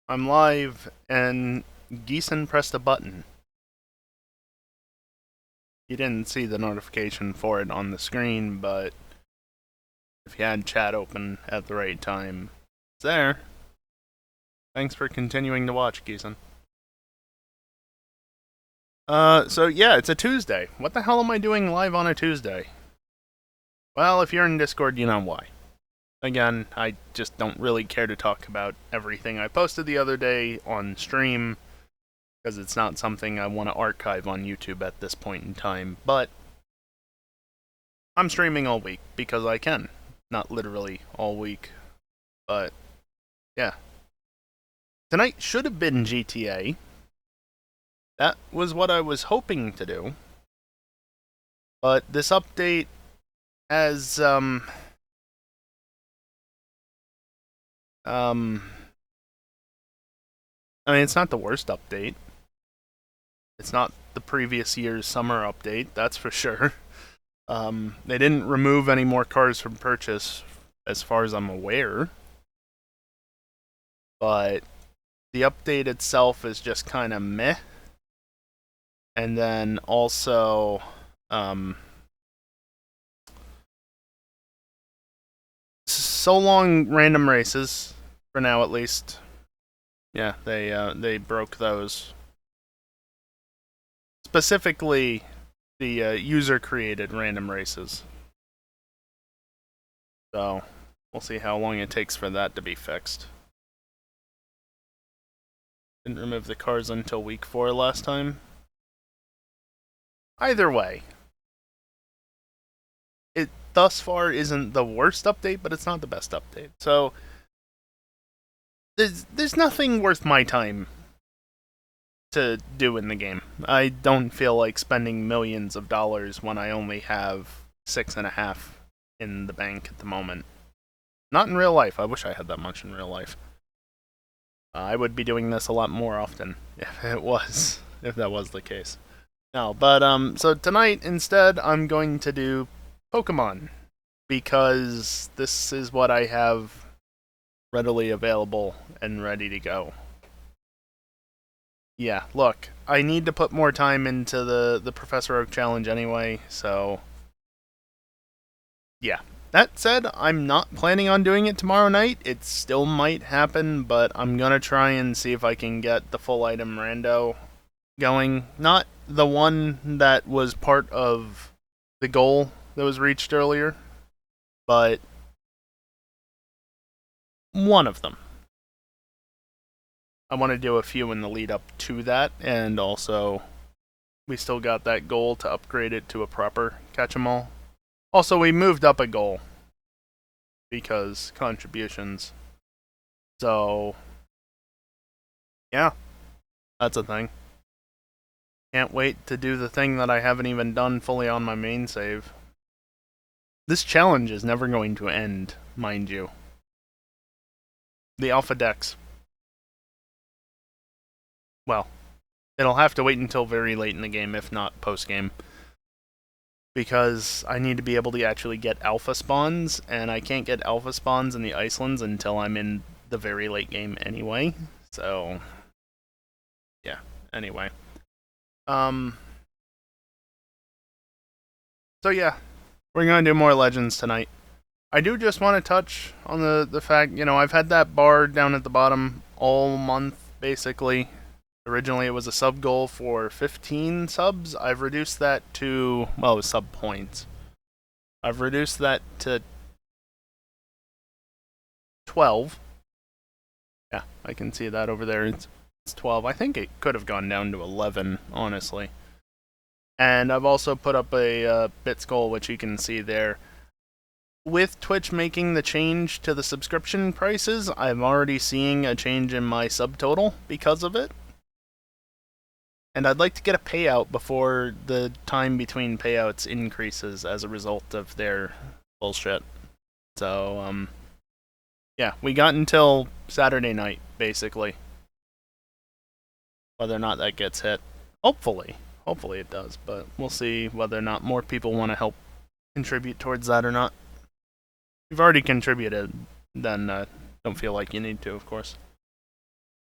I'm live, and Geeson pressed a button. You didn't see the notification for it on the screen, but if you had chat open at the right time, it's there. Thanks for continuing to watch, Geeson. So yeah, it's a Tuesday. What the hell am I doing live on a Tuesday? Well, if you're in Discord, you know why. Again, I just don't really care to talk about everything I posted the other day on stream, because it's not something I want to archive on YouTube at this point in time, but I'm streaming all week because I can. Not literally all week, but yeah. Tonight should have been GTA. That was what I was hoping to do. But this update has, I mean, it's not the worst update. It's not the previous year's summer update, that's for sure. They didn't remove any more cars from purchase, as far as I'm aware. But the update itself is just kind of meh. And then also, so long random races, for now at least. Yeah, they broke those. Specifically, the user-created random races. So, we'll see how long it takes for that to be fixed. Didn't remove the cars until week 4 last time. Either way, it thus far isn't the worst update, but it's not the best update. So, there's nothing worth my time to do in the game. I don't feel like spending millions of dollars when I only have 6.5 in the bank at the moment. Not in real life. I wish I had that much in real life. I would be doing this a lot more often if that was the case. No, but so tonight instead I'm going to do Pokémon, because this is what I have readily available and ready to go. Yeah, look, I need to put more time into the Professor Oak challenge anyway, so yeah. That said, I'm not planning on doing it tomorrow night. It still might happen, but I'm gonna try and see if I can get the full item rando going. Not the one that was part of the goal that was reached earlier, but one of them. I want to do a few in the lead up to that, and also we still got that goal to upgrade it to a proper catch-em-all. Also, we moved up a goal because contributions. So, yeah, that's a thing. Can't wait to do the thing that I haven't even done fully on my main save. This challenge is never going to end, mind you. The Alpha Dex. Well, it'll have to wait until very late in the game, if not post-game, because I need to be able to actually get alpha spawns, and I can't get alpha spawns in the Icelands until I'm in the very late game anyway. So, yeah. Anyway, so yeah, we're gonna do more Legends tonight. I do just want to touch on the fact, I've had that bar down at the bottom all month, basically. Originally, it was a sub goal for 15 subs. I've reduced that to, well, it was sub points. I've reduced that to 12. Yeah, I can see that over there. It's 12. I think it could have gone down to 11, honestly. And I've also put up a bits goal, which you can see there. With Twitch making the change to the subscription prices, I'm already seeing a change in my subtotal because of it. And I'd like to get a payout before the time between payouts increases as a result of their bullshit. So, yeah, we got until Saturday night, basically. Whether or not that gets hit. Hopefully. Hopefully it does, but we'll see whether or not more people want to help contribute towards that or not. If you've already contributed, then don't feel like you need to, of course.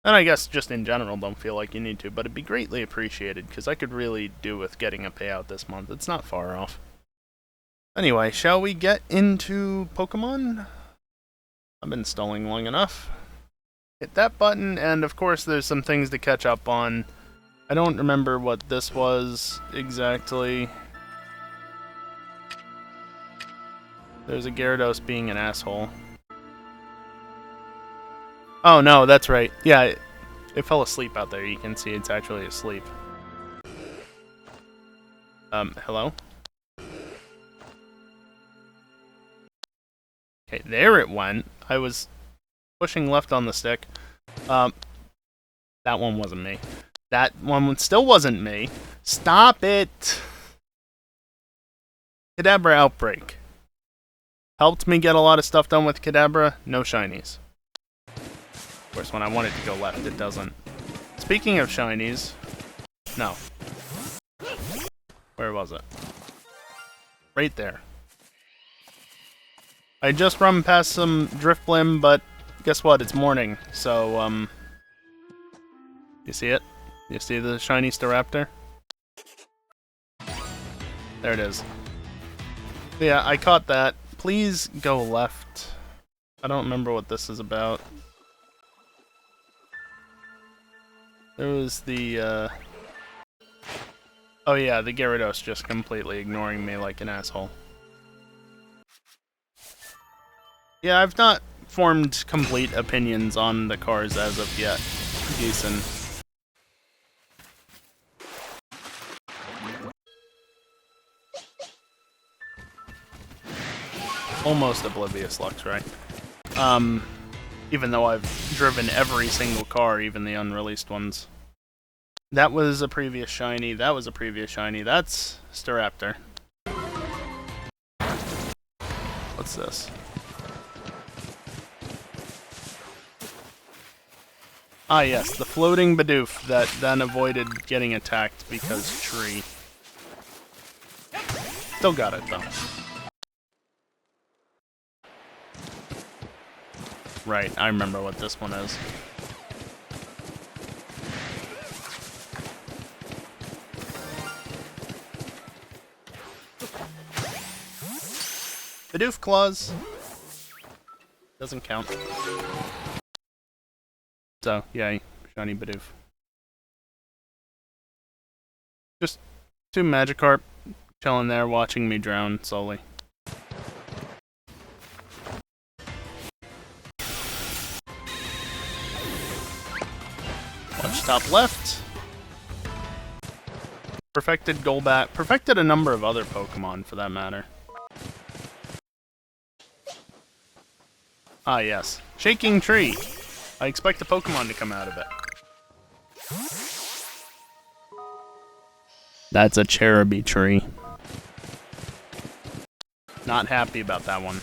And I guess just in general don't feel like you need to, but it'd be greatly appreciated, because I could really do with getting a payout this month. It's not far off. Anyway, shall we get into Pokemon? I've been stalling long enough. Hit that button, and of course there's some things to catch up on. I don't remember what this was exactly. There's a Gyarados being an asshole. Oh no, that's right. Yeah, it fell asleep out there. You can see it's actually asleep. Hello? Okay, there it went. I was pushing left on the stick. That one wasn't me. That one still wasn't me. Stop it! Kadabra Outbreak. Helped me get a lot of stuff done with Kadabra. No shinies. Of course, when I want it to go left, it doesn't. Speaking of shinies... No. Where was it? Right there. I just run past some Driftblim, but guess what? It's morning, so, you see it? You see the shiny Staraptor? There it is. Yeah, I caught that. Please go left. I don't remember what this is about. There was the, oh yeah, the Gyarados just completely ignoring me like an asshole. Yeah, I've not formed complete opinions on the cars as of yet. Decent. Almost oblivious Lux, right? Even though I've driven every single car, even the unreleased ones. That was a previous shiny, that was a previous shiny, that's Staraptor. What's this? Ah yes, the floating Bidoof that then avoided getting attacked because tree. Still got it though. Right, I remember what this one is. Bidoof Claws. Doesn't count. So, yay, shiny Bidoof. Just two Magikarp chilling there watching me drown slowly. Watch top left. Perfected Golbat. Perfected a number of other Pokemon for that matter. Ah yes. Shaking Tree. I expect a Pokemon to come out of it. That's a Cherubi tree. Not happy about that one.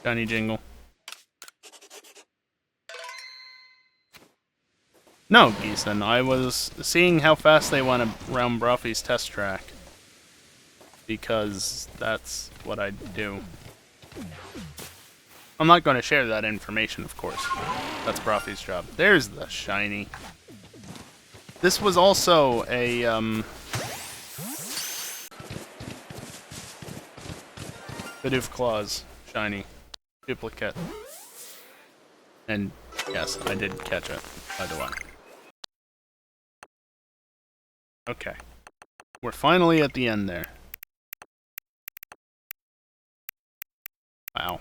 Shiny Jingle. No, Geeson. I was seeing how fast they went around Brofy's test track. Because that's what I do. I'm not going to share that information, of course. That's Brofy's job. There's the shiny. This was also a, Bidoof Claws shiny duplicate. And yes, I did catch it, by the way. Okay. We're finally at the end there. Wow.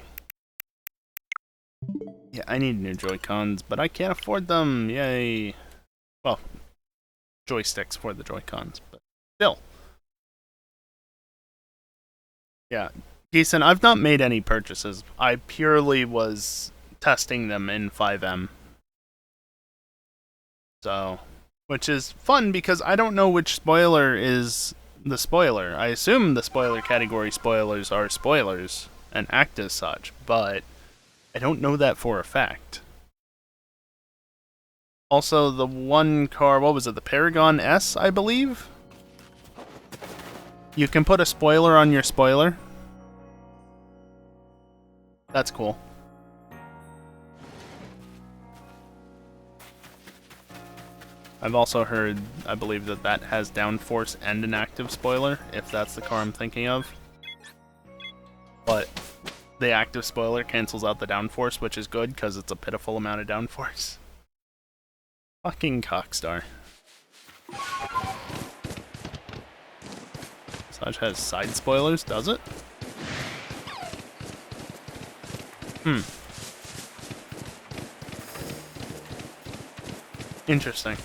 Yeah, I need new Joy-Cons, but I can't afford them. Yay. Well, joysticks for the Joy-Cons, but still. Yeah. Geeson, I've not made any purchases. I purely was testing them in 5M. So, which is fun because I don't know which spoiler is the spoiler. I assume the spoiler category spoilers are spoilers and act as such, but I don't know that for a fact. Also, the one car, what was it, the Paragon S, I believe? You can put a spoiler on your spoiler. That's cool. I've also heard, I believe that that has downforce and an active spoiler, if that's the car I'm thinking of. But the active spoiler cancels out the downforce, which is good, because it's a pitiful amount of downforce. Fucking Cockstar. Saj has side spoilers, does it? Interesting.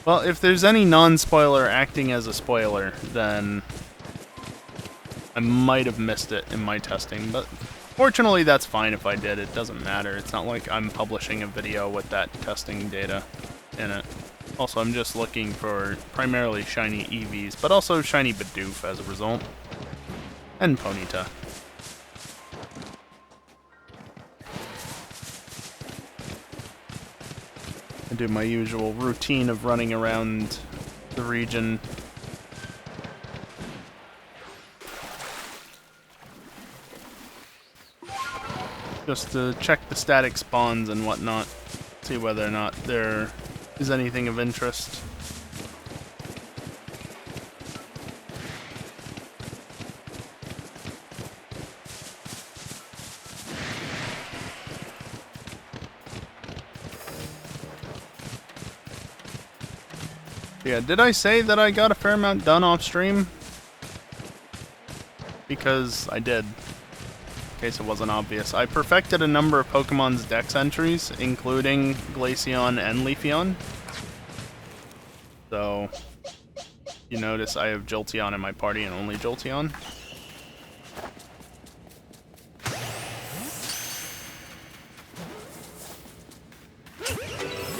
Well, if there's any non-spoiler acting as a spoiler, then I might have missed it in my testing, but fortunately that's fine if I did. It doesn't matter. It's not like I'm publishing a video with that testing data in it. Also, I'm just looking for primarily shiny EVs, but also shiny Bidoof as a result. And Ponyta. I do my usual routine of running around the region. Just to check the static spawns and whatnot. See whether or not there is anything of interest. Yeah, did I say that I got a fair amount done off stream? Because I did. In case it wasn't obvious. I perfected a number of Pokemon's Dex entries, including Glaceon and Leafeon. So, you notice I have Jolteon in my party and only Jolteon.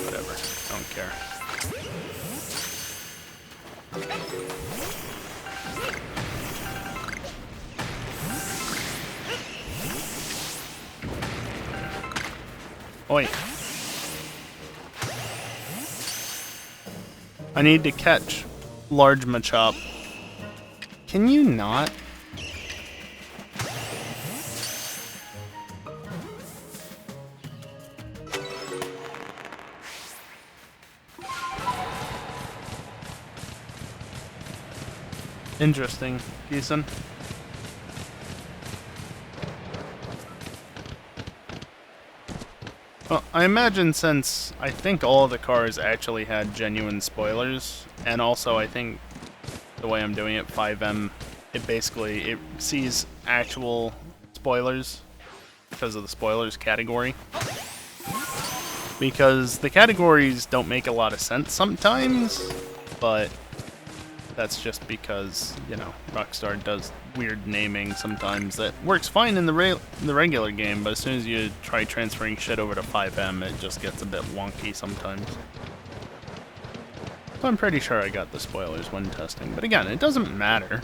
Whatever, don't care. Oi. I need to catch large Machop. Can you not? Interesting, Keeson. Well, I imagine since I think all of the cars actually had genuine spoilers, and also I think the way I'm doing it, 5M, it sees actual spoilers because of the spoilers category. Because the categories don't make a lot of sense sometimes, but that's just because, you know, Rockstar does weird naming sometimes that works fine in the regular game, but as soon as you try transferring shit over to 5M, it just gets a bit wonky sometimes. So I'm pretty sure I got the spoilers when testing, but again, it doesn't matter.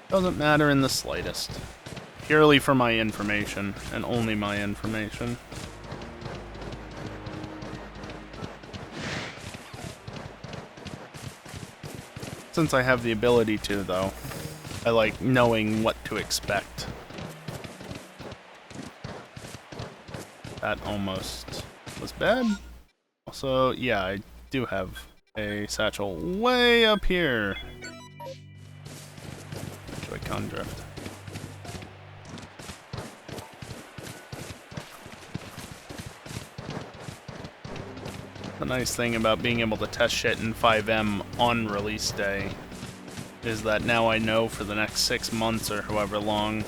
Doesn't matter in the slightest. Purely for my information, and only my information. Since I have the ability to, though, I like knowing what to expect. That almost was bad. Also, yeah, I do have a satchel way up here. Joy-Con drift. The nice thing about being able to test shit in 5M on release day is that now I know for the next 6 months or however long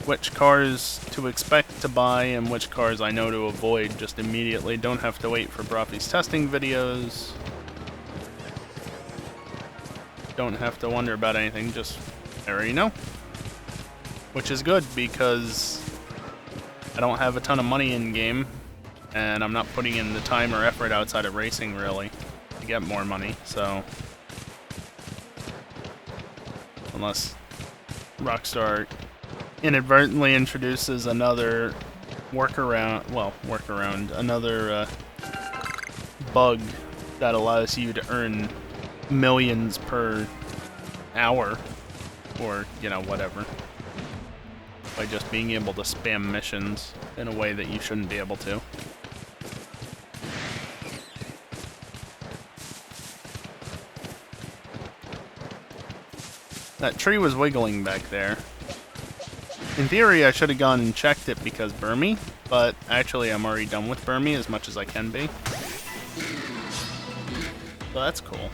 which cars to expect to buy and which cars I know to avoid just immediately. Don't have to wait for Prof's testing videos. Don't have to wonder about anything, just I already know. Which is good because I don't have a ton of money in game. And I'm not putting in the time or effort outside of racing, really, to get more money, so... Unless Rockstar inadvertently introduces another another bug that allows you to earn millions per hour, or, you know, whatever, by just being able to spam missions in a way that you shouldn't be able to. That tree was wiggling back there. In theory, I should have gone and checked it because Burmy, but actually I'm already done with Burmy as much as I can be. So that's cool.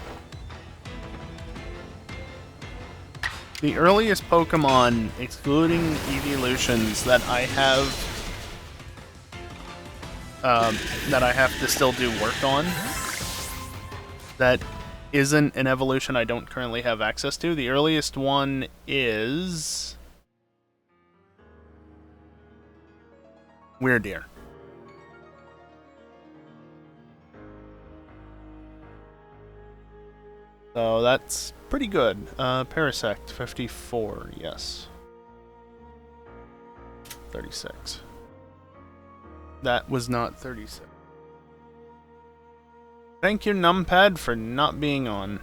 The earliest Pokemon, excluding evolutions, that I have to still do work on, that isn't an evolution I don't currently have access to. The earliest one is Weirdeer. So that's pretty good. Parasect, 54, yes. 36. That was not 36. Thank you, Numpad, for not being on.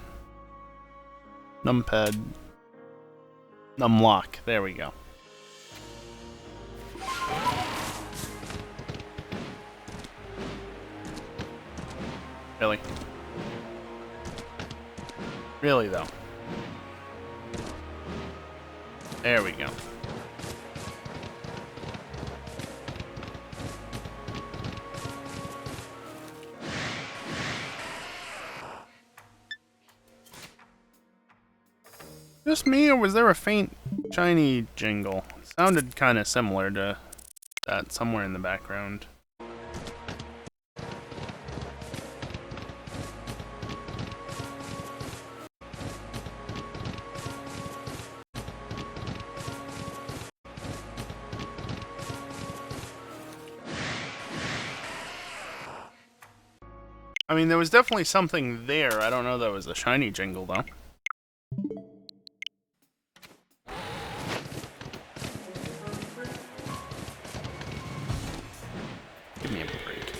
Numpad. Numlock. There we go. Really? Really, though. There we go. Just me, or was there a faint, shiny jingle? It sounded kind of similar to that somewhere in the background. I mean, there was definitely something there. I don't know that was a shiny jingle, though. Give me a break.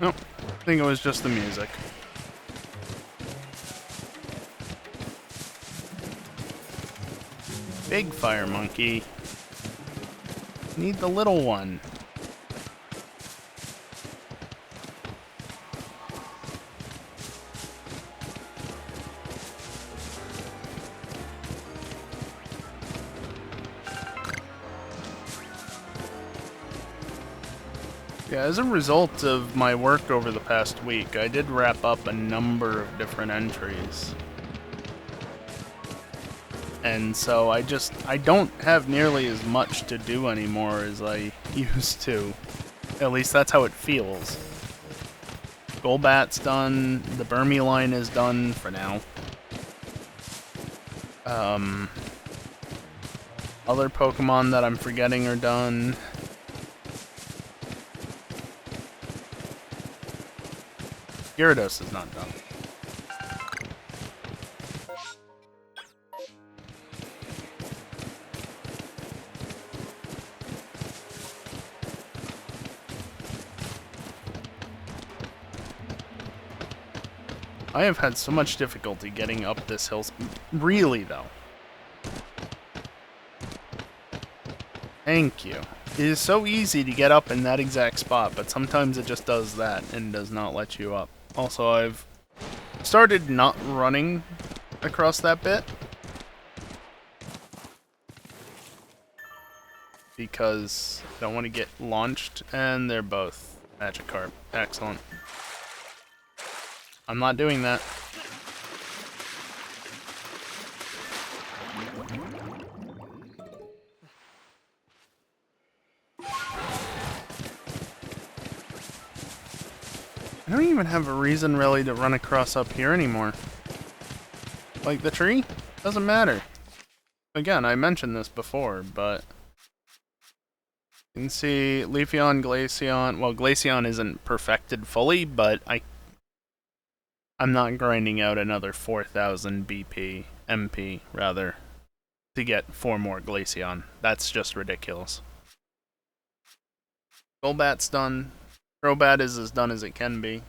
Nope. I think it was just the music. Big fire monkey. Need the little one. Yeah, as a result of my work over the past week, I did wrap up a number of different entries. And so I don't have nearly as much to do anymore as I used to. At least that's how it feels. Golbat's done, the Burmy line is done for now. Other Pokemon that I'm forgetting are done. Gyarados is not done. I have had so much difficulty getting up this hill. Really, though. Thank you. It is so easy to get up in that exact spot, but sometimes it just does that and does not let you up. Also, I've started not running across that bit because I don't want to get launched, and they're both Magikarp. Excellent. I'm not doing that. I don't even have a reason really to run across up here anymore. Like the tree? Doesn't matter. Again, I mentioned this before, but you can see Leafeon, Glaceon. Well, Glaceon isn't perfected fully, but I'm not grinding out another 4,000 BP, MP, rather, to get 4 more Glaceon. That's just ridiculous. Golbat's done. Crobat is as done as it can be. You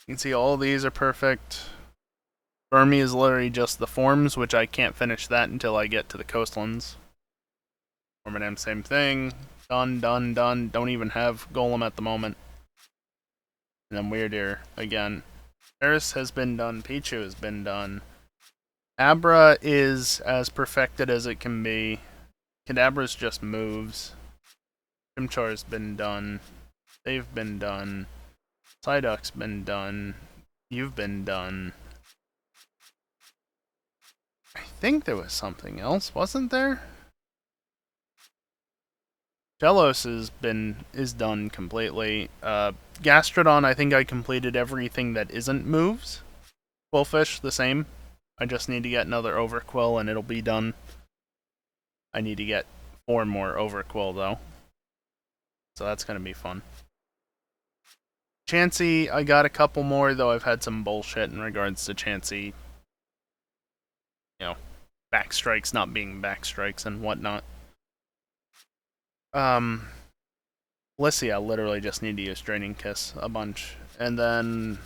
can see all these are perfect. Burmy is literally just the forms, which I can't finish that until I get to the coastlands. Wormadam, same thing. Done, done, done. Don't even have Golem at the moment. And then Weirdeer again. Paris has been done. Pichu has been done. Abra is as perfected as it can be. Kadabra's just moves. Chimchar's been done. They've been done. Psyduck's been done. You've been done. I think there was something else, wasn't there? Telos is done completely. Gastrodon, I think I completed everything that isn't moves. Quillfish, the same. I just need to get another Overquill and it'll be done. I need to get 4 more Overquill though. So that's gonna be fun. Chansey, I got a couple more, though I've had some bullshit in regards to Chansey. You know, backstrikes not being backstrikes and whatnot. Blissey, I literally just need to use Draining Kiss a bunch. And then...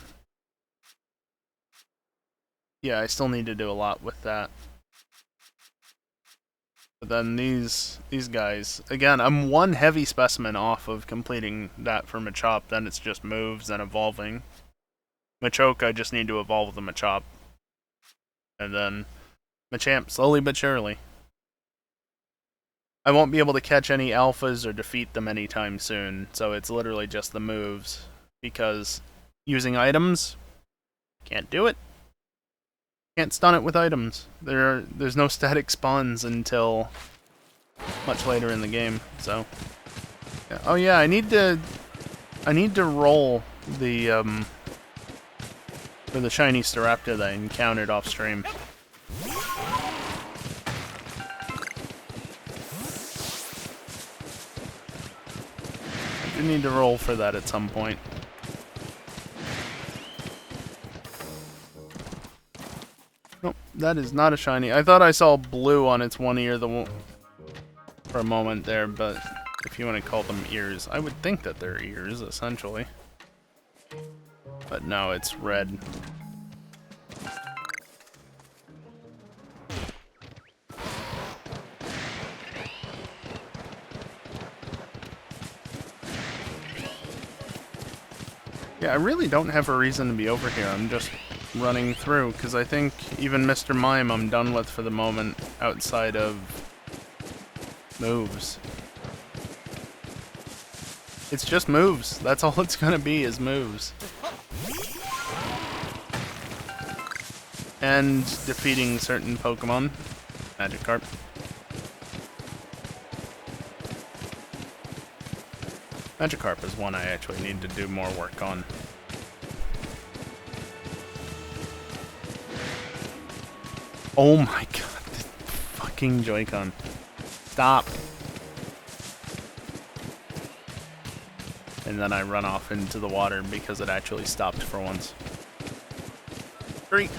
yeah, I still need to do a lot with that. But then these guys... again, I'm 1 heavy specimen off of completing that for Machop. Then it's just moves and evolving. Machoke, I just need to evolve the Machop. And then Machamp, slowly but surely. I won't be able to catch any alphas or defeat them anytime soon, so it's literally just the moves. Because using items, can't do it. Can't stun it with items. There's no static spawns until much later in the game, so... yeah. Oh yeah, I need to roll the, for the shiny Staraptor that I encountered off stream. I need to roll for that at some point. Nope, that is not a shiny. I thought I saw blue on its one ear for a moment there, but if you want to call them ears, I would think that they're ears, essentially. But no, it's red. Yeah, I really don't have a reason to be over here. I'm just running through, because I think even Mr. Mime I'm done with for the moment, outside of moves. It's just moves. That's all it's gonna be, is moves. And defeating certain Pokemon. Magikarp. Magikarp is one I actually need to do more work on. Oh my god, this fucking Joy-Con. Stop. And then I run off into the water because it actually stopped for once. 3.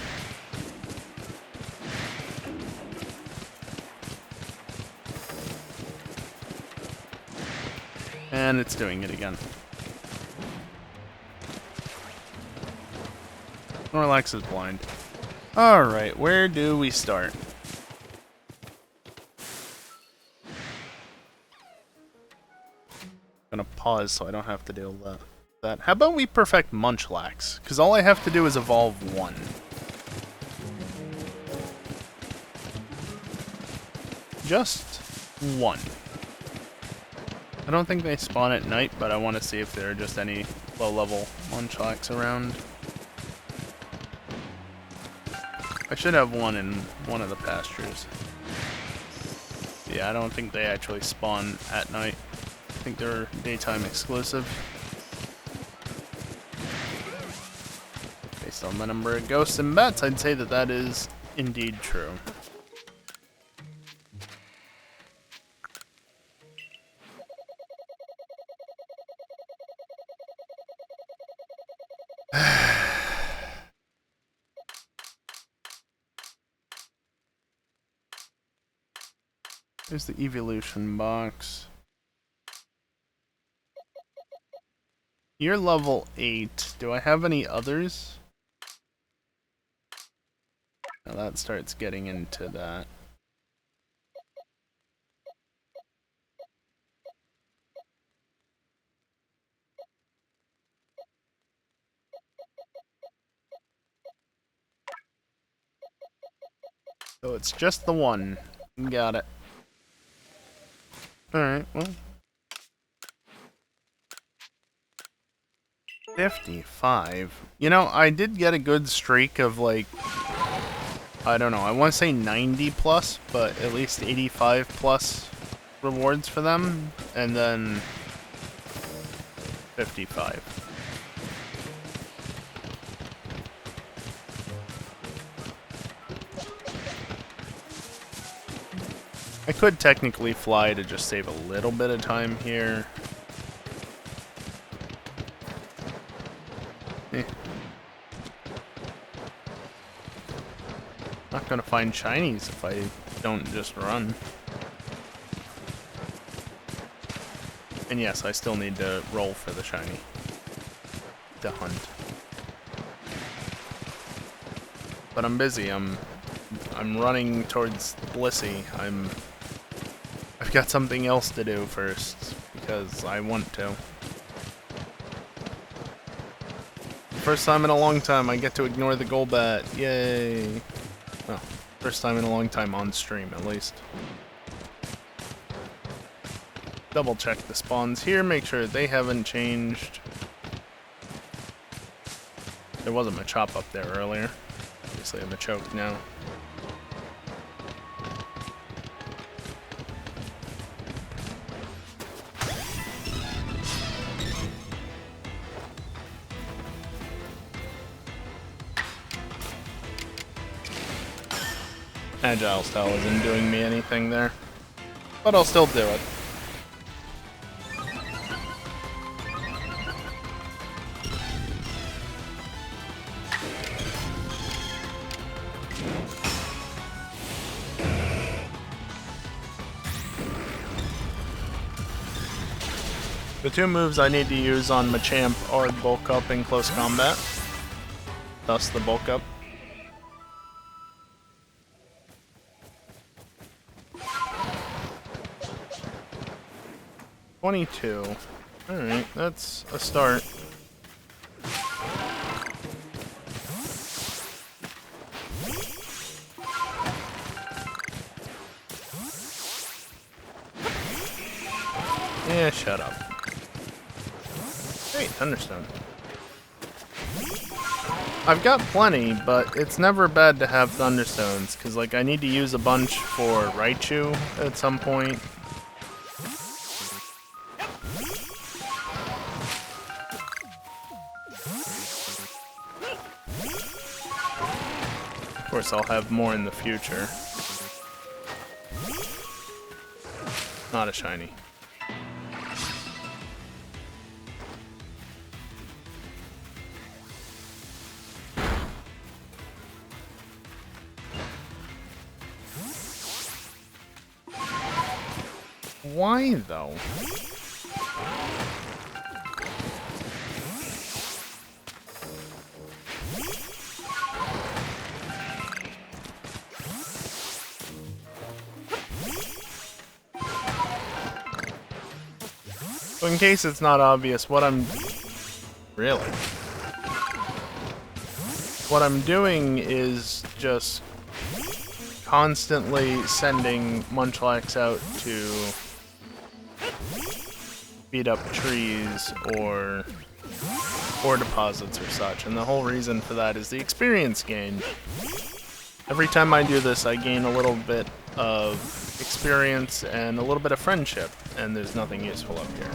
And it's doing it again. Snorlax is blind. Alright, where do we start? I'm gonna pause so I don't have to deal with that. How about we perfect Munchlax? Because all I have to do is evolve 1. Just 1. I don't think they spawn at night, but I want to see if there are just any low-level Munchlax around. I should have one in one of the pastures. Yeah, I don't think they actually spawn at night. I think they're daytime exclusive. Based on the number of ghosts and bats, I'd say that that is indeed true. Here's the evolution box. You're level 8. Do I have any others? Now that starts getting into that. So it's just the one. Got it. Alright, well. 55. You know, I did get a good streak of, like, I don't know, I want to say 90 plus, but at least 85 plus rewards for them, and then 55. I could technically fly to just save a little bit of time here. Not gonna find shinies if I don't just run. And yes, I still need to roll for the shiny to hunt. But I'm busy. I'm running towards Blissey. I've got something else to do first because I want to. First time in a long time I get to ignore the Golbat. Yay! Well, first time in a long time on stream, at least. Double check the spawns here, make sure they haven't changed. There was a Machop up there earlier. Obviously a Machoke now. Agile style isn't doing me anything there, but I'll still do it. The two moves I need to use on Machamp are Bulk Up and Close Combat, thus the Bulk Up. $22. Alright, that's a start. Yeah, shut up. Hey, Thunderstone. I've got plenty, but it's never bad to have Thunderstones, because, like, I need to use a bunch for Raichu at some point. Of course, I'll have more in the future. Not a shiny. Why, though? So in case it's not obvious, what I'm doing is just constantly sending Munchlax out to beat up trees or deposits or such, and the whole reason for that is the experience gain. Every time I do this, I gain a little bit of experience and a little bit of friendship, and there's nothing useful up here.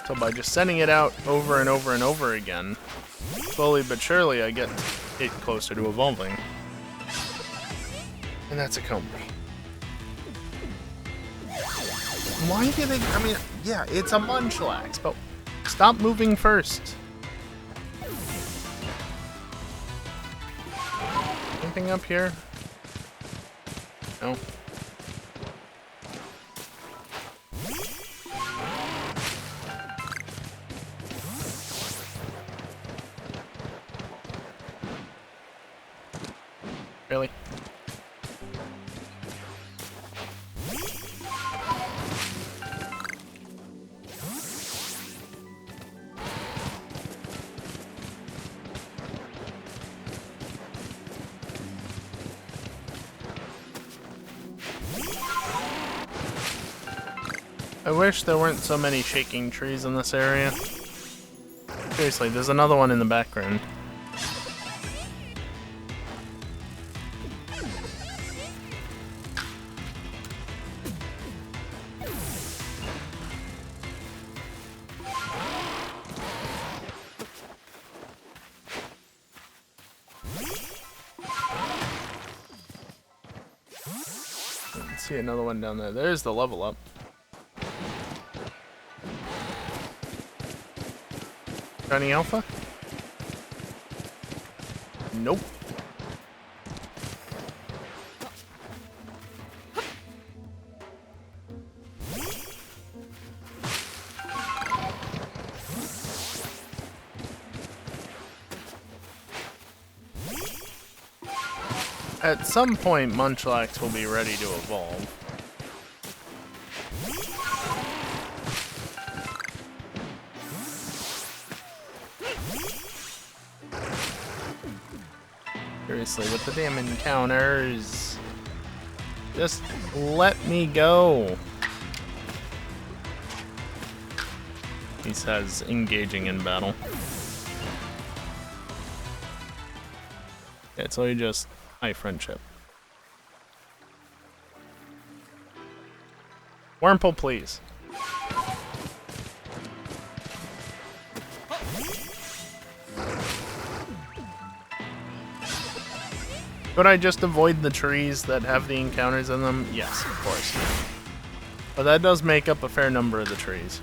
So by just sending it out over and over and over again, slowly but surely I get it closer to evolving. And that's a Combi. Why do they... I mean, yeah, it's a Munchlax, but stop moving first. anything up here? No. Really? I wish there weren't so many shaking trees in this area. Seriously, there's another one in the background. See another one down there. There's the level up. Shiny Alpha? Nope. At some point, Munchlax will be ready to evolve. Seriously, with the damn encounters. Just let me go. He says engaging in battle. Yeah, so you just high friendship. Wurmple, please. Could I just avoid the trees that have the encounters in them? Yes, of course. But that does make up a fair number of the trees.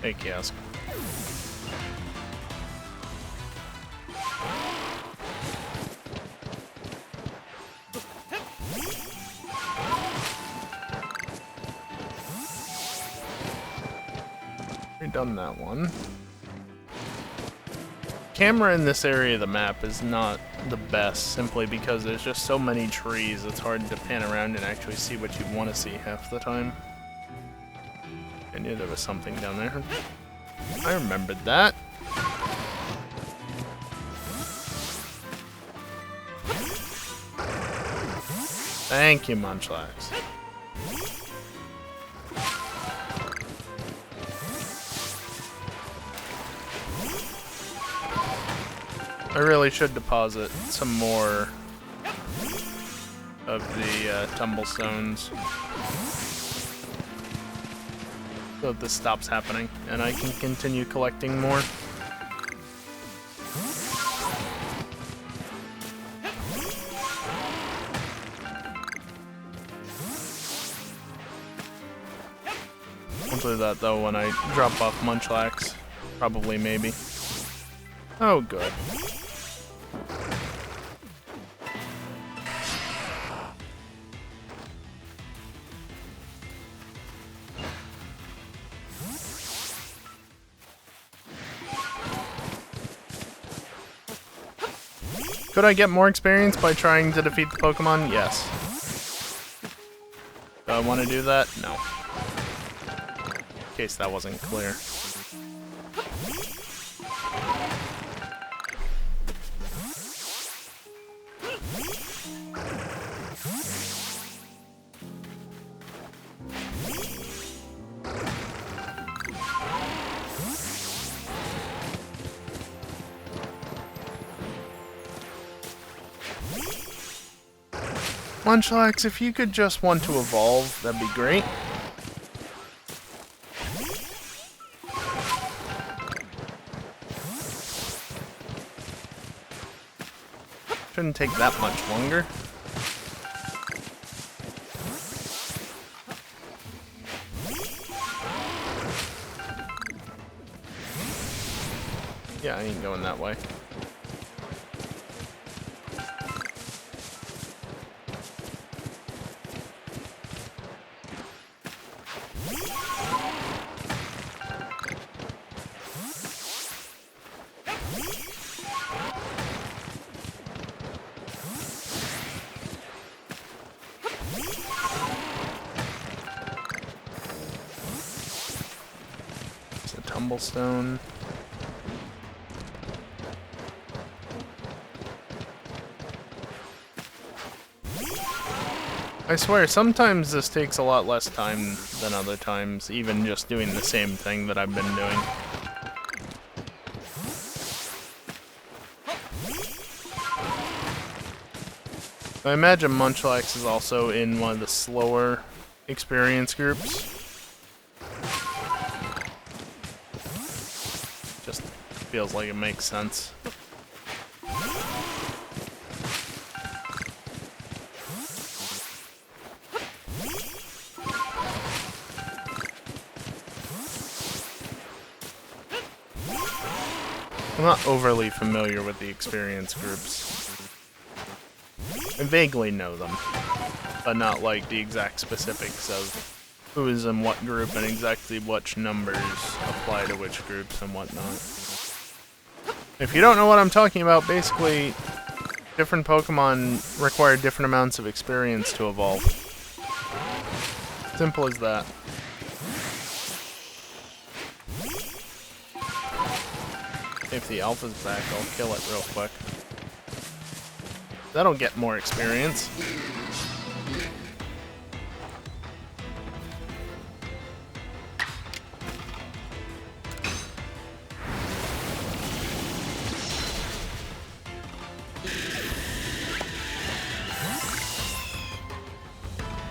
Hey, Kiosk. We've done that one. Camera in this area of the map is not the best, simply because there's just so many trees, it's hard to pan around and actually see what you want to see half the time. I knew there was something down there. I remembered that. Thank you, Munchlax. I really should deposit some more of the tumblestones so that this stops happening and I can continue collecting more. I'll do that though when I drop off Munchlax. Probably, maybe. Oh, good. Could I get more experience by trying to defeat the Pokemon? Yes. Do I want to do that? No. In case that wasn't clear. Munchlax, if you could just want to evolve, that'd be great. Shouldn't take that much longer. Yeah, I ain't going that way. Tumblestone. I swear, sometimes this takes a lot less time than other times, even just doing the same thing that I've been doing. I imagine Munchlax is also in one of the slower experience groups. Just feels like it makes sense. I'm not overly familiar with the experience groups. I vaguely know them, but not like the exact specifics of who is in what group and exactly which numbers apply to which groups and whatnot. If you don't know what I'm talking about, basically, different Pokemon require different amounts of experience to evolve. Simple as that. If the alpha's back, I'll kill it real quick. That'll get more experience.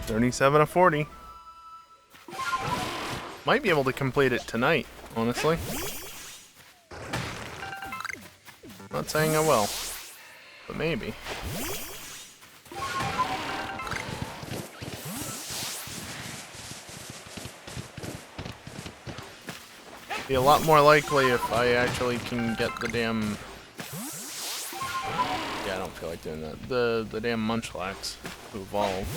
$37 of 40. Might be able to complete it tonight, honestly. Not saying I will, but maybe. Be a lot more likely if I actually can get the damn... Yeah, I don't feel like doing that. The damn Munchlax to evolve.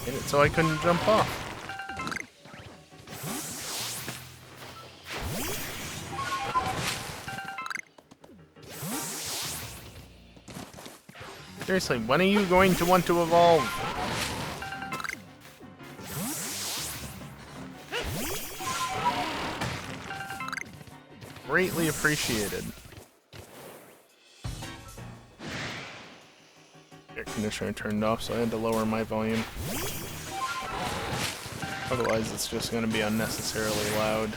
Made it so I couldn't jump off. Seriously, when are you going to want to evolve? Greatly appreciated. Air conditioner turned off, so I had to lower my volume. Otherwise, it's just going to be unnecessarily loud.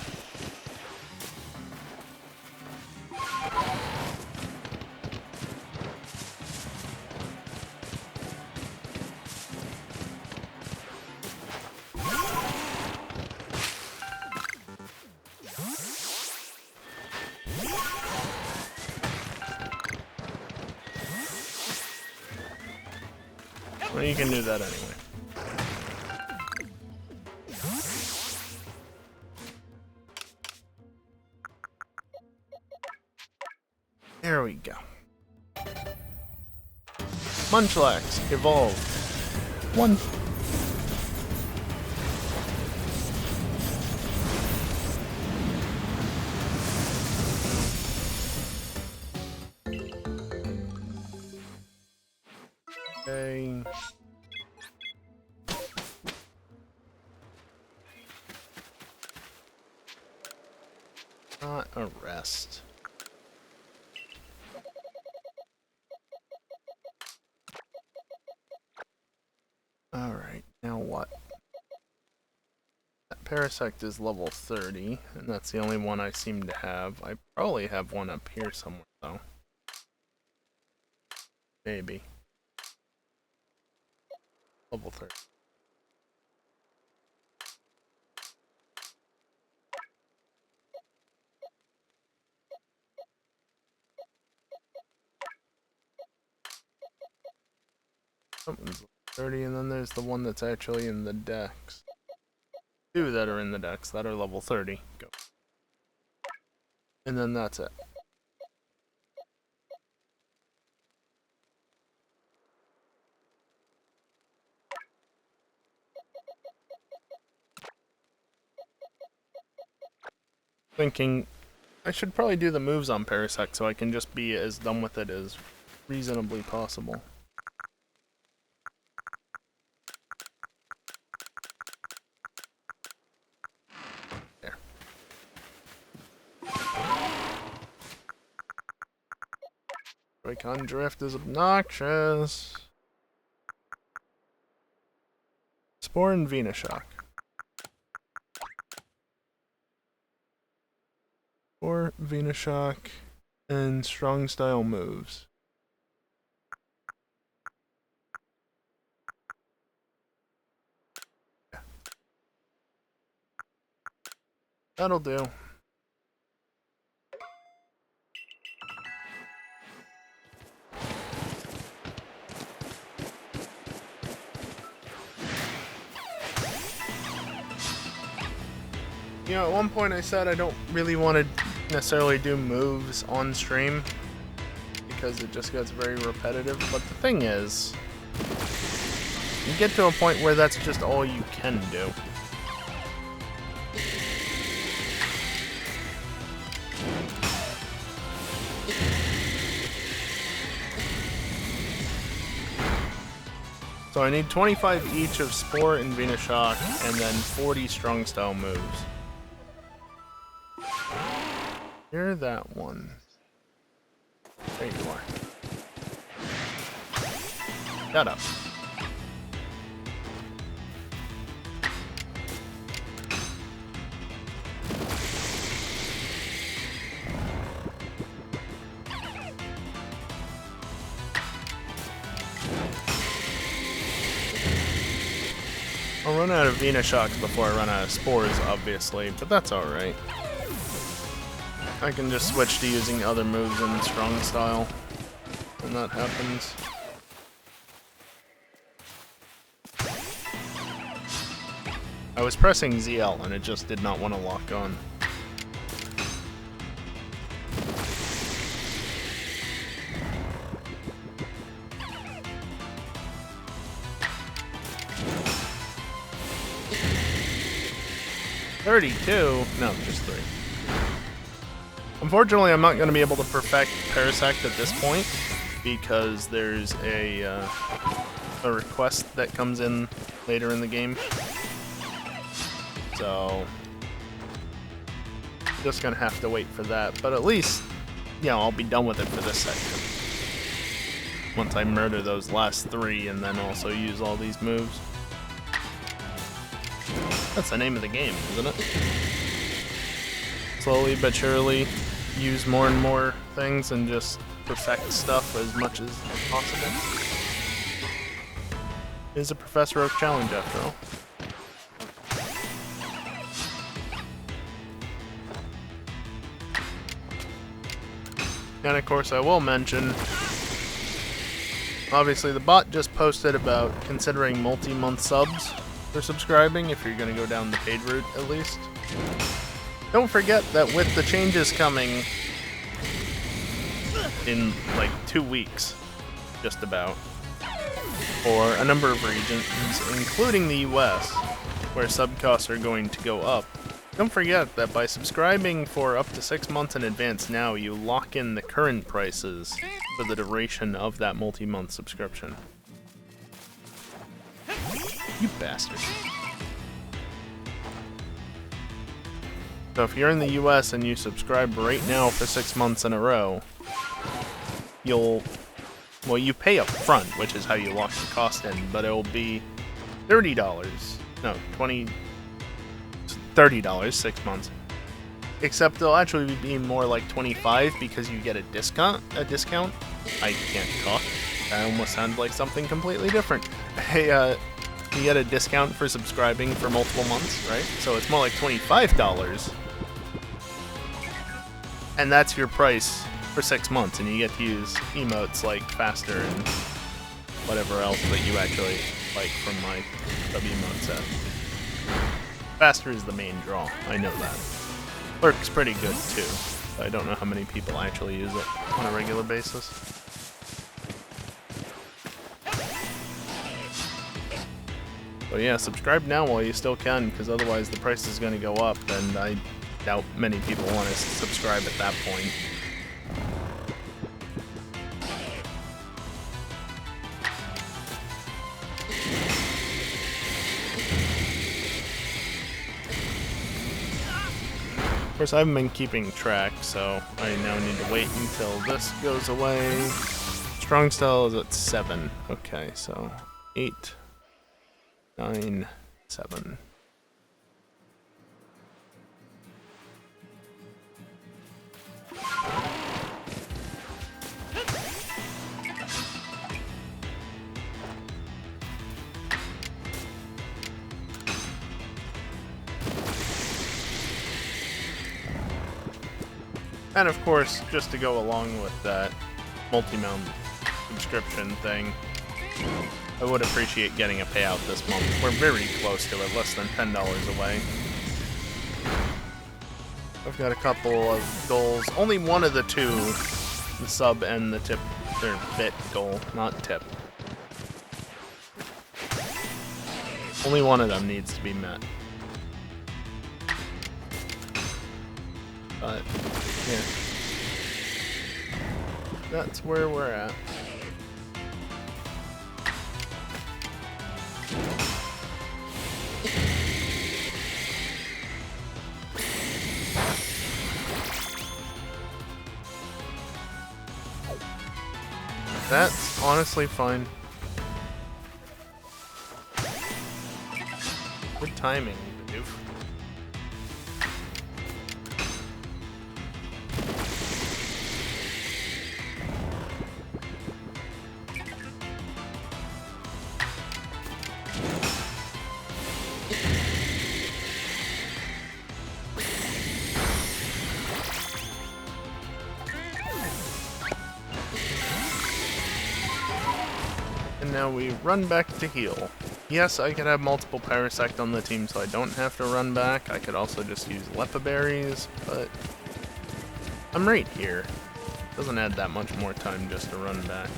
Well, you can do that anyway. There we go. Munchlax, evolve. One. Okay. Not a rest. Alright, now what? That Parasect is level 30, and that's the only one I seem to have. I probably have one up here somewhere, though. Maybe. Level 30. Something's 30, and then there's the one that's actually in the decks. Two that are in the decks that are level 30. Go. And then that's it. Thinking I should probably do the moves on Parasect so I can just be as done with it as reasonably possible. There. Joy-Con drift is obnoxious. Spore and Venoshock. Spore, Venoshock, and strong style moves. Yeah. That'll do. You know, at one point I said I don't really want to necessarily do moves on stream because it just gets very repetitive, but the thing is, you get to a point where that's just all you can do. So I need 25 each of Spore and Venoshock, and then 40 strong style moves. You're that one. There you are. Shut up. I'll run out of Venoshock before I run out of Spores, obviously, but that's alright. I can just switch to using other moves in strong style when that happens. I was pressing ZL and it just did not want to lock on. $32? No, just 3. Unfortunately, I'm not going to be able to perfect Parasect at this point because there's a request that comes in later in the game. So, just going to have to wait for that. But at least, you know, I'll be done with it for this section. Once I murder those last 3 and then also use all these moves. That's the name of the game, isn't it? Slowly but surely use more and more things and just perfect stuff as much as possible. It is a Professor Oak challenge after all. And of course I will mention, obviously the bot just posted about considering multi-month subs for subscribing if you're going to go down the paid route at least. Don't forget that with the changes coming in like 2 weeks, just about, for a number of regions, including the US, where sub costs are going to go up, don't forget that by subscribing for up to 6 months in advance now, you lock in the current prices for the duration of that multi-month subscription. You bastard. So if you're in the US and you subscribe right now for 6 months in a row, you pay up front, which is how you lock the cost in, but it will be $30. No, $30, 6 months. Except it'll actually be more like 25 because you get a discount. I can't talk. I almost sound like something completely different. You get a discount for subscribing for multiple months, right? So it's more like $25. And that's your price for 6 months, and you get to use emotes like Faster and whatever else that you actually like from my W-emote set. Faster is the main draw, I know that. Lurk's pretty good too, but I don't know how many people actually use it on a regular basis. But yeah, subscribe now while you still can, because otherwise the price is going to go up, and I doubt many people want to subscribe at that point. Of course, I haven't been keeping track, so I now need to wait until this goes away. Strong style is at 7. Okay, so 8, 9, 7. And of course, just to go along with that multi-mount subscription thing, I would appreciate getting a payout this month. We're very close to it, less than $10 away. I've got a couple of goals. Only one of the two, the sub and the tip, their bit goal, not tip. Only one of them needs to be met. But, yeah. That's where we're at. That's honestly fine. Good timing, Doof. And now we run back to heal. Yes, I could have multiple Parasect on the team so I don't have to run back. I could also just use Lepa Berries, but I'm right here. Doesn't add that much more time just to run back.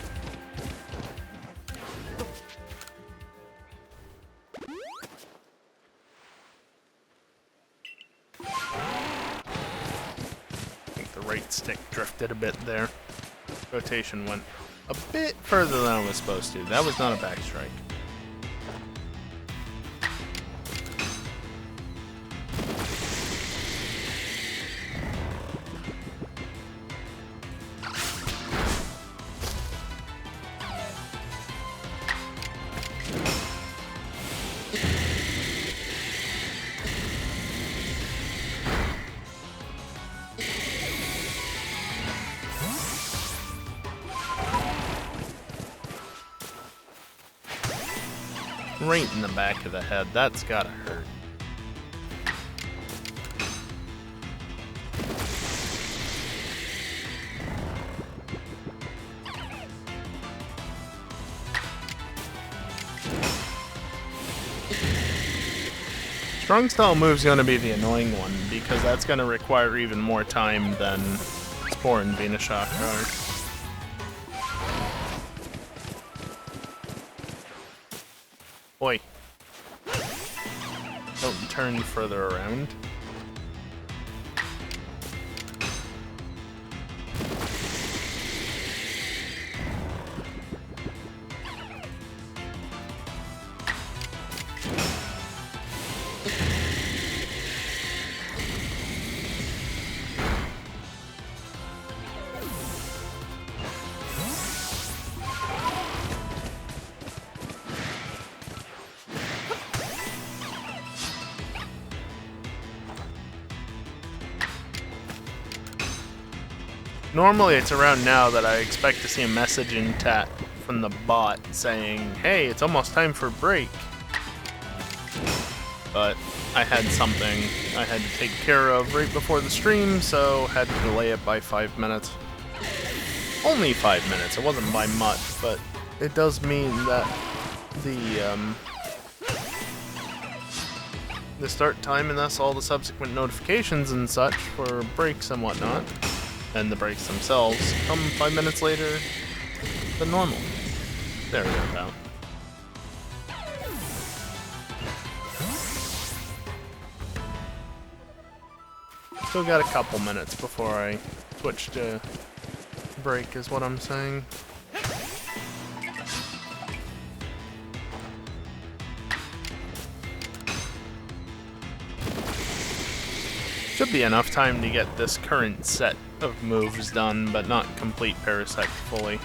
I think the right stick drifted a bit there. Rotation went a bit further than I was supposed to. That was not a backstrike. Right in the back of the head. That's gotta hurt. Strong style move's gonna be the annoying one because that's gonna require even more time than Spore and Venoshock are. Oi. Don't turn further around. Normally it's around now that I expect to see a message in chat from the bot saying, hey, it's almost time for break. But I had something I had to take care of right before the stream, so had to delay it by 5 minutes. Only 5 minutes, it wasn't by much, but it does mean that the start time and thus all the subsequent notifications and such for breaks and whatnot, and the breaks themselves, come 5 minutes later than normal. There we go, about. Still got a couple minutes before I switch to break, is what I'm saying. Should be enough time to get this current set of moves done, but not complete Parasect fully.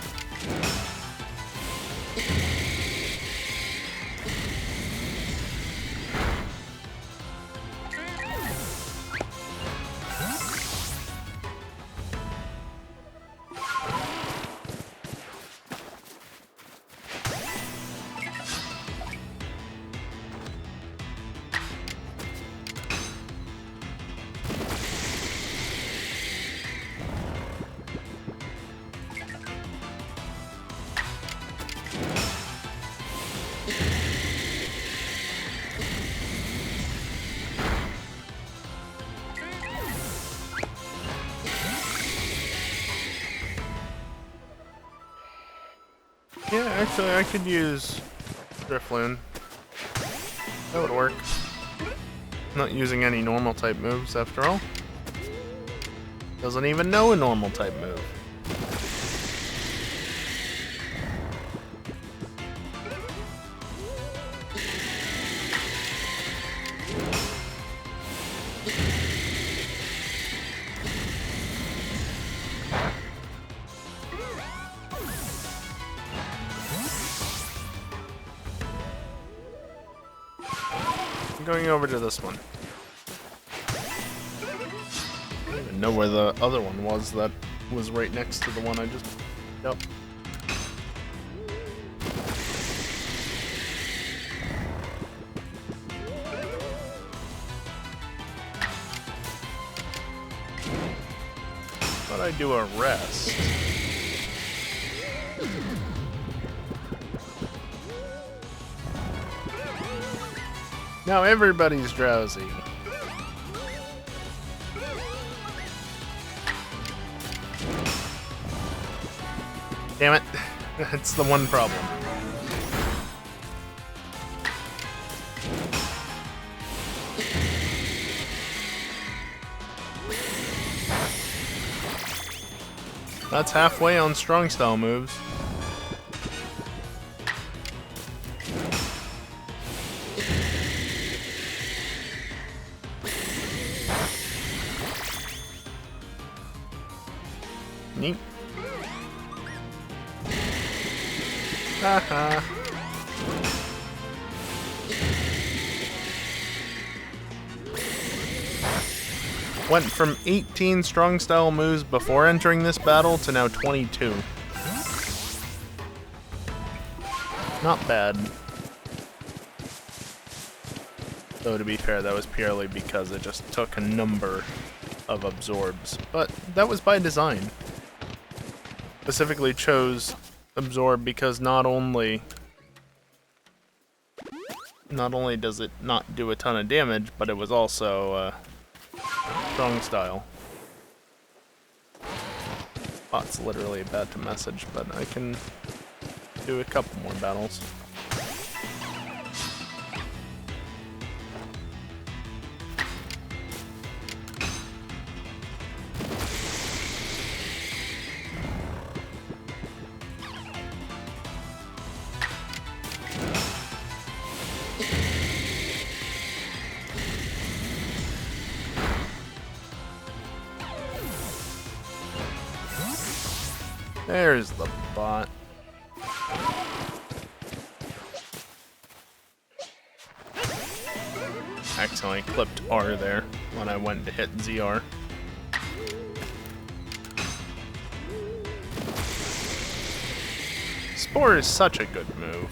Yeah, actually, I could use Drifloon. That would work. Not using any normal type moves after all. Doesn't even know a normal type move. Going over to this one. I don't even know where the other one was that was right next to the one I just picked up. Thought I'd do a rest. Now everybody's drowsy. Damn it. That's the one problem. That's halfway on strong style moves. Neat. Haha. Went from 18 strong style moves before entering this battle to now 22. Not bad. Though to be fair, that was purely because it just took a number of absorbs. But that was by design. Specifically chose absorb because not only does it not do a ton of damage, but it was also strong style. Bot's literally about to message, but I can do a couple more battles. There's the bot. Accidentally clipped R there when I went to hit ZR. Spore is such a good move.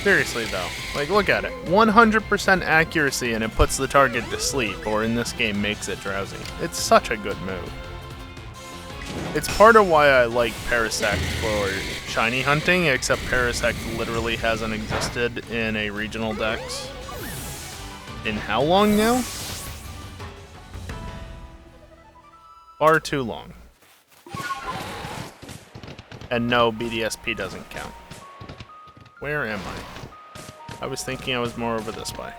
Seriously though, like look at it. 100% accuracy and it puts the target to sleep, or in this game makes it drowsy. It's such a good move. It's part of why I like Parasect for shiny hunting, except Parasect literally hasn't existed in a regional dex in how long now? Far too long. And no, BDSP doesn't count. Where am I? I was thinking I was more over this way.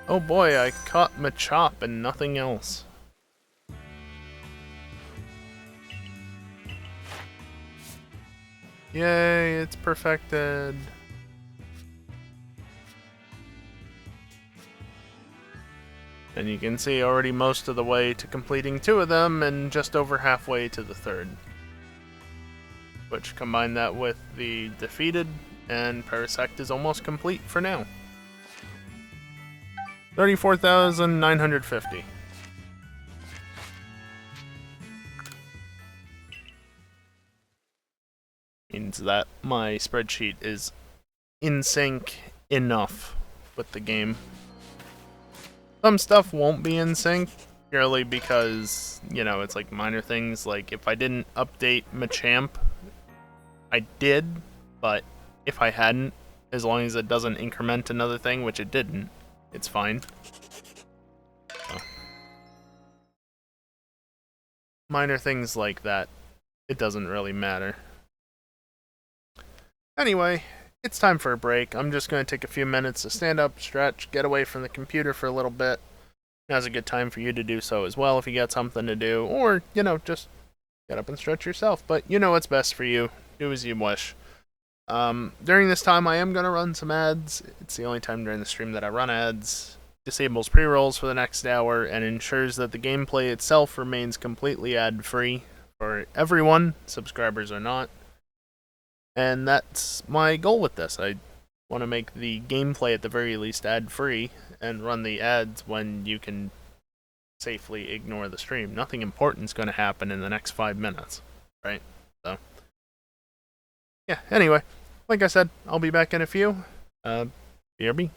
Oh boy, I caught Machop and nothing else. Yay, it's perfected. And you can see already most of the way to completing 2 of them and just over halfway to the 3rd. Which, combine that with the defeated, and Parasect is almost complete for now. 34,950. Means that my spreadsheet is in sync enough with the game. Some stuff won't be in sync, purely because, it's like minor things, like if I didn't update Machamp, I did, but if I hadn't, as long as it doesn't increment another thing, which it didn't, it's fine. So. Minor things like that, it doesn't really matter. Anyway, it's time for a break. I'm just going to take a few minutes to stand up, stretch, get away from the computer for a little bit. Now's a good time for you to do so as well if you got something to do, or, just get up and stretch yourself. But you know what's best for you. Do as you wish. During this time, I am going to run some ads. It's the only time during the stream that I run ads. Disables pre-rolls for the next hour and ensures that the gameplay itself remains completely ad-free for everyone, subscribers or not. And that's my goal with this. I want to make the gameplay at the very least ad-free and run the ads when you can safely ignore the stream. Nothing important is going to happen in the next 5 minutes, right? So, yeah, anyway, like I said, I'll be back in a few. BRB.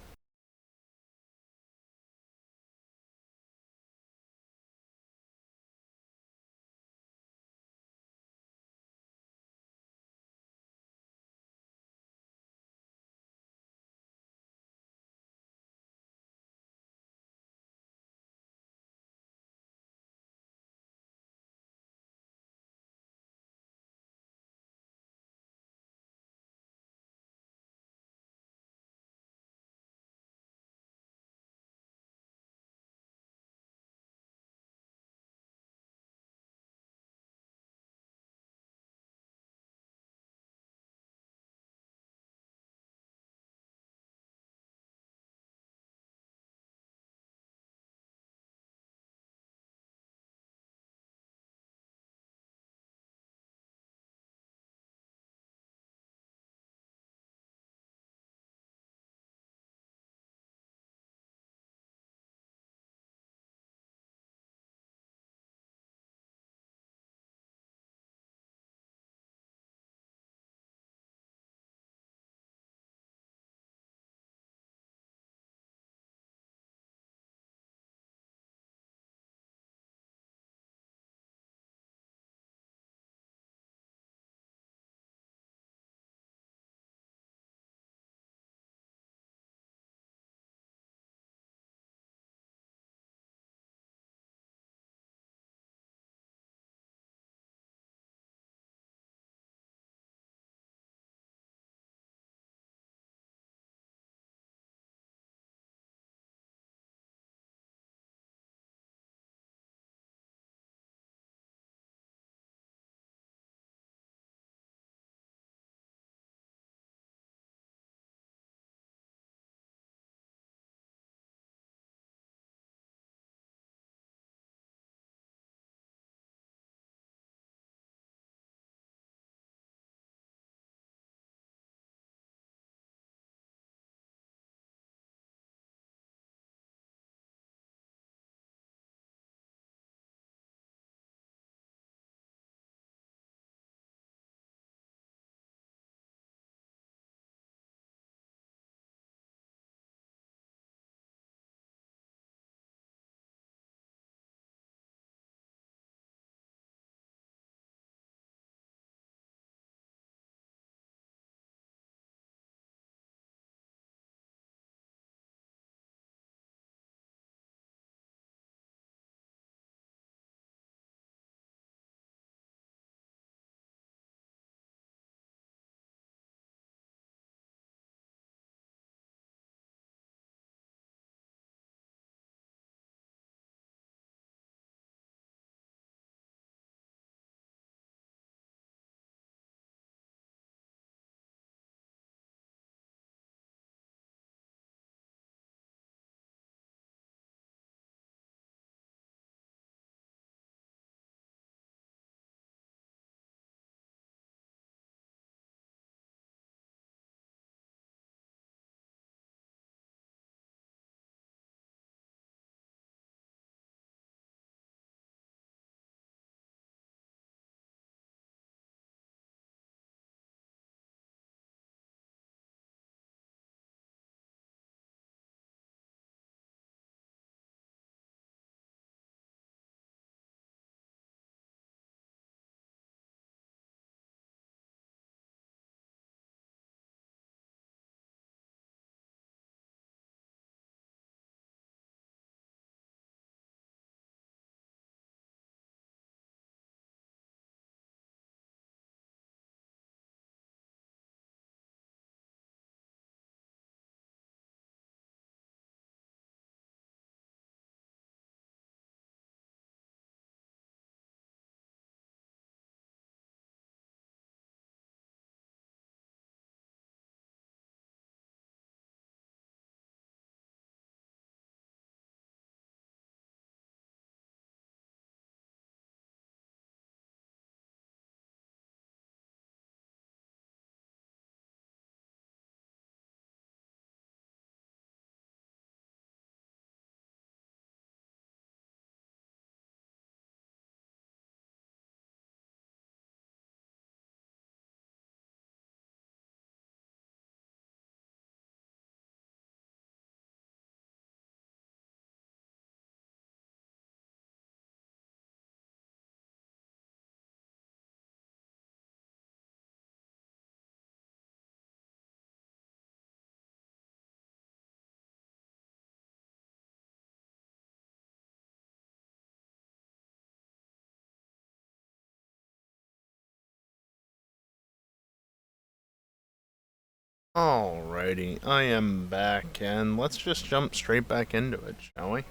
Alrighty, I am back, and let's just jump straight back into it, shall we?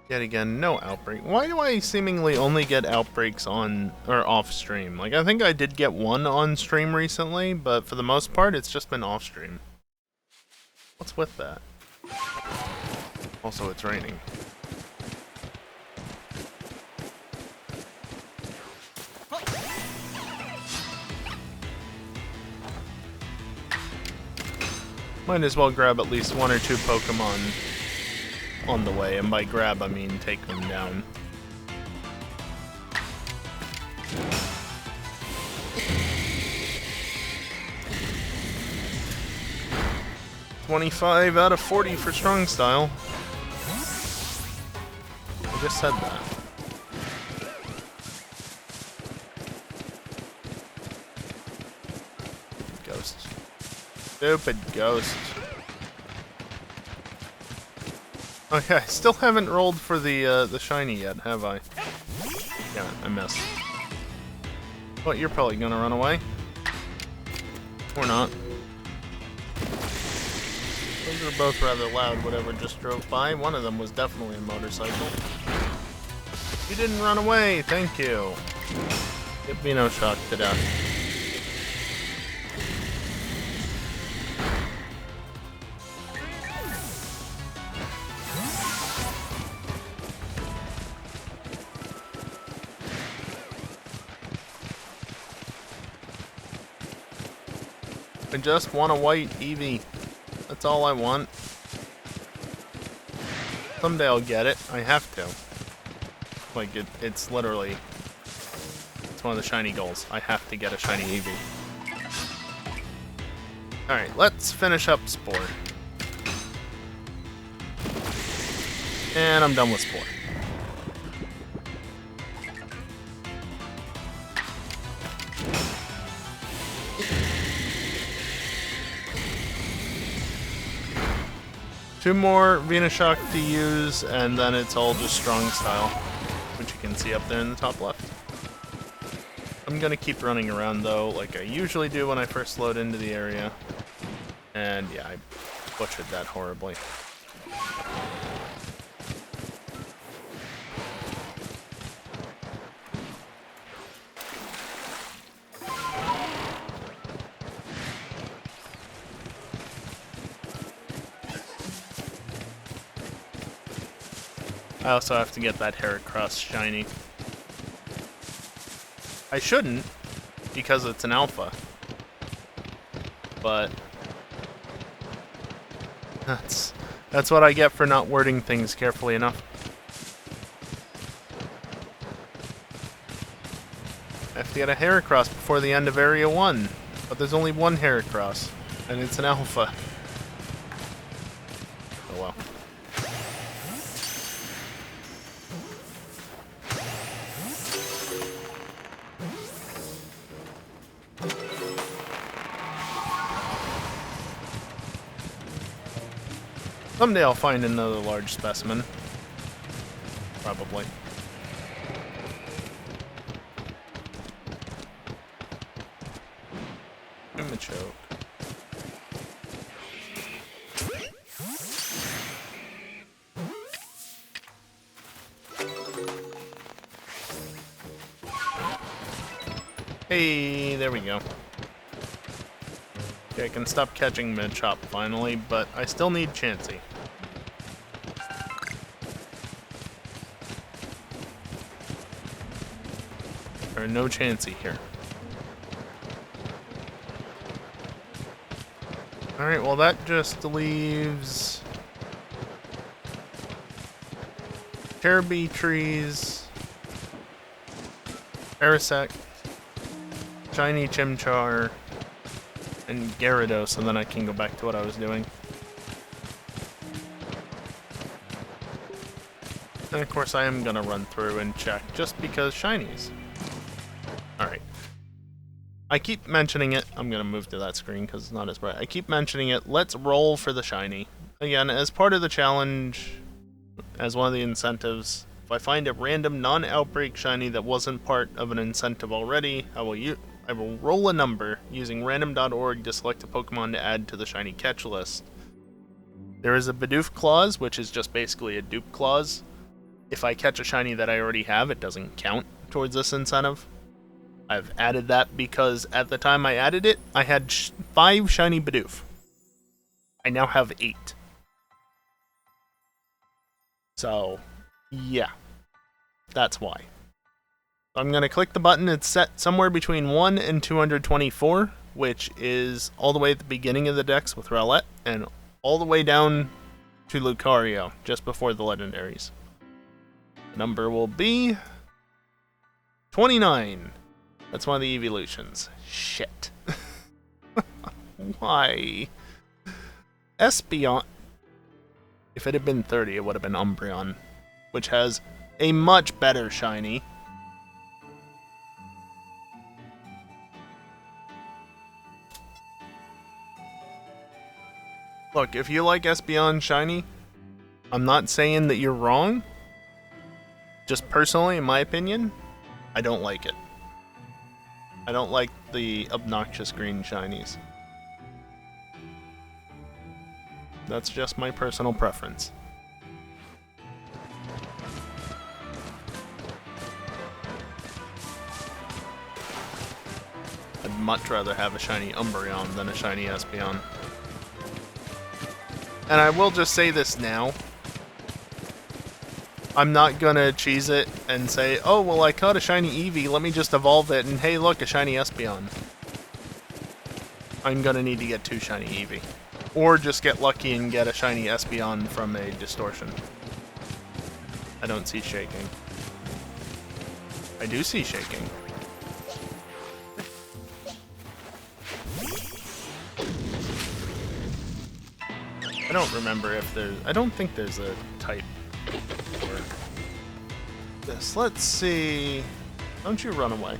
Yet again, no outbreak. Why do I seemingly only get outbreaks on, or off stream? Like, I think I did get one on stream recently, but for the most part, it's just been off stream. What's with that? Also, it's raining. Might as well grab at least 1 or 2 Pokemon on the way, and by grab I mean take them down. $25 out of 40 for Strong Style. I just said that. Ghost. Stupid ghost. Okay, I still haven't rolled for the shiny yet, have I? Damn it, I missed. Well, you're probably gonna run away. Or not. Those are both rather loud, whatever just drove by. One of them was definitely a motorcycle. You didn't run away, thank you. Give me no shock to death. I just want a white Eevee. That's all I want. Someday I'll get it. I have to. Like, it's literally... It's one of the shiny goals. I have to get a shiny Eevee. Alright, let's finish up Spore. And I'm done with Spore. Two more Venoshock to use, and then it's all just Strong Style, which you can see up there in the top left. I'm gonna keep running around though, like I usually do when I first load into the area. And yeah, I butchered that horribly. I also have to get that Heracross shiny. I shouldn't, because it's an alpha. But that's what I get for not wording things carefully enough. I have to get a Heracross before the end of Area 1, but there's only one Heracross, and it's an alpha. Oh well. Someday I'll find another large specimen. Probably. Choke. Hey, there we go. Okay, I can stop catching mid-chop finally, but I still need Chansey. There are no Chansey here. Alright, well that just leaves... Cherubi trees... Parasect... Shiny Chimchar... and Gyarados, and then I can go back to what I was doing. And of course I am gonna run through and check, just because shinies. Alright. I keep mentioning it. I'm gonna move to that screen because it's not as bright. I keep mentioning it. Let's roll for the shiny. Again, as part of the challenge, as one of the incentives If I find a random non-outbreak shiny that wasn't part of an incentive already, I will roll a number using random.org to select a Pokemon to add to the shiny catch list. There is a Bidoof clause, which is just basically a dupe clause. If I catch a shiny that I already have, it doesn't count towards this incentive. I've added that because at the time I added it, I had 5 shiny Bidoof. I now have 8. So, yeah. That's why. I'm going to click the button. It's set somewhere between 1 and 224, which is all the way at the beginning of the dex with Rowlet, and all the way down to Lucario, just before the legendaries. The number will be 29. That's one of the evolutions. Shit. Why? Espeon. If it had been 30, it would have been Umbreon, which has a much better shiny. Look, if you like Espeon shiny, I'm not saying that you're wrong. Just personally, in my opinion, I don't like it. I don't like the obnoxious green shinies. That's just my personal preference. I'd much rather have a shiny Umbreon than a shiny Espeon. And I will just say this now. I'm not gonna cheese it and say, oh, well, I caught a shiny Eevee, let me just evolve it, and hey, look, a shiny Espeon. I'm gonna need to get 2 shiny Eevee. Or just get lucky and get a shiny Espeon from a distortion. I don't see shaking. I do see shaking. I don't remember if there's... I don't think there's a type for this. Let's see... Don't you run away.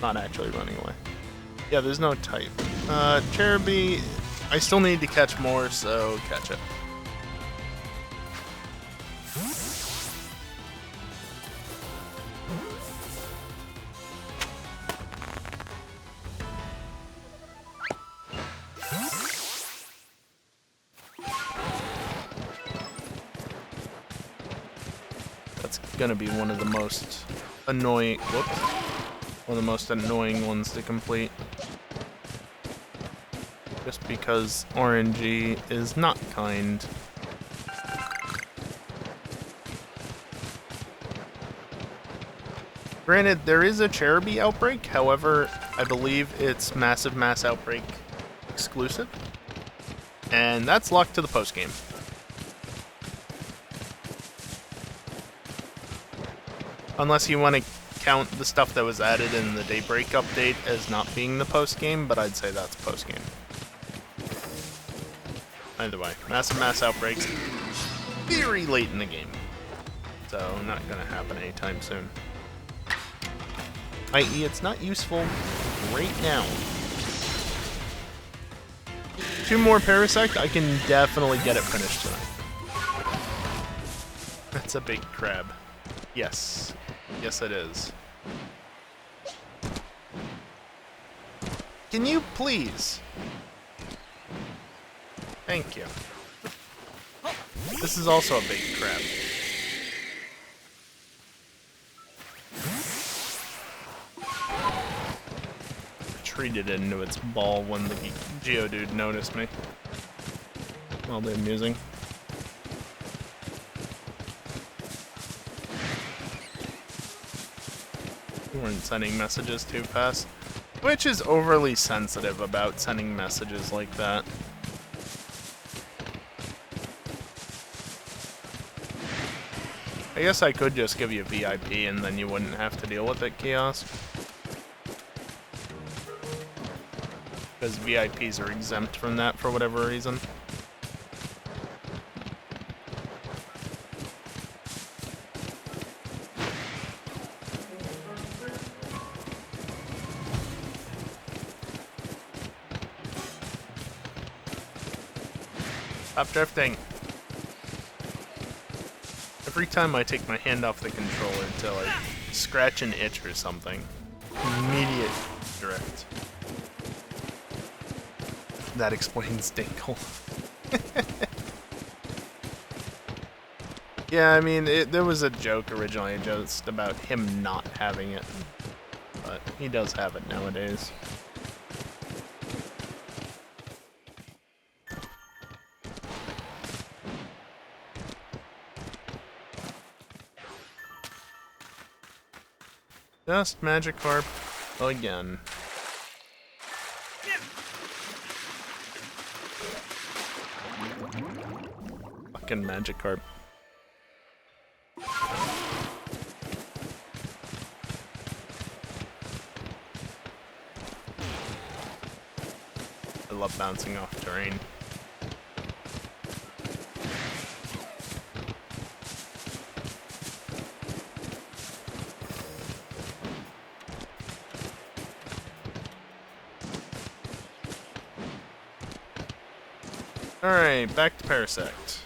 Not actually running away. Yeah, there's no type. Cherubi... I still need to catch more, so catch it. That's gonna be one of the most annoying... Whoops. One of the most annoying ones to complete. Just because RNG is not kind. Granted, there is a Cherubi outbreak, however, I believe it's Massive Mass Outbreak exclusive. And that's luck to the postgame. Unless you want to count the stuff that was added in the Daybreak update as not being the postgame, but I'd say that's postgame. Either way, Massive Mass Outbreaks very late in the game. So, not gonna happen anytime soon. I.e., it's not useful right now. 2 more Parasect, I can definitely get it finished tonight. That's a big crab. Yes. Yes, it is. Can you please? Thank you. This is also a big crab. Retreated into its ball when the Geodude noticed me. Well, they're amusing. We weren't sending messages too fast. Which is overly sensitive about sending messages like that. I guess I could just give you a VIP and then you wouldn't have to deal with it, Kiosk. Because VIPs are exempt from that for whatever reason. Stop drifting. Every time I take my hand off the controller to, like, scratch an itch or something, immediate drift. That explains Dinkle. Yeah, I mean, there was a joke originally just about him not having it, but he does have it nowadays. Just Magikarp again. Fucking Magikarp. I love bouncing off terrain. Alright, back to Parasect.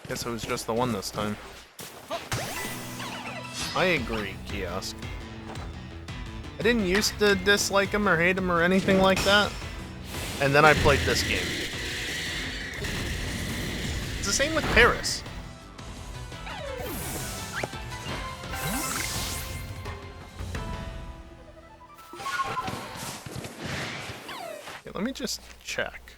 Guess it was just the one this time. I agree, Kiosk. I didn't used to dislike him or hate him or anything like that, and then I played this game. It's the same with Paris. Okay, let me just check.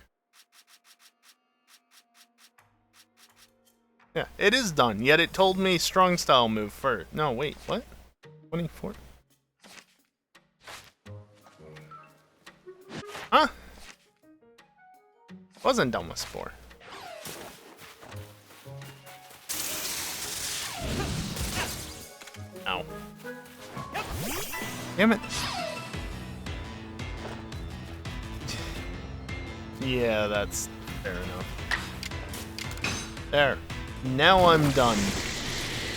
Yeah, it is done, yet it told me strong style move first. No, wait, what? 24? Huh? Wasn't done with Spore. Ow. Damn it. Yeah, that's fair enough. There. Now I'm done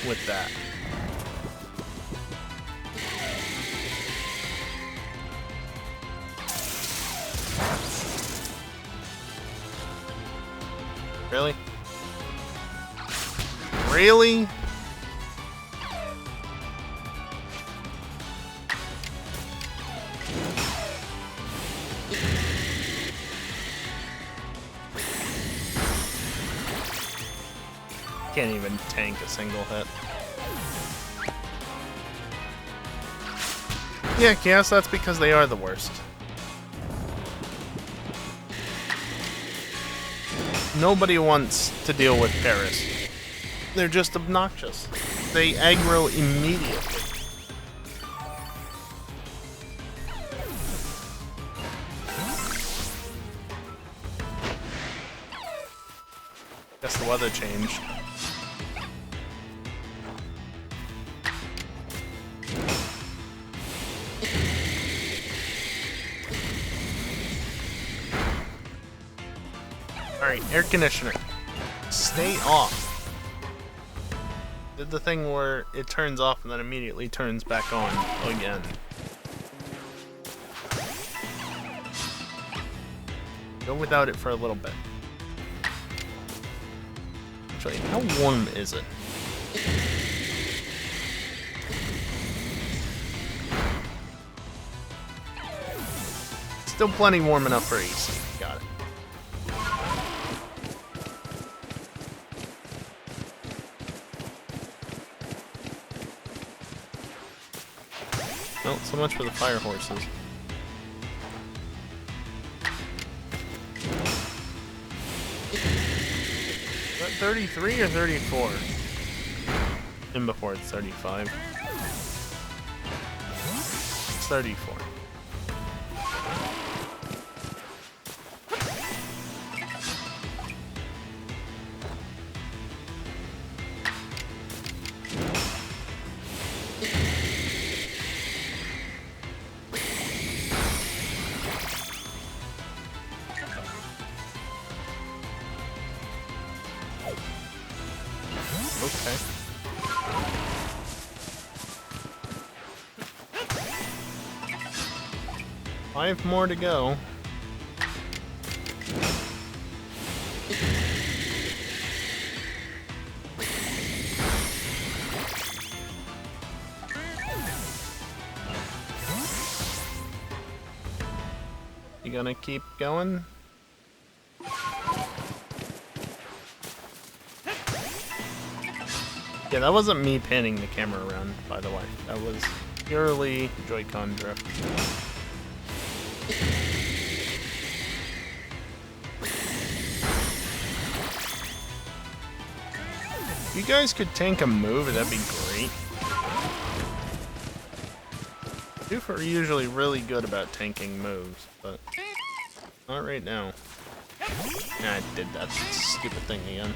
with that. Really? Really? Can't even tank a single hit. Yeah, Chaos, that's because they are the worst. Nobody wants to deal with Paris. They're just obnoxious. They aggro immediately. Guess the weather changed. Alright, air conditioner. Stay off. Did the thing where it turns off and then immediately turns back on again. Go without it for a little bit. Actually, how warm is it? Still plenty warm enough for AC. Got it. Well, so much for the fire horses. Is that 33 or 34? And before it's 35. It's 34. 5 more to go. You gonna keep going? Yeah, that wasn't me panning the camera around, by the way. That was purely Joy-Con drift. If you guys could tank a move, that'd be great. Doof are usually really good about tanking moves, but not right now. Nah, I did that stupid thing again.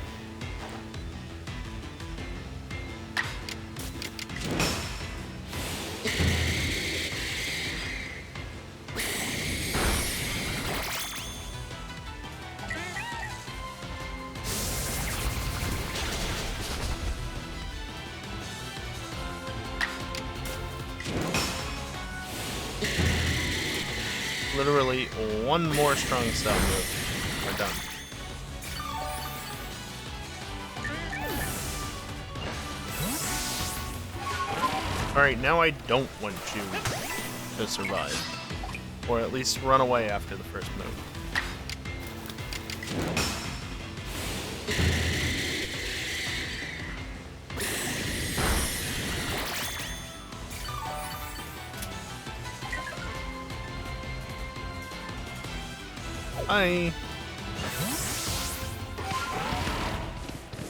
Literally one more strong style move. We're done. Alright, now I don't want you to survive. Or at least run away after the first move. Hi.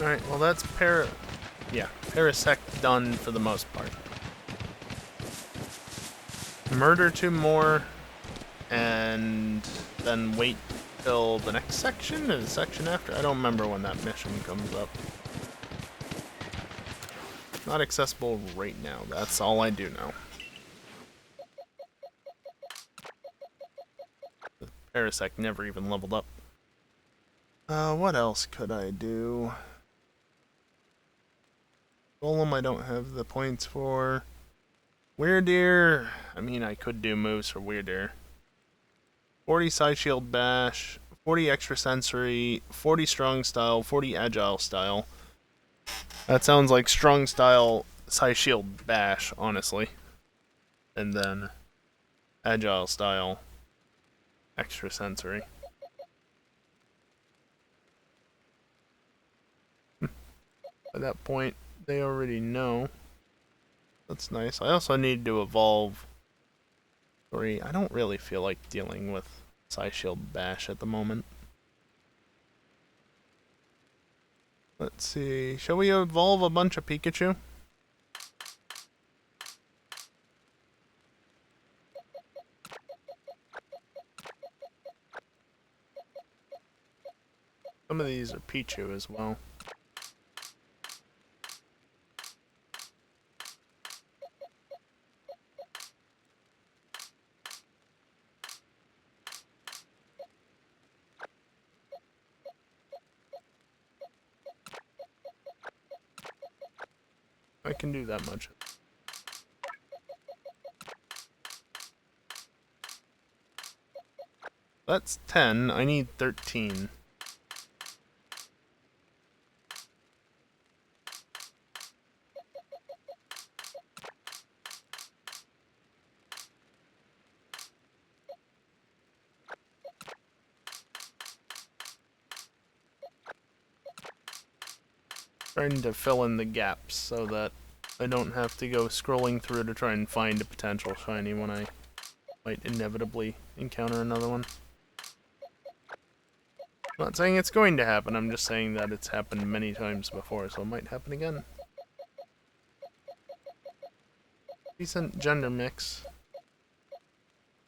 Alright, well that's Parasect done for the most part. Murder 2 more, and then wait till the next section, or the section after? I don't remember when that mission comes up. Not accessible right now, that's all I do know. The Parasect never even leveled up. What else could I do? Golem I don't have the points for. Weirdeer, I mean I could do moves for Weirdeer. 40 Side Shield Bash, 40 Extra Sensory, 40 Strong Style, 40 Agile Style. That sounds like Strong Style Side Shield Bash, honestly. And then Agile Style Extra Sensory. By that point, they already know. That's nice. I also need to evolve 3. I don't really feel like dealing with Side Shield Bash at the moment. Let's see. Shall we evolve a bunch of Pikachu? Some of these are Pichu as well. I can do that much. That's 10. I need 13. Trying to fill in the gaps so that I don't have to go scrolling through to try and find a potential shiny when I might inevitably encounter another one. I'm not saying it's going to happen, I'm just saying that it's happened many times before, so it might happen again. Decent gender mix.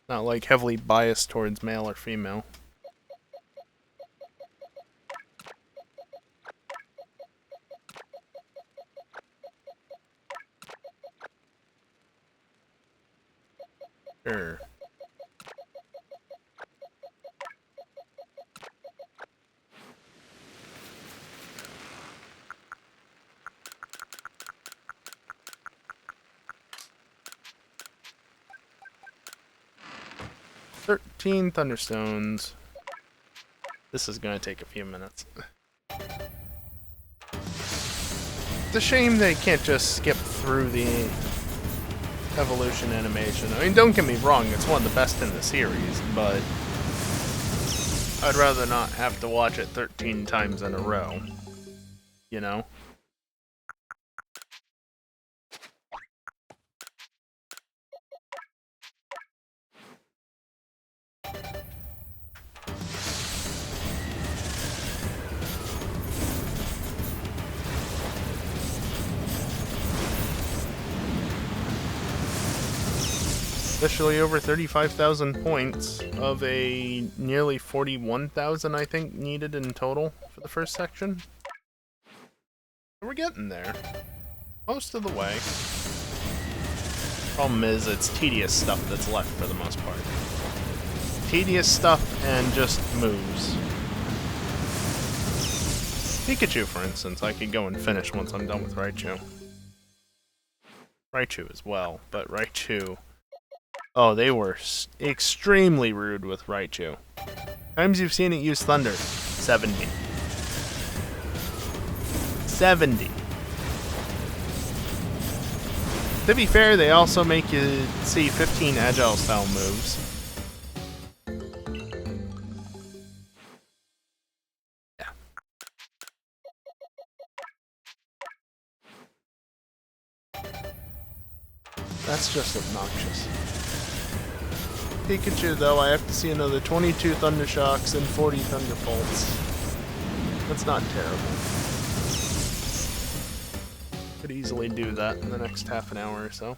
Not like heavily biased towards male or female. Sure. 13 Thunderstones. This is going to take a few minutes. It's a shame they can't just skip through the evolution animation. I mean, don't get me wrong, it's one of the best in the series, but I'd rather not have to watch it 13 times in a row. You know? Officially over 35,000 points of a nearly 41,000, I think, needed in total for the first section. We're getting there. Most of the way. Problem is, it's tedious stuff that's left for the most part. Tedious stuff and just moves. Pikachu, for instance, I could go and finish once I'm done with Raichu. Raichu as well, but Raichu... Oh, they were extremely rude with Raichu. Times you've seen it use Thunder? 70. 70. To be fair, they also make you see 15 Agile style moves. Yeah. That's just obnoxious. Pikachu, though, I have to see another 22 Thunder Shocks and 40 Thunderbolts. That's not terrible. Could easily do that in the next half an hour or so.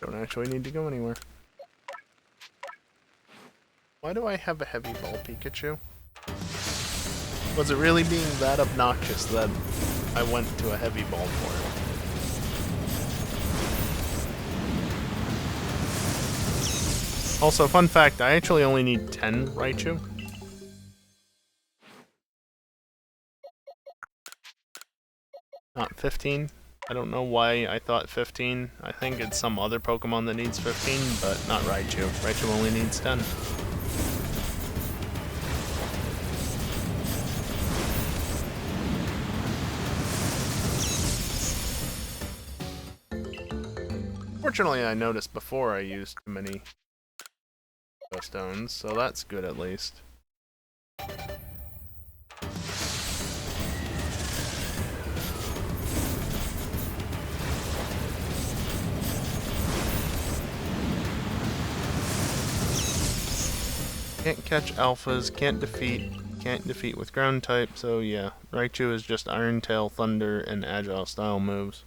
Don't actually need to go anywhere. Why do I have a heavy ball Pikachu? Was it really being that obnoxious that I went to a heavy ball for it? Also, fun fact, I actually only need 10 Raichu. Not 15. I don't know why I thought 15. I think it's some other Pokemon that needs 15, but not Raichu. Raichu only needs 10. Fortunately, I noticed before I used too many stones, so that's good at least. Can't catch alphas, can't defeat with ground type, so yeah, Raichu is just Iron Tail, Thunder, and Agile style moves.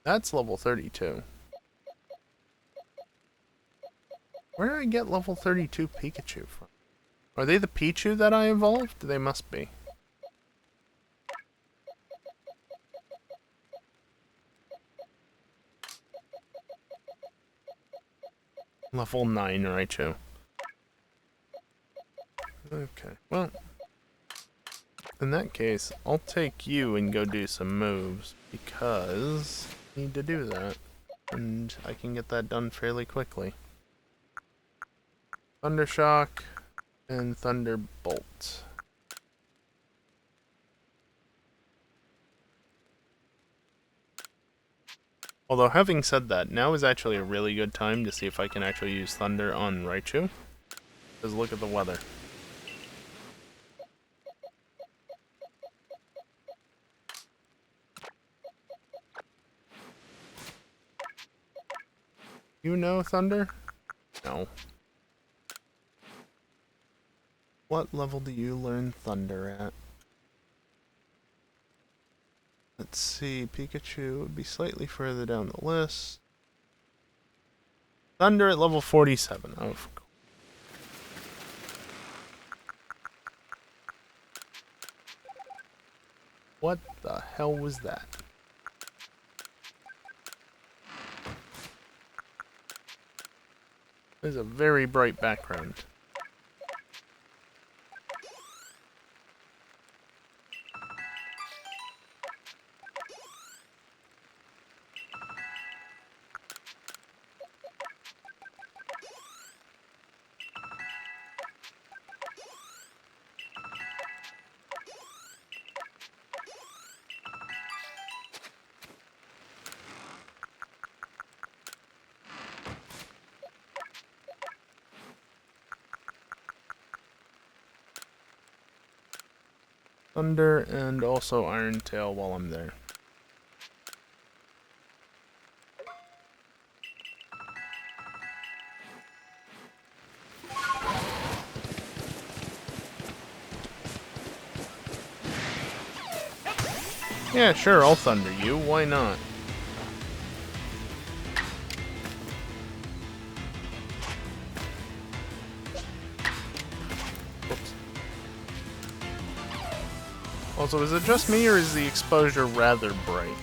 That's level 32. Where did I get level 32 Pikachu from? Are they the Pichu that I evolved? They must be. Level 9 Raichu. Okay, well... in that case, I'll take you and go do some moves, because I need to do that, and I can get that done fairly quickly. Thundershock and Thunderbolt. Although, having said that, now is actually a really good time to see if I can actually use Thunder on Raichu. Because look at the weather. You know Thunder? No. What level do you learn Thunder at? Let's see, Pikachu would be slightly further down the list. Thunder at level 47. Oh, cool. What the hell was that? There's a very bright background. Thunder and also Iron Tail while I'm there. Yeah, sure, I'll thunder you. Why not? Whoops. Also, is it just me or is the exposure rather bright?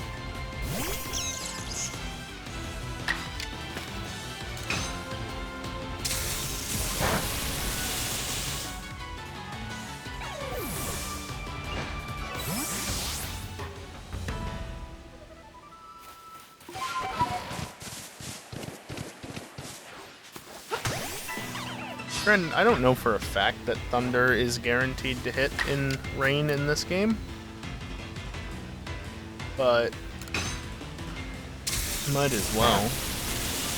And I don't know for a fact that thunder is guaranteed to hit in rain in this game, but might as well.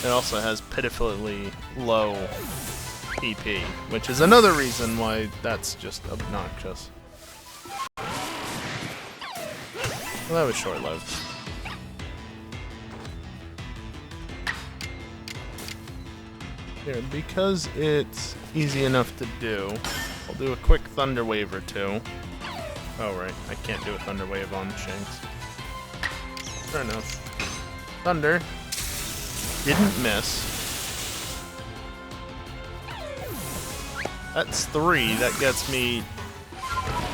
It also has pitifully low PP, which is another reason why that's just obnoxious. Well, that was short-lived. Here, because it's easy enough to do, I'll do a quick Thunder Wave or two. Oh, right. I can't do a Thunder Wave on Shanks. Fair enough. Thunder. Didn't miss. That's 3. That gets me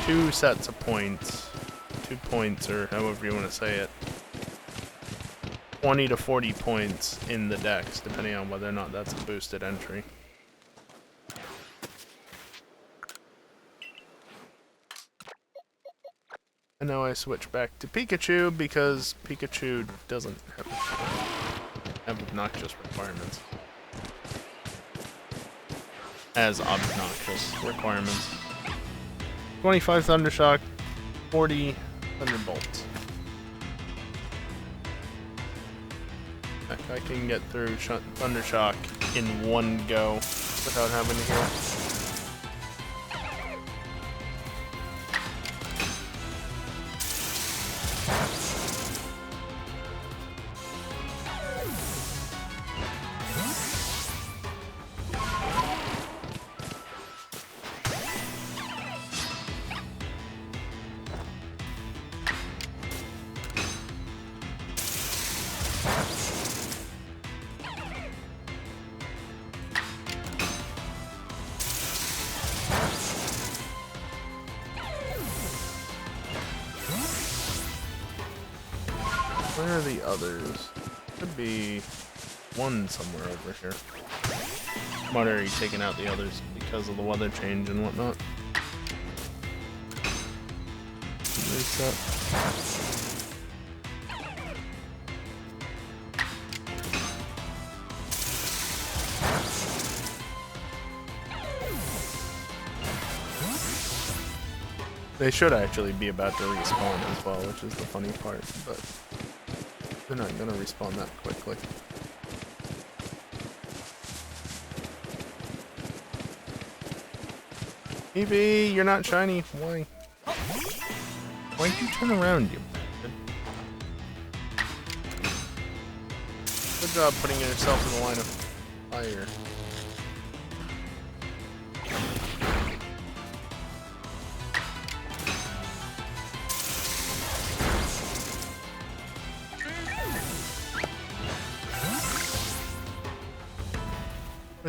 2 sets of points. 2 points, or however you want to say it. 20 to 40 points in the dex, depending on whether or not that's a boosted entry. And now I switch back to Pikachu because Pikachu doesn't have obnoxious requirements. As obnoxious requirements. 25 Thundershock, 40 Thunderbolt. I can get through Thundershock in one go without having to heal. Where are the others? Could be one somewhere over here. I'm already taking out the others because of the weather change and whatnot. Reset. They should actually be about to respawn as well, which is the funny part, but they're not gonna respawn that quickly. Eevee, you're not shiny. Why? Why'd you turn around, you bastard? Good job putting yourself in the line of fire.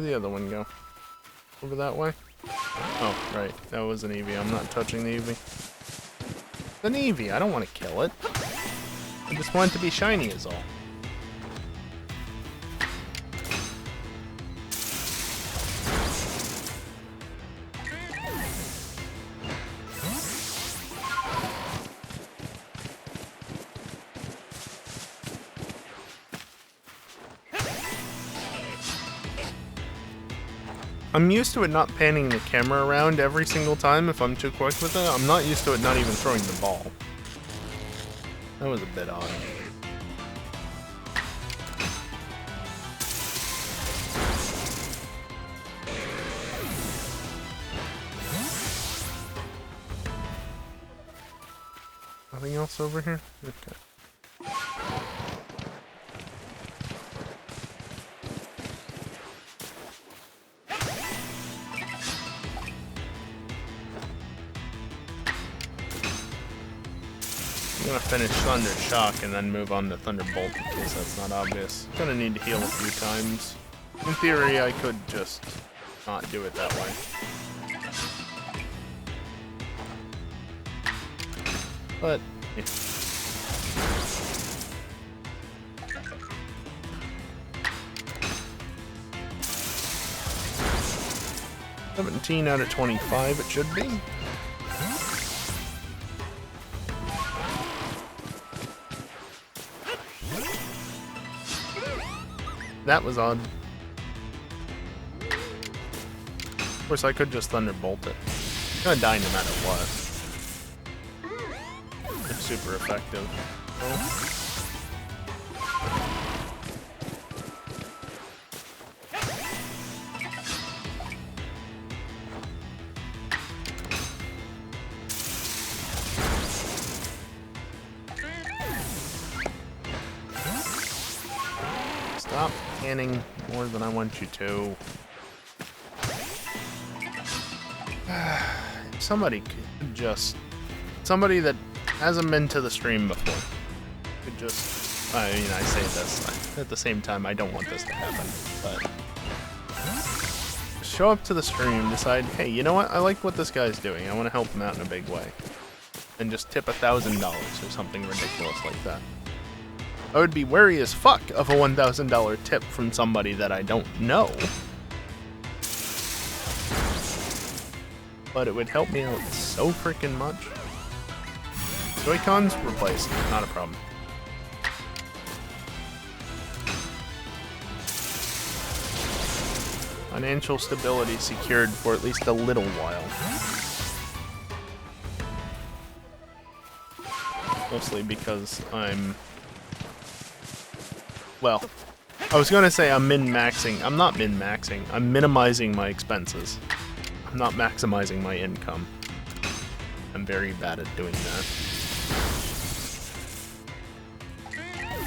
Where'd the other one go? Over that way? Oh, right. That was an Eevee. I'm not touching the Eevee. It's an Eevee. I don't want to kill it. I just want it to be shiny is all. I'm used to it not panning the camera around every single time if I'm too quick with it. I'm not used to it not even throwing the ball. That was a bit odd. Nothing else over here? Okay. I'm gonna finish Thunder Shock and then move on to Thunderbolt in case that's not obvious. Gonna need to heal a few times. In theory, I could just not do it that way. But, yeah. $17 out of 25 it should be. That was odd. Of course, I could just Thunderbolt it. It's gonna die no matter what. It's super effective. Oh. Stop canning more than I want you to. Somebody could just... Somebody that hasn't been to the stream before could just... I mean, I say this. At the same time, I don't want this to happen, but... Show up to the stream, decide, hey, you know what? I like what this guy's doing. I want to help him out in a big way. And just tip $1,000 or something ridiculous like that. I would be wary as fuck of a $1,000 tip from somebody that I don't know. But it would help me out so freaking much. Joy-Cons replaced, not a problem. Financial stability secured for at least a little while. Mostly because I'm... Well, I was gonna say I'm min-maxing. I'm not min-maxing. I'm minimizing my expenses. I'm not maximizing my income. I'm very bad at doing that.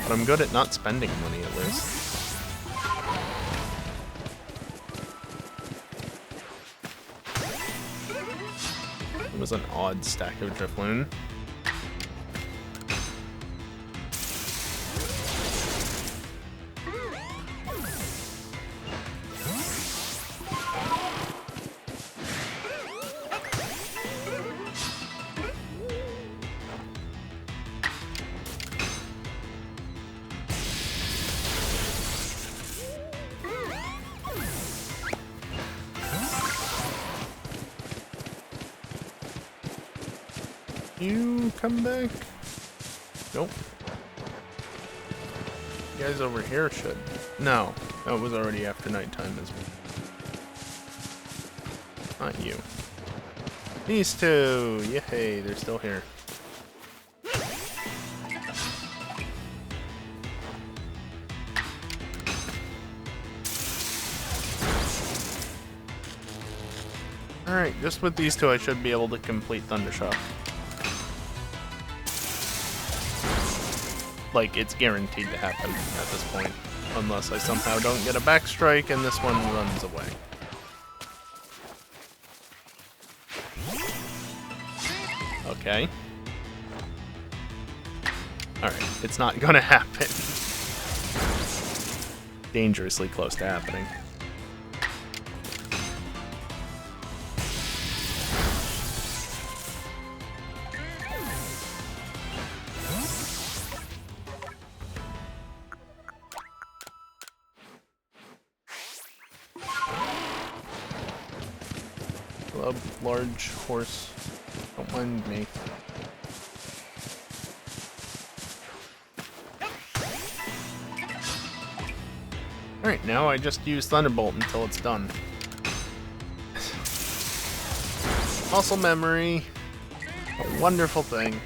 But I'm good at not spending money, at least. It was an odd stack of Drifloon. You come back? Nope. You guys over here should. No, that was already after nighttime as well. Not you. These two! Yay, they're still here. Alright, just with these two I should be able to complete Thundershock. Like, it's guaranteed to happen at this point. Unless I somehow don't get a backstrike and this one runs away. Okay. Alright, it's not gonna happen. Dangerously close to happening. Club, large horse. Don't mind me. Alright, now I just use Thunderbolt until it's done. Muscle memory. A wonderful thing.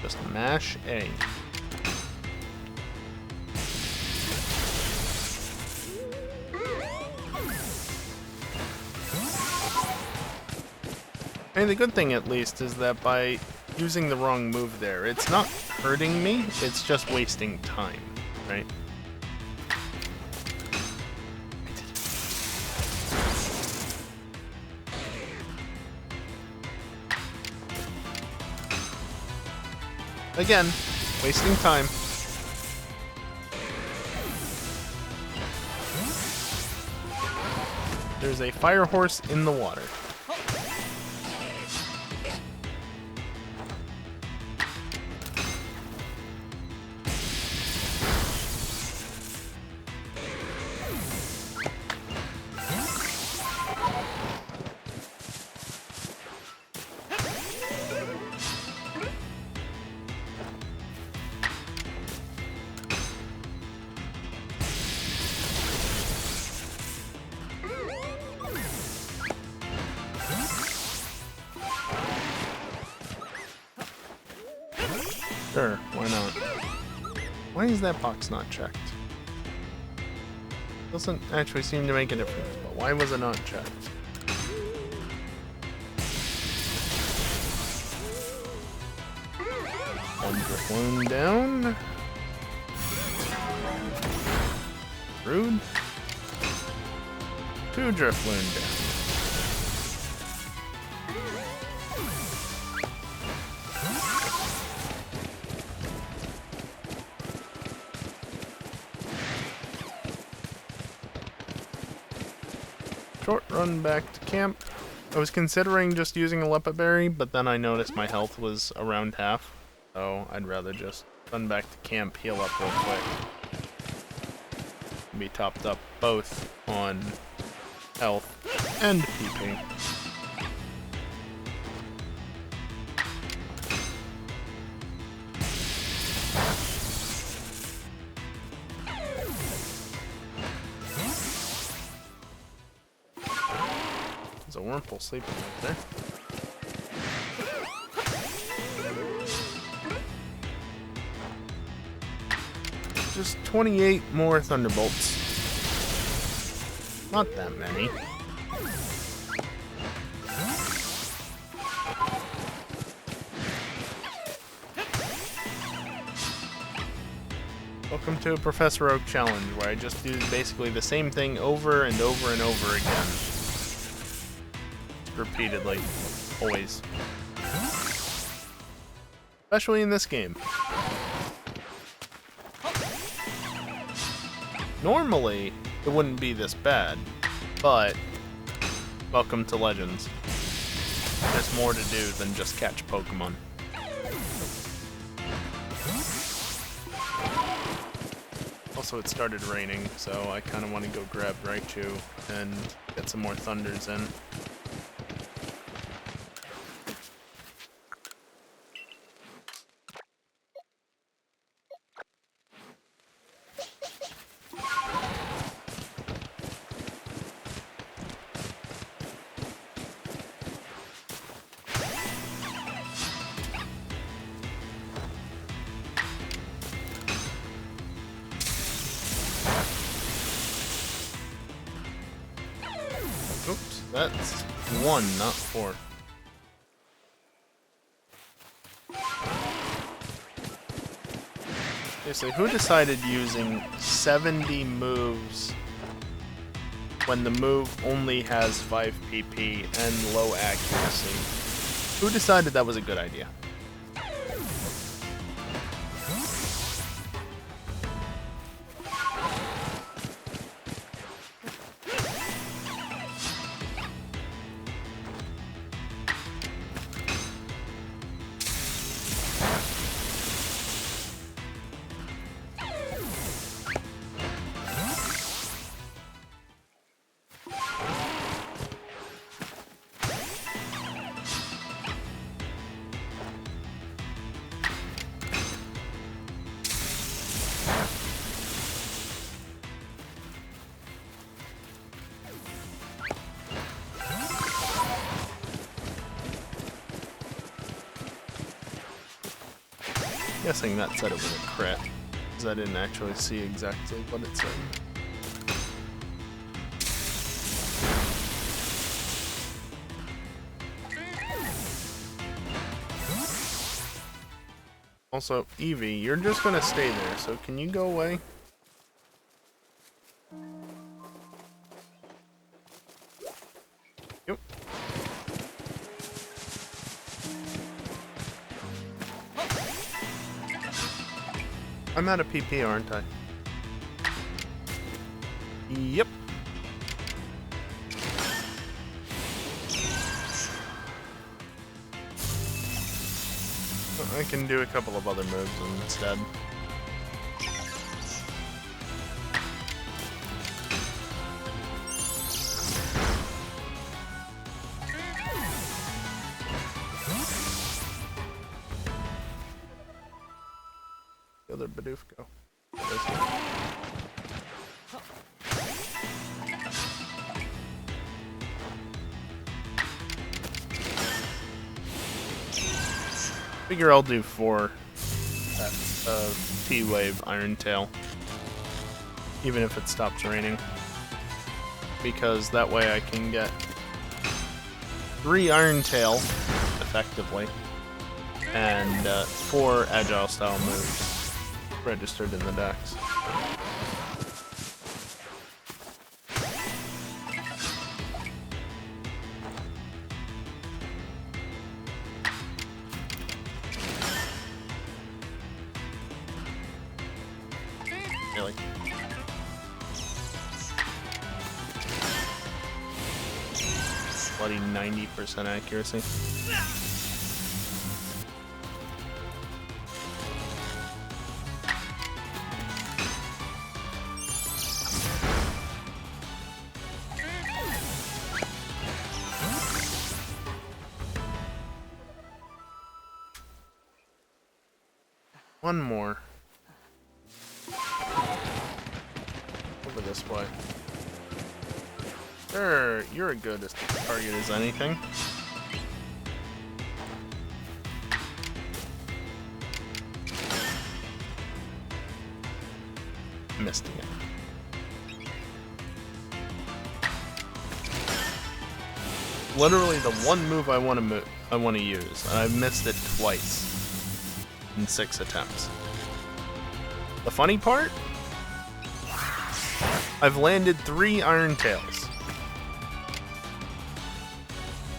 Just mash A. And the good thing, at least, is that by using the wrong move there, it's not hurting me, it's just wasting time, right? Again, wasting time. There's a fire horse in the water. Sure, why not? Why is that box not checked? Doesn't actually seem to make a difference, but why was it not checked? One Drifloon down. Rude. Two Drifloon down. Short run back to camp. I was considering just using a Leppa Berry, but then I noticed my health was around half, so I'd rather just run back to camp, heal up real quick. Be topped up both on health and PP. There's a Wurmple sleeping right there. Just 28 more Thunderbolts. Not that many. Welcome to a Professor Oak challenge, where I just do basically the same thing over and over and over again. Repeatedly. Always. Especially in this game. Normally, it wouldn't be this bad, but welcome to Legends. There's more to do than just catch Pokémon. Also, it started raining, so I kind of want to go grab Raichu and get some more Thunders in. Oops, that's 1, not 4. Seriously, who decided using 70 moves when the move only has 5 PP and low accuracy? Who decided that was a good idea? guessing that said it was a crit, because I didn't actually see exactly what it said. Also, Eevee, you're just gonna stay there, so can you go away? Yep. I'm out of PP, aren't I? Yep. I can do a couple of other moves instead. The other Bidoof go. Figure I'll do 4 sets of T-Wave Iron Tail, even if it stops raining, because that way I can get 3 Iron Tail effectively, and 4 Agile style moves registered in the decks. Really? Bloody 90% accuracy. One more. Over this way. Sure, you're a good target as anything. Missed again. Literally the one move I want to use, and I've missed it twice in 6 attempts. The funny part? I've landed 3 Iron Tails.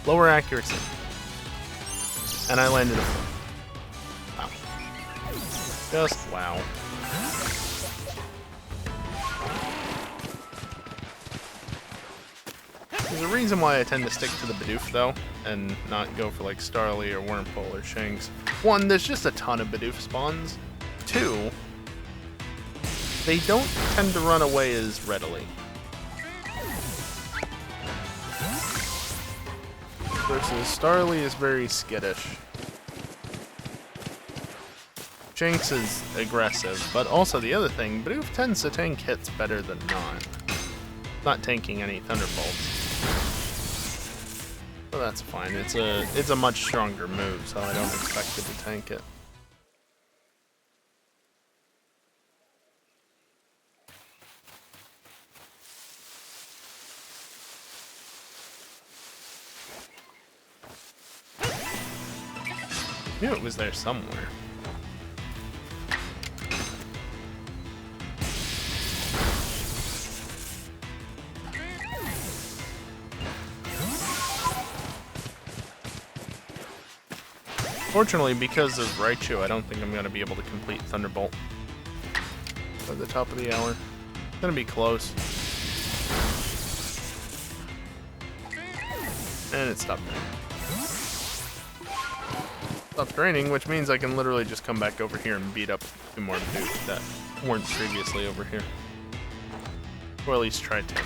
Lower accuracy. And I landed a 4. Wow. Just wow. There's a reason why I tend to stick to the Bidoof, though, and not go for like Starly or Wurmple or Shanks. 1, there's just a ton of Bidoof spawns. 2, they don't tend to run away as readily. Versus Starly is very skittish. Shanks is aggressive, but also the other thing, Bidoof tends to tank hits better than not. Not tanking any Thunderbolts. So that's fine. It's a much stronger move, so I don't expect it to tank it. I knew it was there somewhere. Fortunately, because of Raichu, I don't think I'm going to be able to complete Thunderbolt by the top of the hour. It's going to be close. And it stopped raining. Stopped raining, which means I can literally just come back over here and beat up 2 more dudes that weren't previously over here. Or at least try to.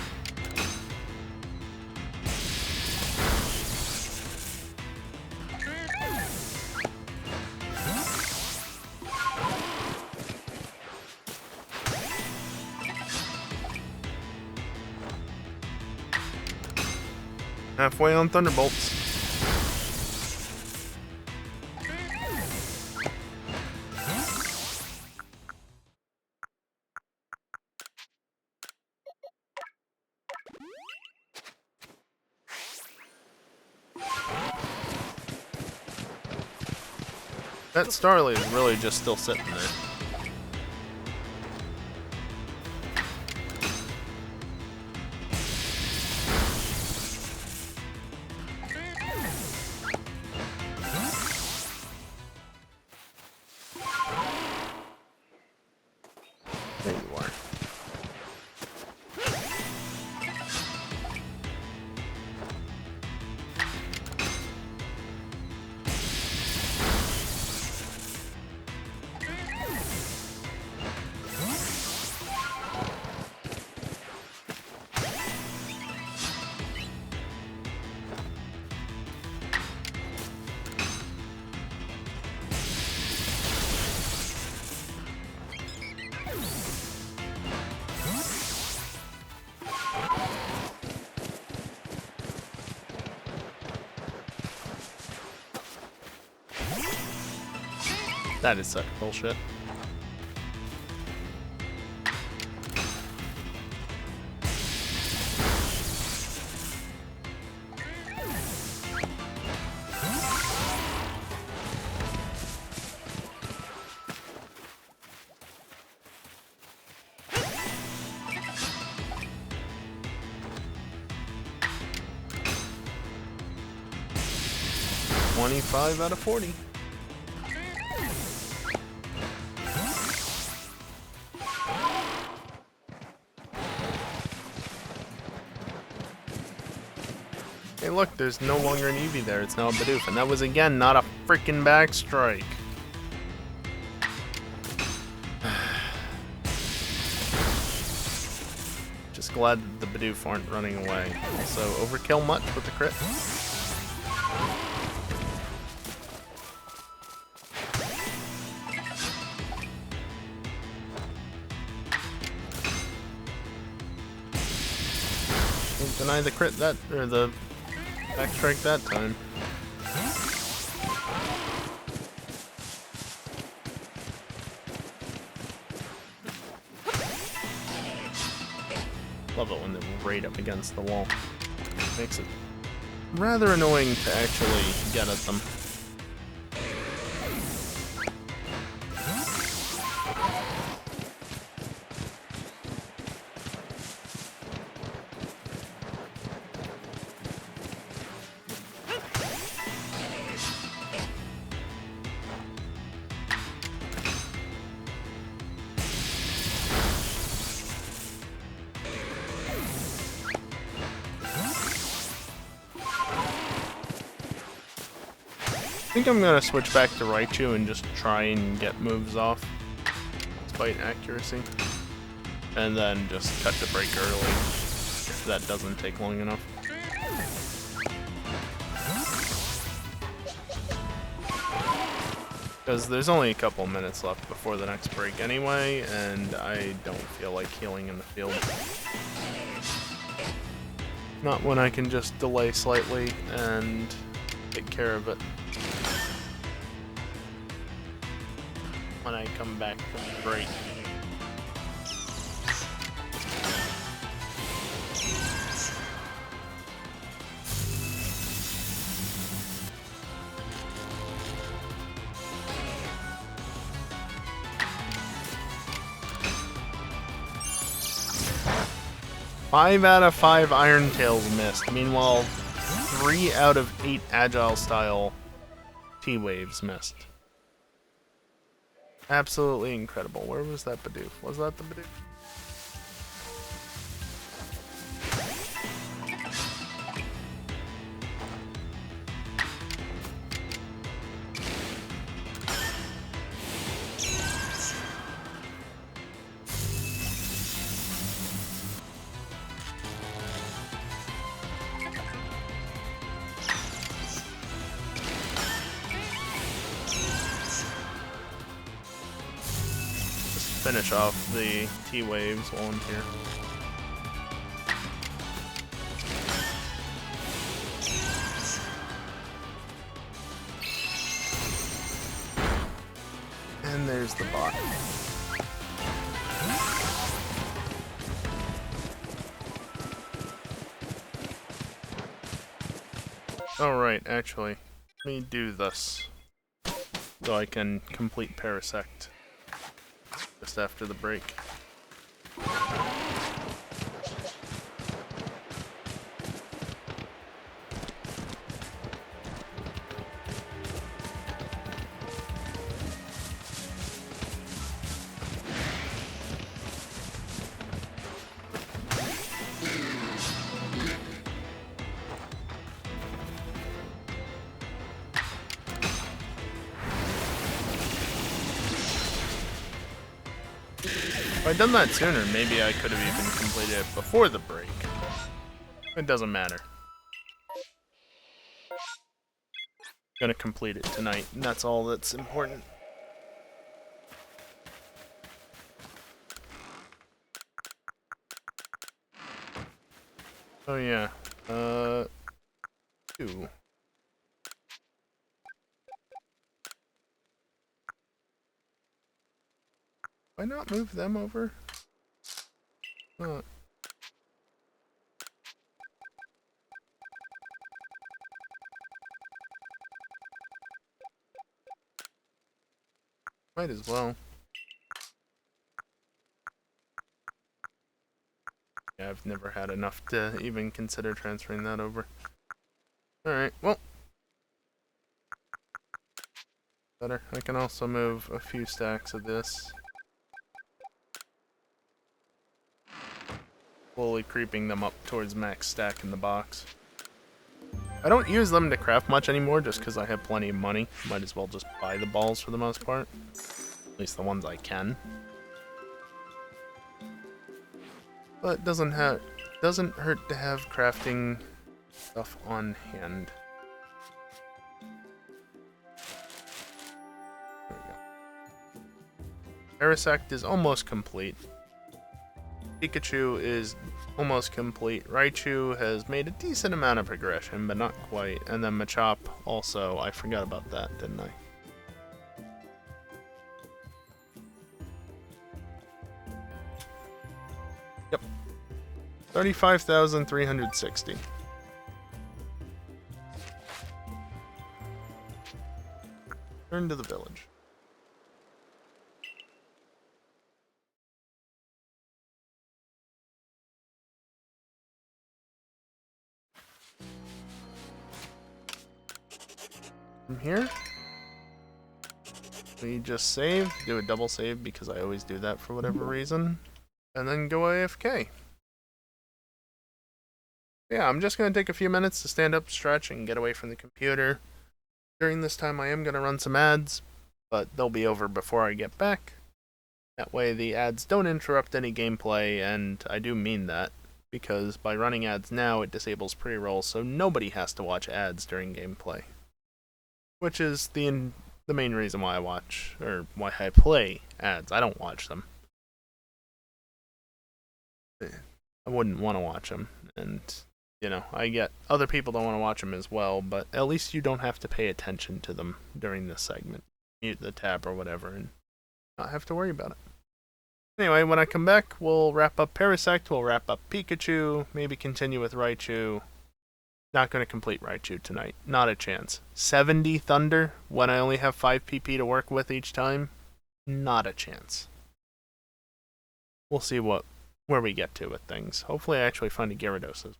Halfway on Thunderbolts. That Starly is really just still sitting there. There you are. That is such bullshit. $25 out of 40. Hey look, there's no longer an Eevee there, it's now a Bidoof, and that was again not a freaking backstrike. Just glad that the Bidoof aren't running away. Also, overkill much with the crit? Didn't deny the crit that, or the backstrike that time. Love it when they're right up against the wall. Makes it rather annoying to actually get at them. I think I'm gonna switch back to Raichu and just try and get moves off, despite accuracy, and then just cut the break early if that doesn't take long enough. Because there's only a couple minutes left before the next break anyway, and I don't feel like healing in the field. Not when I can just delay slightly and take care of it when I come back from the break. Five out of 5 Iron Tails missed. Meanwhile, 3 out of 8 Agile style T-Waves missed. Absolutely incredible. Where was that Bidoof? Was that the Bidoof? Finish off the T-Waves while I'm here. And there's the bot. Alright, actually, let me do this. so I can complete Parasect just after the break. If I'd done that sooner, maybe I could have even completed it before the break. It doesn't matter. Gonna complete it tonight, and that's all that's important. Oh yeah, 2. Why not move them over? Might as well. Yeah, I've never had enough to even consider transferring that over. Alright, well. Better. I can also move a few stacks of this. Slowly creeping them up towards max stack in the box. I don't use them to craft much anymore just because I have plenty of money. Might as well just buy the balls for the most part. At least the ones I can. But it doesn't hurt to have crafting stuff on hand. There we go. Parasect is almost complete. Pikachu is almost complete. Raichu has made a decent amount of progression, but not quite. And then Machop also, I forgot about that, didn't I? Yep. 35,360. Return to the village. From here, we just save, do a double save because I always do that for whatever reason, and then go AFK. Yeah, I'm just going to take a few minutes to stand up, stretch, and get away from the computer. During this time, I am going to run some ads, but they'll be over before I get back. That way the ads don't interrupt any gameplay, and I do mean that, because by running ads now, it disables pre-roll, so nobody has to watch ads during gameplay. Which is the main reason why I watch, or why I play ads. I don't watch them. I wouldn't want to watch them, and, you know, I get other people don't want to watch them as well, but at least you don't have to pay attention to them during this segment. Mute the tab or whatever, and not have to worry about it. Anyway, when I come back, we'll wrap up Parasect, we'll wrap up Pikachu, maybe continue with Raichu. Not going to complete Raichu tonight. Not a chance. 70 Thunder when I only have 5 PP to work with each time? Not a chance. We'll see where we get to with things. Hopefully I actually find a Gyarados.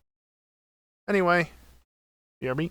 Anyway, BRB.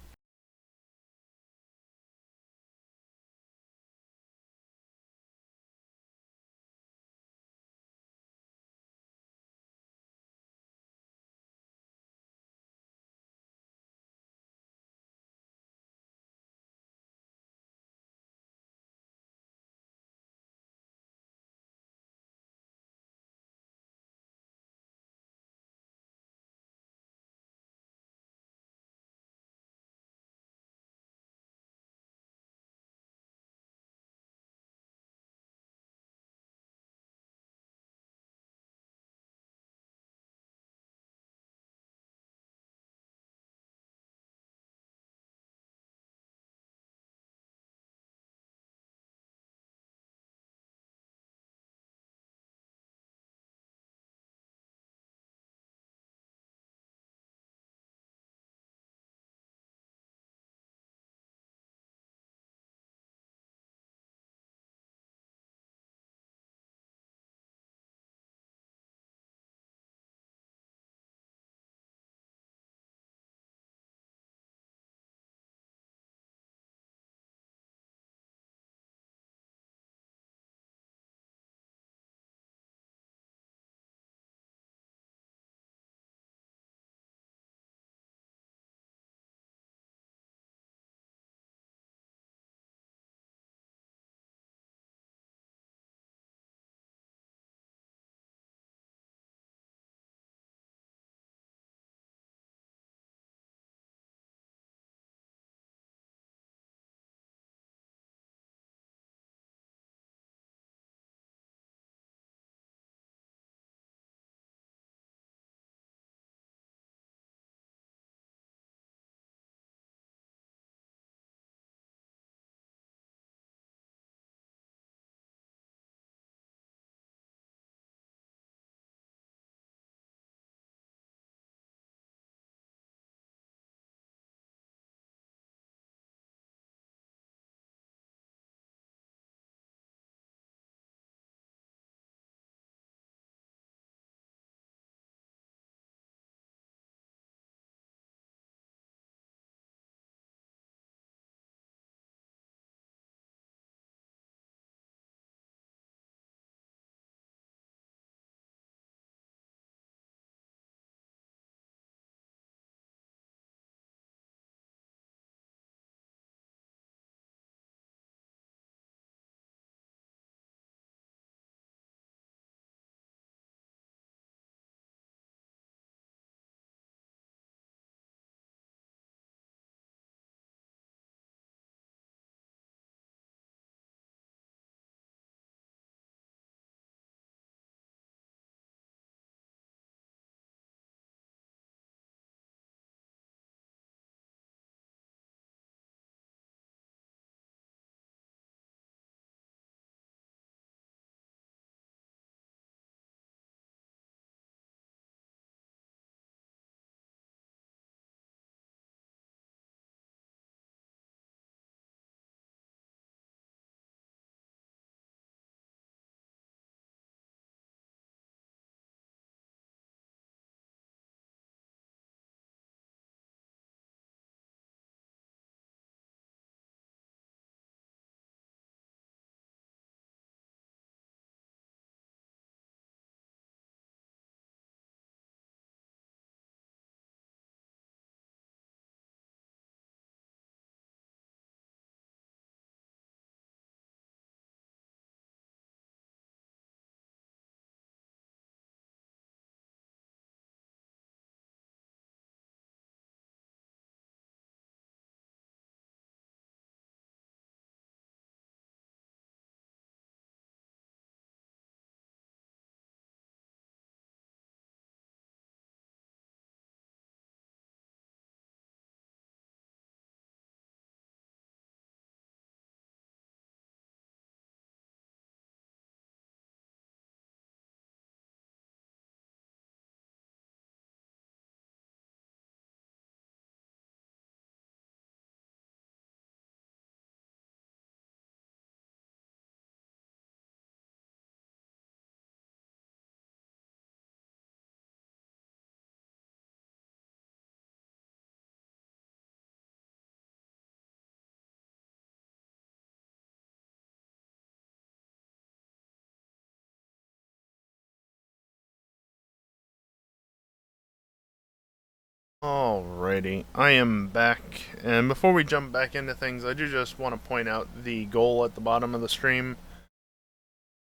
Alrighty, I am back, and before we jump back into things, I do just want to point out the goal at the bottom of the stream.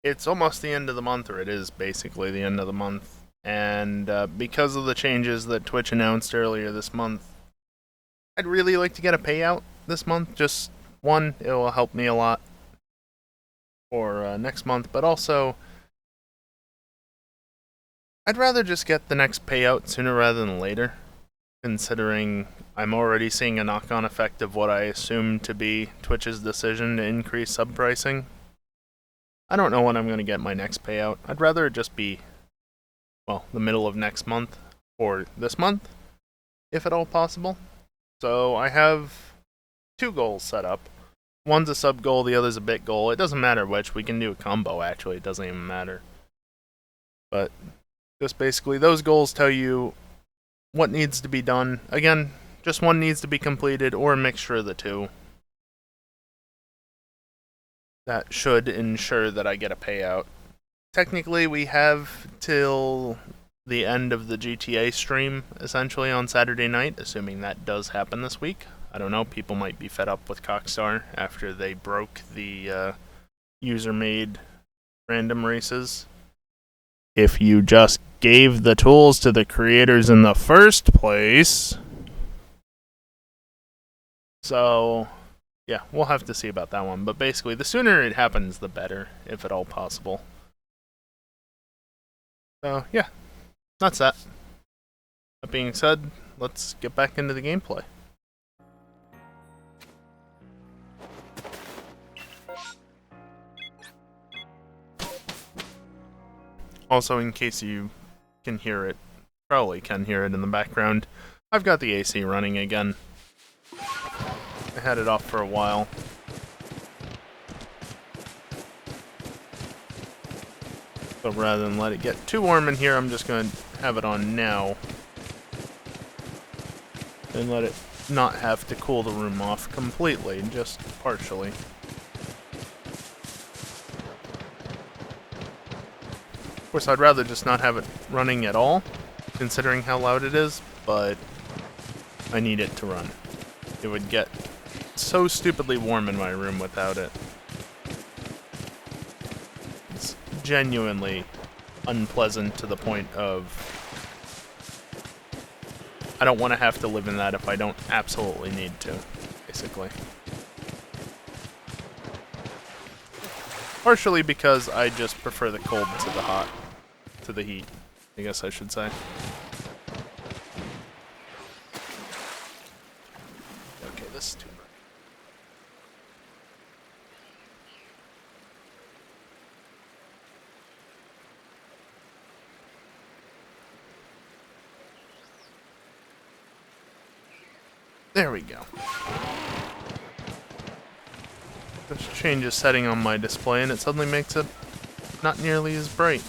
It's almost the end of the month, or it is basically the end of the month, and because of the changes that Twitch announced earlier this month, I'd really like to get a payout this month. Just one, it will help me a lot for next month, but also, I'd rather just get the next payout sooner rather than later, considering I'm already seeing a knock-on effect of what I assume to be Twitch's decision to increase sub pricing. I don't know when I'm going to get my next payout. I'd rather it just be, well, the middle of next month, or this month, if at all possible. So I have two goals set up. One's a sub goal, the other's a bit goal. It doesn't matter which, we can do a combo actually, it doesn't even matter. But just basically, those goals tell you what needs to be done. Again, just one needs to be completed, or a mixture of the two. That should ensure that I get a payout. Technically, we have till the end of the GTA stream, essentially, on Saturday night, assuming that does happen this week. I don't know, people might be fed up with Cockstar after they broke the user-made random races. If you just gave the tools to the creators in the first place. So, yeah, we'll have to see about that one. But basically, the sooner it happens, the better, if at all possible. So, yeah, that's that. That being said, let's get back into the gameplay. Also, in case you can hear it, probably can hear it in the background, I've got the AC running again. I had it off for a while. So rather than let it get too warm in here, I'm just going to have it on now. And let it not have to cool the room off completely, just partially. Of course, I'd rather just not have it running at all, considering how loud it is, but I need it to run. It would get so stupidly warm in my room without it. It's genuinely unpleasant to the point of I don't want to have to live in that if I don't absolutely need to, basically. Partially because I just prefer the cold to the hot, to the heat, I guess I should say. Okay, this is too bright. There we go. Just change a setting on my display and it suddenly makes it not nearly as bright.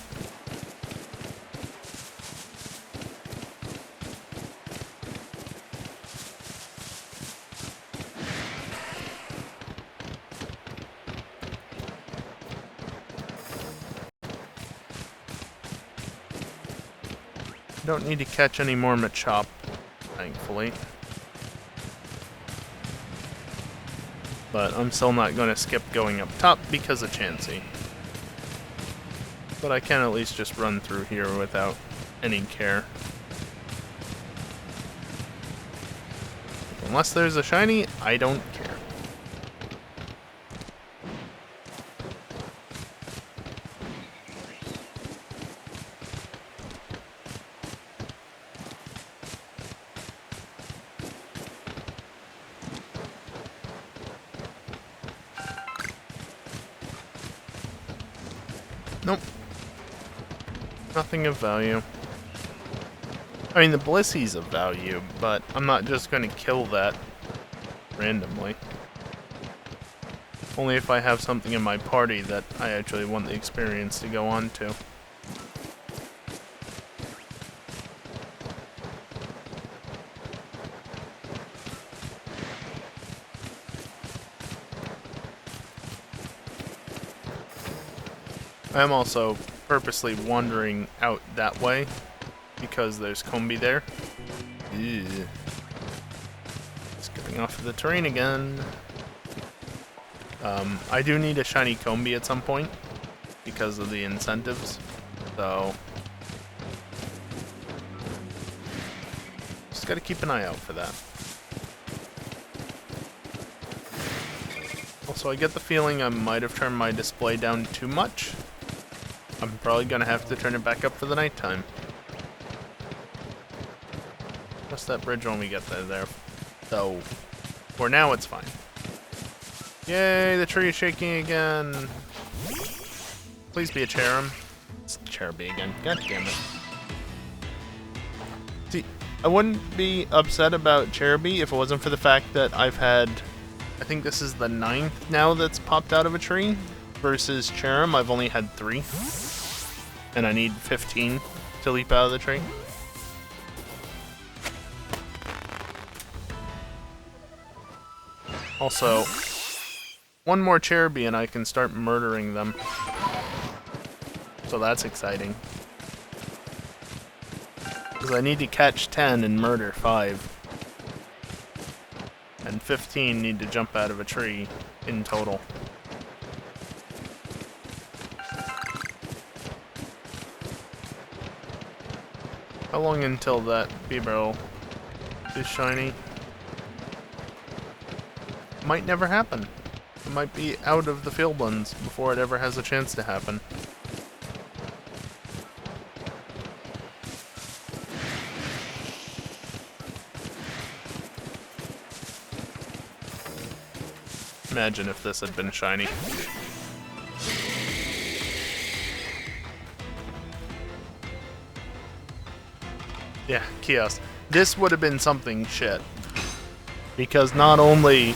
Don't need to catch any more Machop, thankfully. But I'm still not going to skip going up top because of Chansey. But I can at least just run through here without any care. Unless there's a shiny, I don't care. Nope. Nothing of value. I mean, the Blissey's of value, but I'm not just going to kill that randomly. Only if I have something in my party that I actually want the experience to go on to. I'm also purposely wandering out that way because there's Combi there. Ew. Skipping off of the terrain again. I do need a shiny Combi at some point because of the incentives, so just gotta keep an eye out for that. Also, I get the feeling I might have turned my display down too much. I'm probably gonna have to turn it back up for the nighttime. Press that bridge when we get there. So, for now it's fine. Yay, the tree is shaking again. Please be a Cherim. It's Cherubi again. God damn it. See, I wouldn't be upset about Cherubi if it wasn't for the fact that I've had, I think this is the 9th now that's popped out of a tree, versus Cherim, I've only had 3. And I need 15 to leap out of the tree. Also, one more Cherubi and I can start murdering them. So that's exciting. Because I need to catch 10 and murder 5. And 15 need to jump out of a tree in total. How long until that Beebarrel is shiny? Might never happen. It might be out of the field ones before it ever has a chance to happen. Imagine if this had been shiny. Yeah, Kiosk. This would have been something shit. Because not only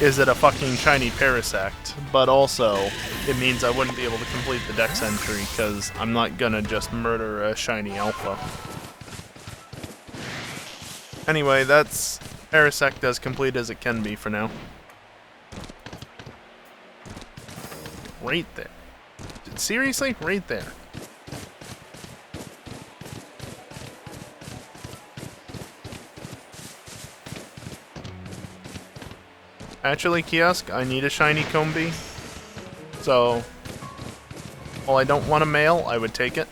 is it a fucking shiny Parasect, but also it means I wouldn't be able to complete the Dex entry because I'm not gonna just murder a shiny Alpha. Anyway, that's Parasect as complete as it can be for now. Right there. Seriously? Right there. Actually, Kiosk, I need a shiny Combi. So, while I don't want a male, I would take it.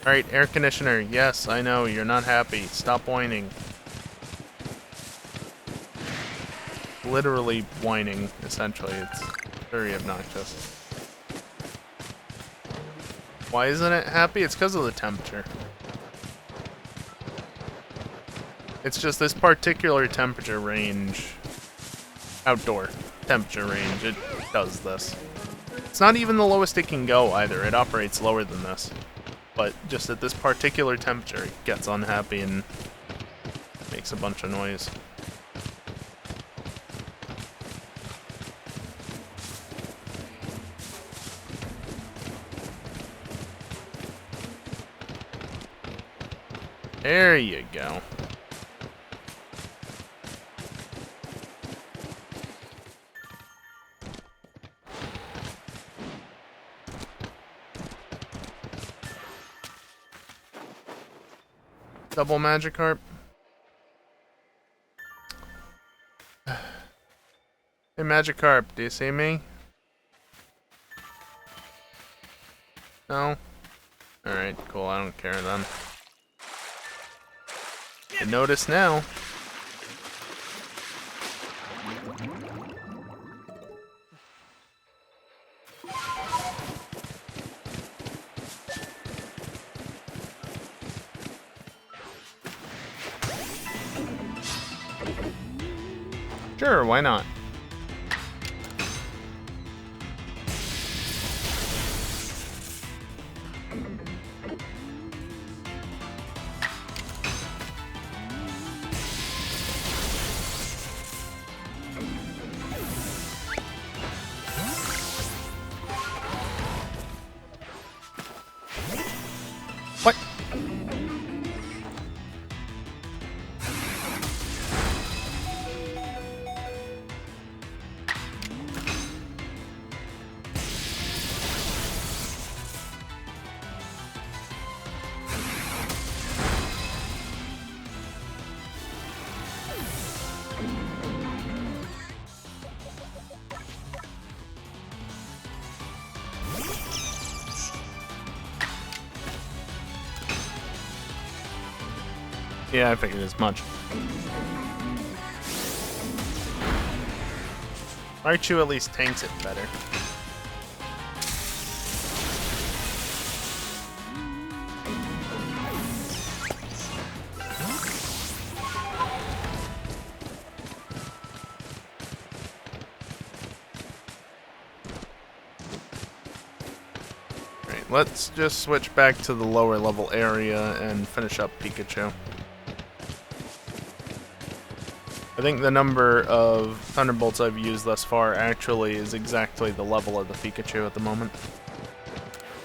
Alright, air conditioner. Yes, I know, you're not happy. Stop whining. Literally whining, essentially. It's very obnoxious. Why isn't it happy? It's because of the temperature. It's just this particular temperature range, outdoor temperature range, it does this. It's not even the lowest it can go either, it operates lower than this. But just at this particular temperature, it gets unhappy and makes a bunch of noise. There you go. Double Magikarp. Hey Magikarp, do you see me? No? Alright, cool, I don't care then. I notice now. Sure, why not? What? Yeah, I figured as much. Raichu at least tanks it better. Alright, let's just switch back to the lower level area and finish up Pikachu. I think the number of Thunderbolts I've used thus far actually is exactly the level of the Pikachu at the moment.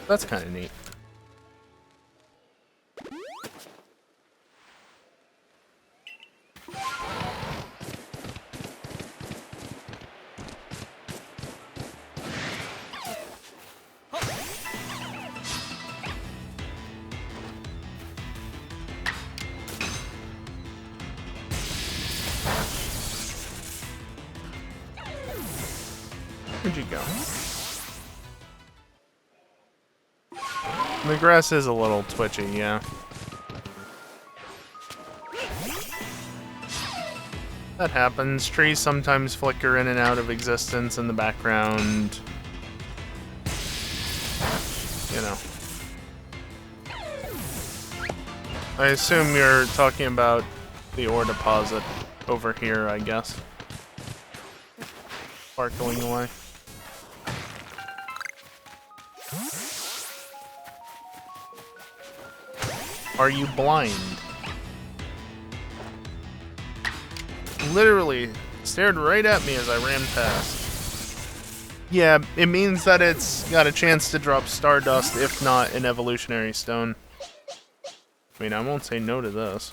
That's kind of neat. Where'd you go? The grass is a little twitchy, yeah. That happens. Trees sometimes flicker in and out of existence in the background. You know. I assume you're talking about the ore deposit over here, I guess. Sparkling away. Are you blind? Literally stared right at me as I ran past. Yeah, it means that it's got a chance to drop Stardust, if not an evolutionary stone. I mean, I won't say no to this.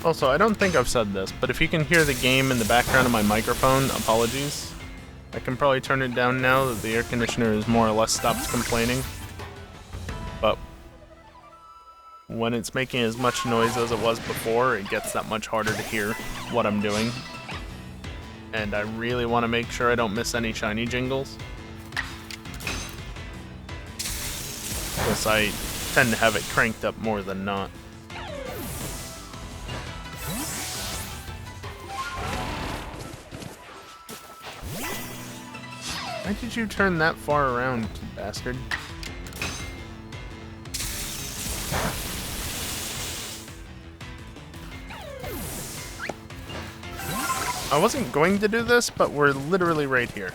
Also, I don't think I've said this, but if you can hear the game in the background of my microphone, apologies. I can probably turn it down now that the air conditioner has more or less stopped complaining. But when it's making as much noise as it was before, it gets that much harder to hear what I'm doing. And I really want to make sure I don't miss any shiny jingles. Because I tend to have it cranked up more than not. Why did you turn that far around, you bastard? I wasn't going to do this, but we're literally right here.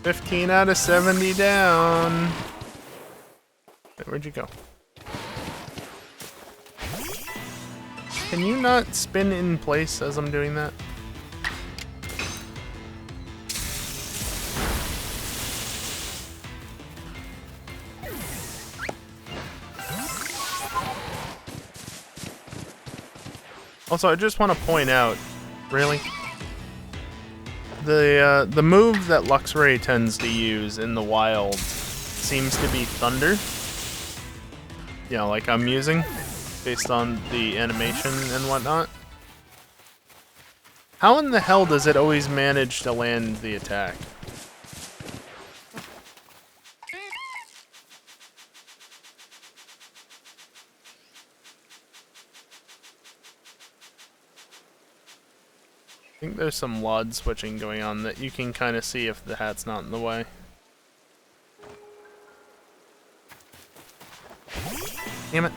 $15 out of 70 down. Wait, where'd you go? Can you not spin in place as I'm doing that? Also, I just want to point out, really? The move that Luxray tends to use in the wild seems to be Thunder. You know, like I'm using, based on the animation and whatnot. How in the hell does it always manage to land the attack? think there's some LUD switching going on that you can kind of see if the hat's not in the way. Damn it.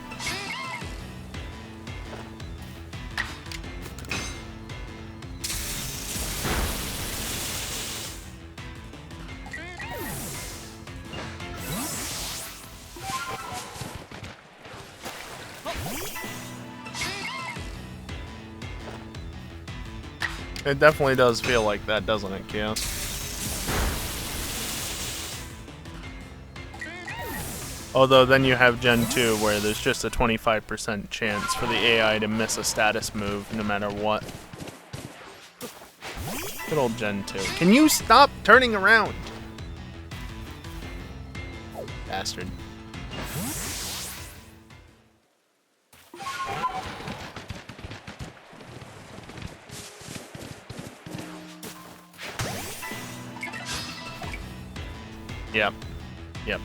It definitely does feel like that, doesn't it, Chaos? Although then you have Gen 2 where there's just a 25% chance for the AI to miss a status move no matter what. Good old Gen 2. Can you stop turning around? Bastard. Yep. Yep.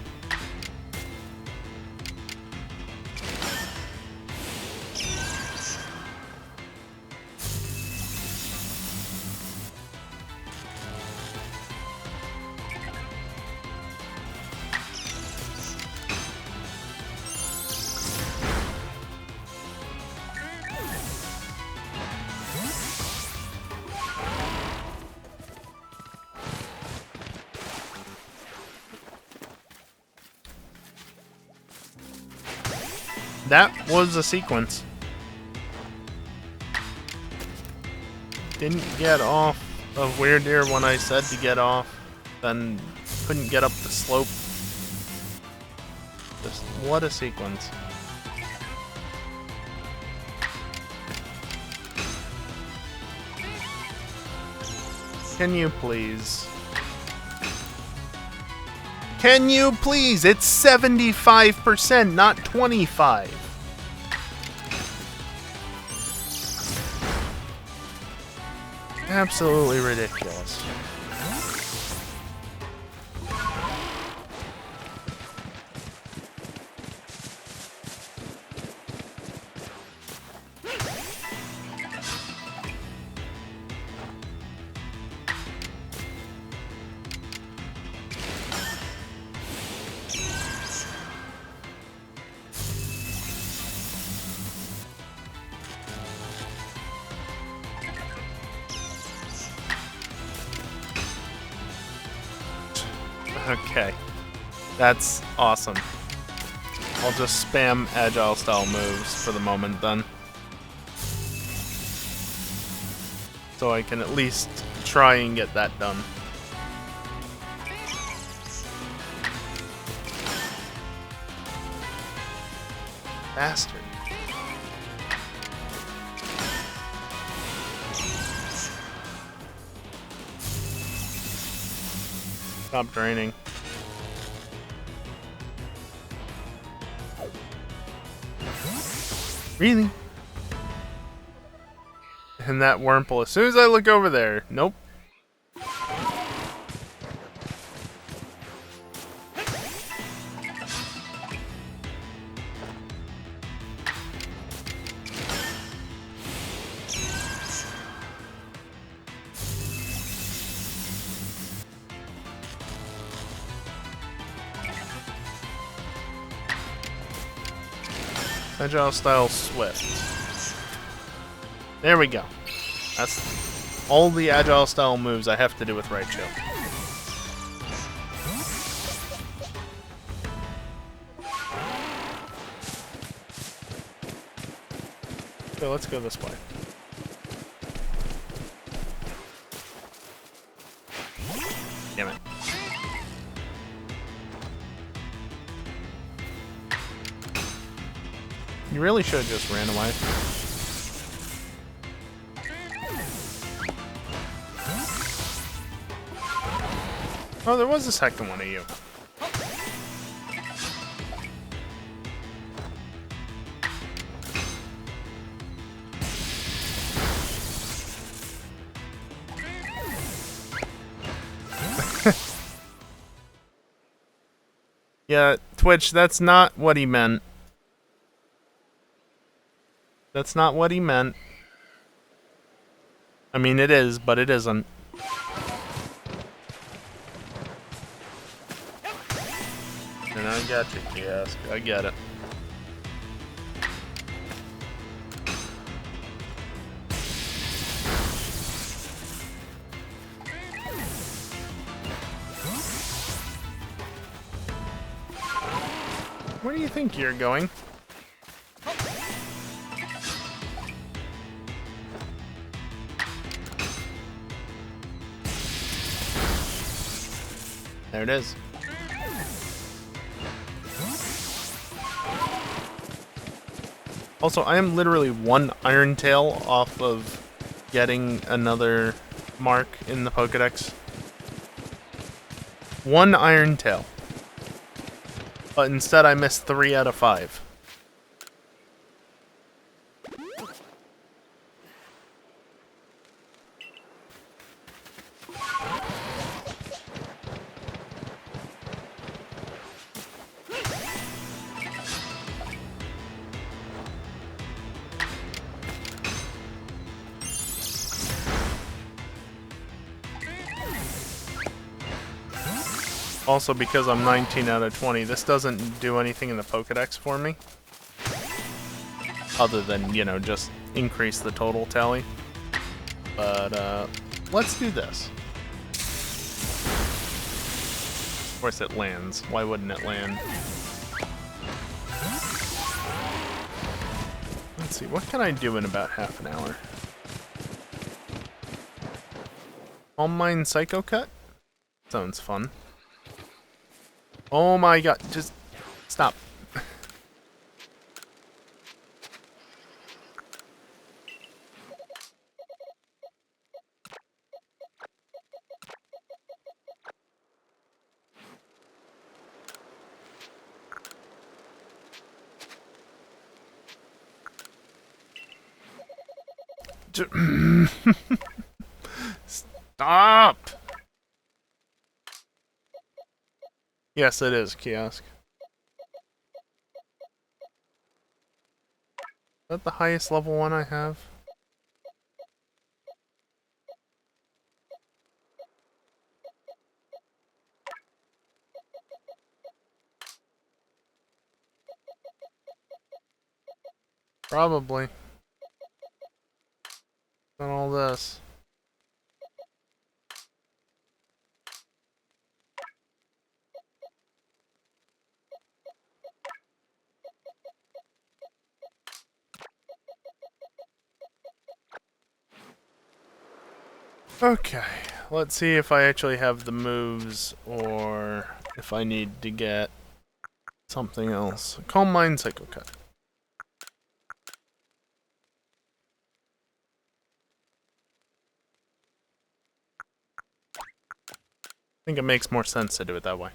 That was a sequence. Didn't get off of Weird Ear when I said to get off, then couldn't get up the slope. Just what a sequence. Can you please? Can you please? It's 75%, not 25. Absolutely ridiculous. Okay, that's awesome. I'll just spam agile style moves for the moment then. So I can at least try and get that done. Bastard. Stop draining. Really? And that Wurmple, as soon as I look over there, nope. Agile style Swift. There we go. That's all the agile style moves I have to do with Raichu. Okay, let's go this way. Damn it. You really should have just ran away. Oh, there was a second one of you. Yeah, Twitch, that's not what he meant. That's not what he meant. I mean, it is, but it isn't. And I got you, Kiosk. I get it. Where do you think you're going? There it is. Also, I am literally one Iron Tail off of getting another mark in the Pokédex. One Iron Tail. But instead I missed 3 out of 5. Also, because I'm 19 out of 20, this doesn't do anything in the Pokédex for me. Other than, you know, just increase the total tally. But, let's do this. Of course it lands. Why wouldn't it land? Let's see, what can I do in about half an hour? Calm Mind Psycho Cut? Sounds fun. Oh my god, just stop. Stop! Yes, it is, Kiosk. Is that the highest level one I have? Probably. And all this. Okay, let's see if I actually have the moves or if I need to get something else. Calm Mind Psycho Cut. I think it makes more sense to do it that way.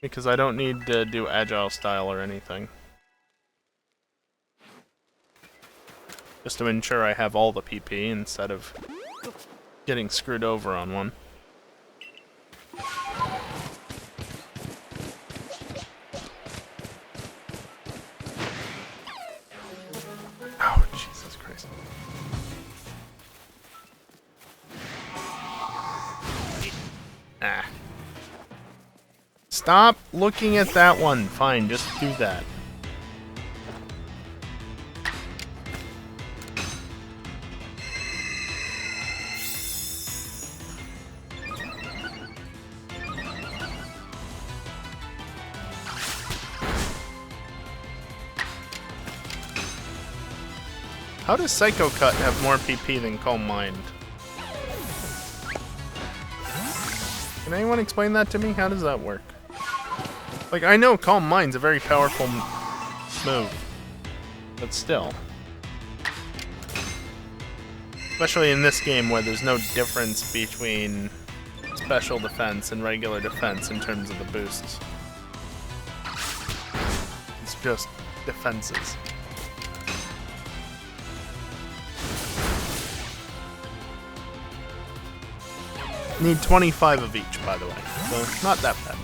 Because I don't need to do Agile Style or anything. Just to ensure I have all the PP instead of getting screwed over on one. Oh, Jesus Christ. Ah. Stop looking at that one. Fine, just do that. How does Psycho Cut have more PP than Calm Mind? Can anyone explain that to me? How does that work? Like, I know Calm Mind's a very powerful move, but still. Especially in this game where there's no difference between special defense and regular defense in terms of the boosts. It's just defenses. Need 25 of each, by the way, so not that bad.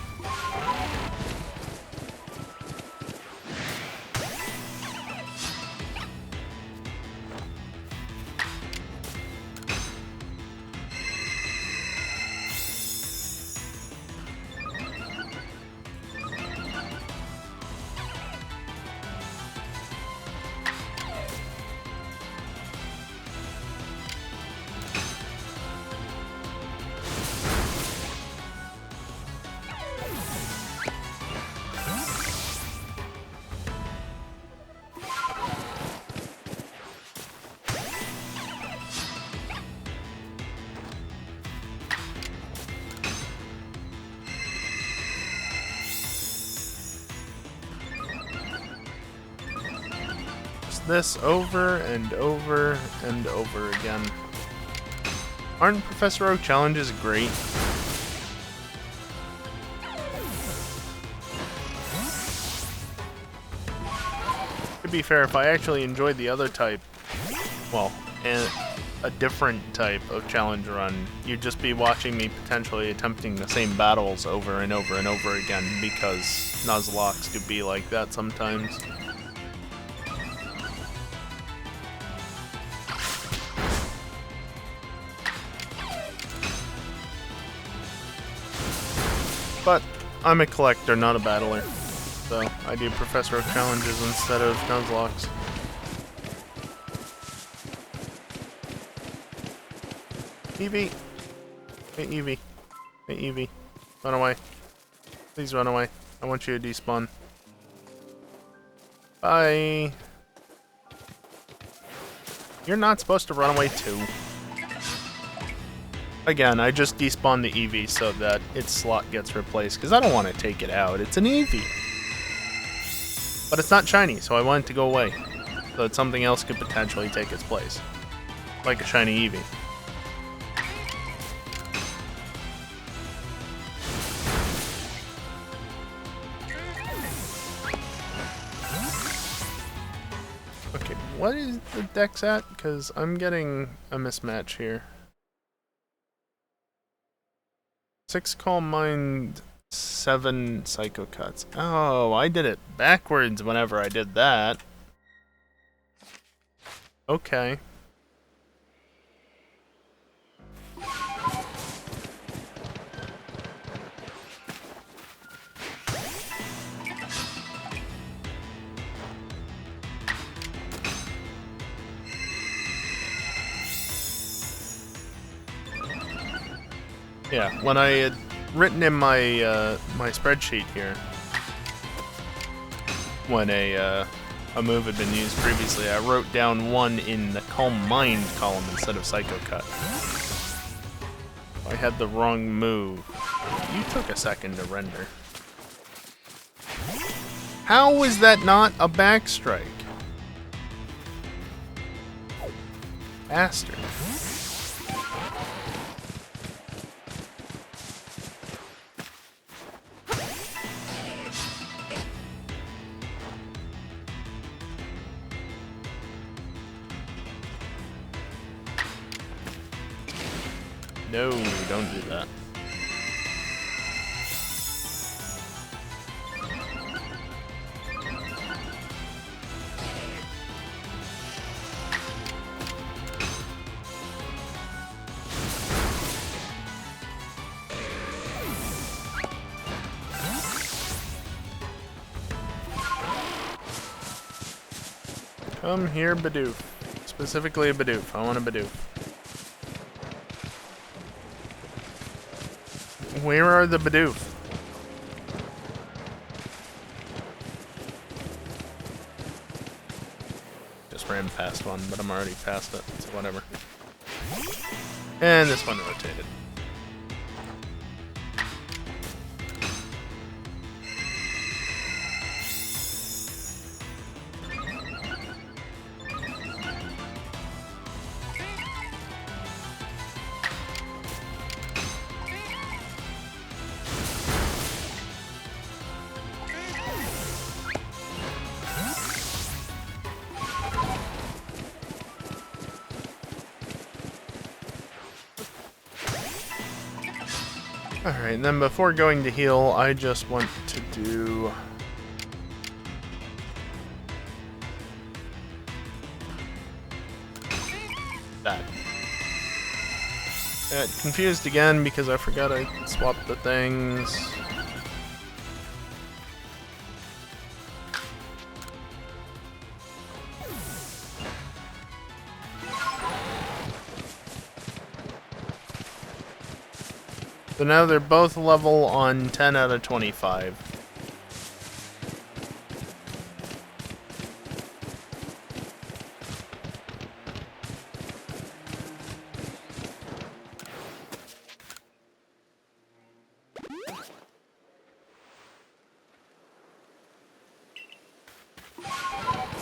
this over and over and over again. Aren't Professor Oak challenges great? To be fair, if I actually enjoyed the other type, well, and a different type of challenge run, you'd just be watching me potentially attempting the same battles over and over and over again, because Nuzlockes do be like that sometimes. But I'm a collector, not a battler, so I do Professor Oak challenges instead of Nuzlockes. Eevee! Hey Eevee. Hey Eevee. Run away. Please run away. I want you to despawn. Bye! You're not supposed to run away too. Again, I just despawned the Eevee so that its slot gets replaced, because I don't want to take it out. It's an Eevee! But it's not shiny, so I want it to go away. So that something else could potentially take its place. Like a shiny Eevee. Okay, what is the dex at? Because I'm getting a mismatch here. 6 Calm Mind, 7 Psycho Cuts. Oh, I did it backwards whenever I did that. Okay. Yeah, when I had written in my my spreadsheet here, when a move had been used previously, I wrote down 1 in the Calm Mind column instead of Psycho Cut. I had the wrong move. You took a second to render. How is that not a backstrike? Bastard. No, don't do that. Come here, Bidoof. Specifically a Bidoof. I want a Bidoof. Where are the Bidoof? Just ran past one, but I'm already past it, so whatever. And this one rotated. Alright, and then before going to heal, I just want to do... that. Confused again because I forgot I swapped the things. So now they're both level on 10 out of 25.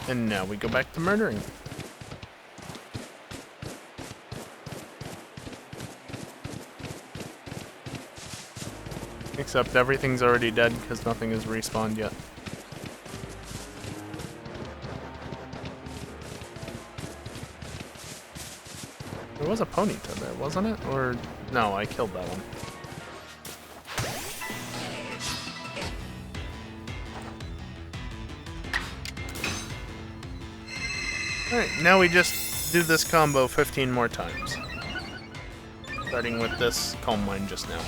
And now we go back to murdering. Except everything's already dead because nothing has respawned yet. There was a Ponyta there, wasn't it? Or no, I killed that one. Alright, now we just do this combo 15 more times. Starting with this Calm Mind just now.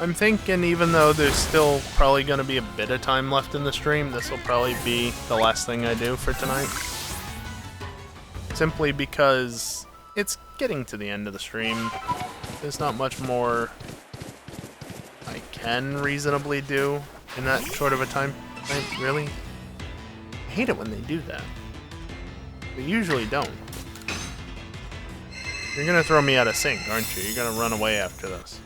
I'm thinking even though there's still probably going to be a bit of time left in the stream, this will probably be the last thing I do for tonight. Simply because it's getting to the end of the stream. There's not much more I can reasonably do in that short of a time frame. Really? I hate it when they do that. They usually don't. You're going to throw me out of sync, aren't you? You're going to run away after this.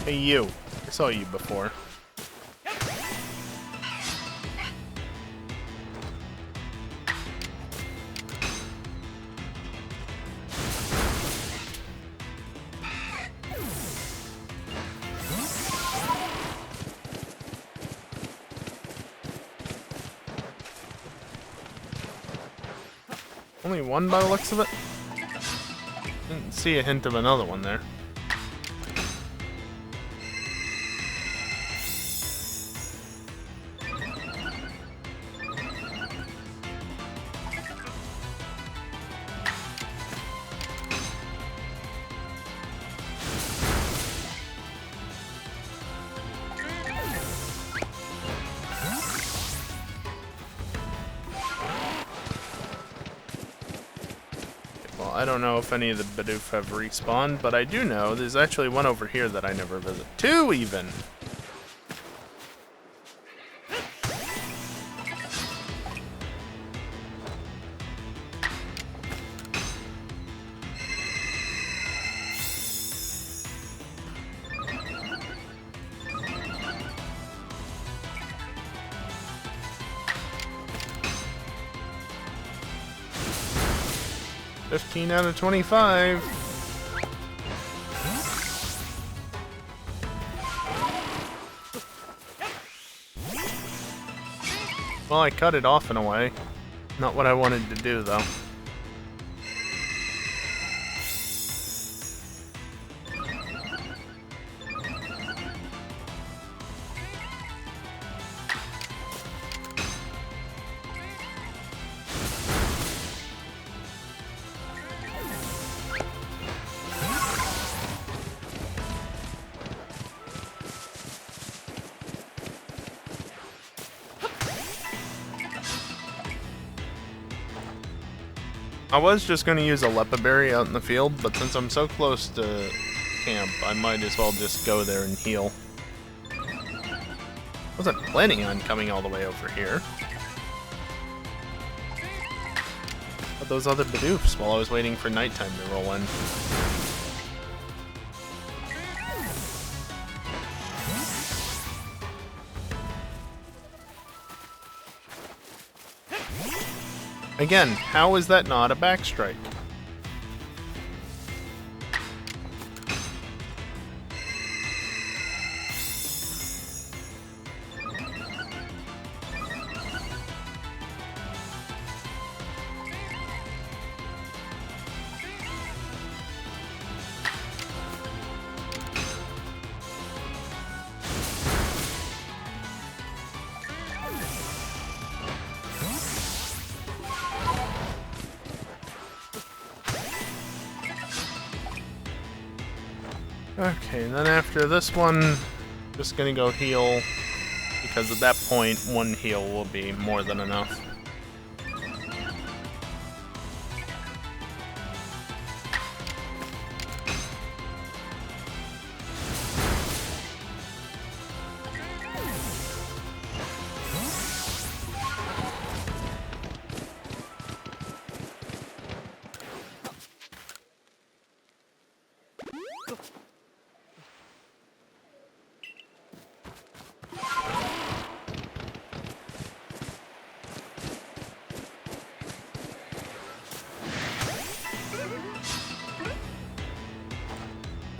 Hey, you. I saw you before. Only one by the looks of it? Didn't see a hint of another one there. I don't know if any of the Bidoof have respawned, but I do know there's actually one over here that I never visit. Two, even! $15 out of 25. Well, I cut it off in a way. Not what I wanted to do, though. I was just going to use a Lepa Berry out in the field, but since I'm so close to camp, I might as well just go there and heal. Wasn't planning on coming all the way over here. But those other Bidoofs while I was waiting for nighttime to roll in. Again, how is that not a backstrike? Okay, then after this one, just gonna go heal, because at that point, one heal will be more than enough.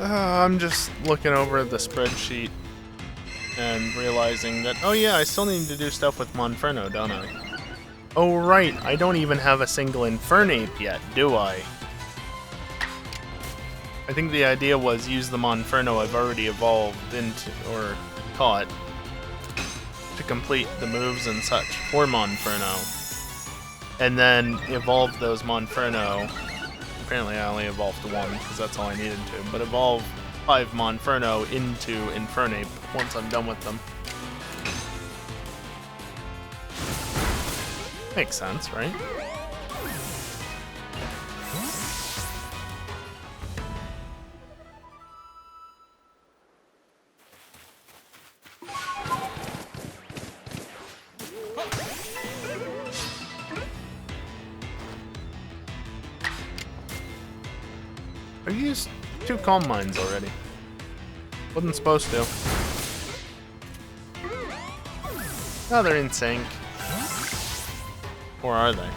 I'm just looking over the spreadsheet and realizing that, oh yeah, I still need to do stuff with Monferno, don't I? Oh right, I don't even have a single Infernape yet, do I? I think the idea was use the Monferno I've already evolved into, or caught, to complete the moves and such for Monferno. And then evolve those Monferno. Apparently I only evolved one, because that's all I needed to, but evolve 5 Monferno into Infernape once I'm done with them. Makes sense, right? I used 2 Calm Minds already. Wasn't supposed to. Oh, they're in sync. Or are they?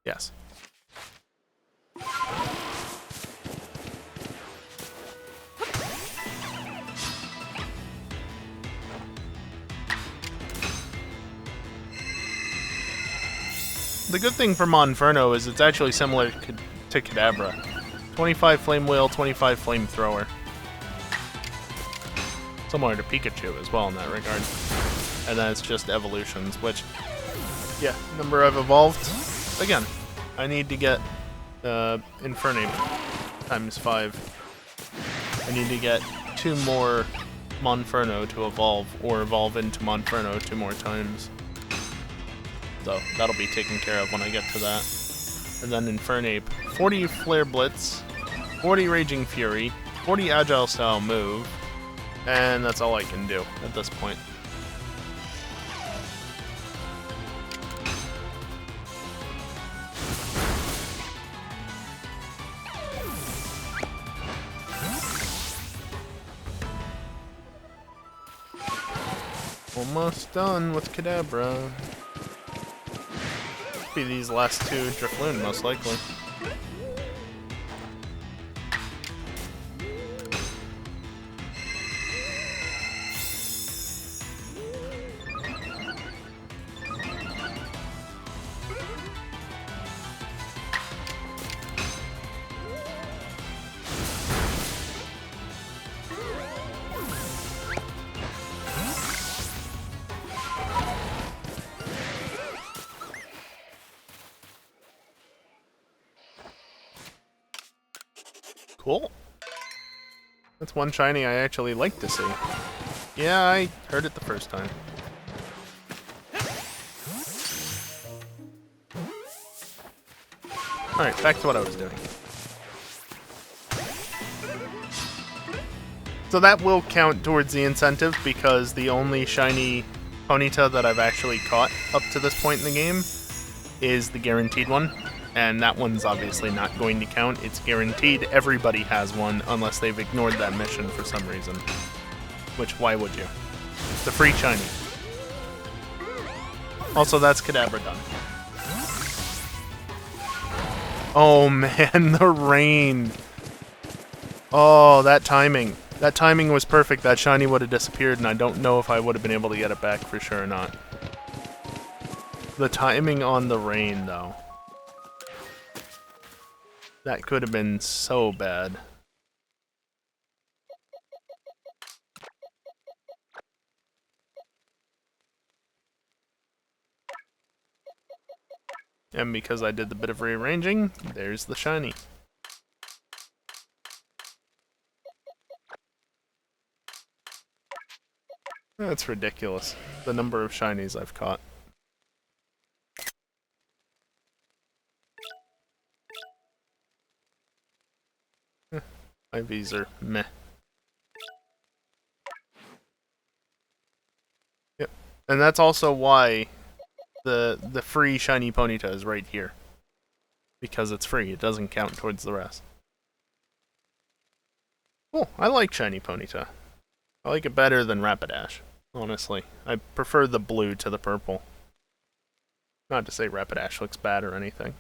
Yes. The good thing for Monferno is it's actually similar to Kadabra. 25 Flame Wheel, 25 Flamethrower. Similar to Pikachu as well in that regard. And then it's just evolutions, which, yeah, number I've evolved. Again, I need to get Infernape times 5. I need to get 2 more Monferno to evolve, or evolve into Monferno 2 more times. So that'll be taken care of when I get to that. And then Infernape, 40 Flare Blitz, 40 Raging Fury, 40 Agile Style Move, and that's all I can do at this point. Almost done with Kadabra. Be these last 2 Drifloon, most likely. Cool. That's one shiny I actually like to see. Yeah, I heard it the first time. Alright, back to what I was doing. So that will count towards the incentive, because the only shiny Ponyta that I've actually caught up to this point in the game is the guaranteed one. And that one's obviously not going to count. It's guaranteed everybody has one unless they've ignored that mission for some reason. Which, why would you? It's a free shiny. Also, that's Kadabra done. Oh man, the rain. Oh, that timing. That timing was perfect. That shiny would have disappeared, and I don't know if I would have been able to get it back for sure or not. The timing on the rain, though. That could have been so bad. And because I did the bit of rearranging, there's the shiny. That's ridiculous, the number of shinies I've caught. IVs are meh. Yep. And that's also why the free shiny Ponyta is right here. Because it's free, it doesn't count towards the rest. Cool, I like shiny Ponyta. I like it better than Rapidash, honestly. I prefer the blue to the purple. Not to say Rapidash looks bad or anything.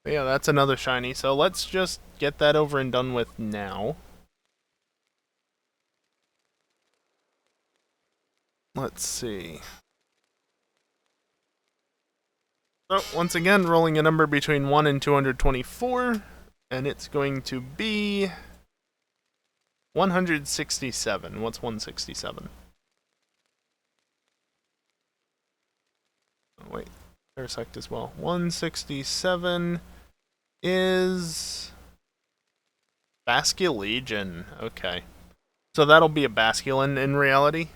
But yeah, that's another shiny, so let's just get that over and done with now. Let's see. So, once again, rolling a number between 1 and 224, and it's going to be 167. What's 167? Oh, wait, Parasect as well. 167 is Basculegion. Okay. So that'll be a Basculin in reality?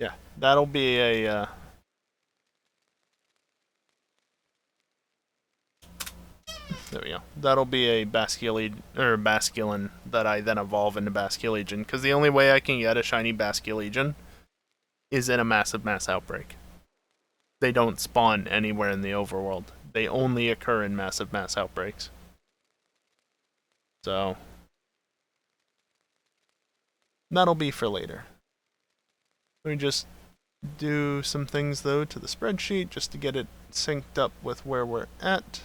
Yeah, that'll be a, there we go. That'll be a Basculin that I then evolve into Basculegion, because the only way I can get a shiny Basculegion is in a massive mass outbreak. They don't spawn anywhere in the overworld. They only occur in massive mass outbreaks. So, that'll be for later. Let me just do some things, though, to the spreadsheet, just to get it synced up with where we're at.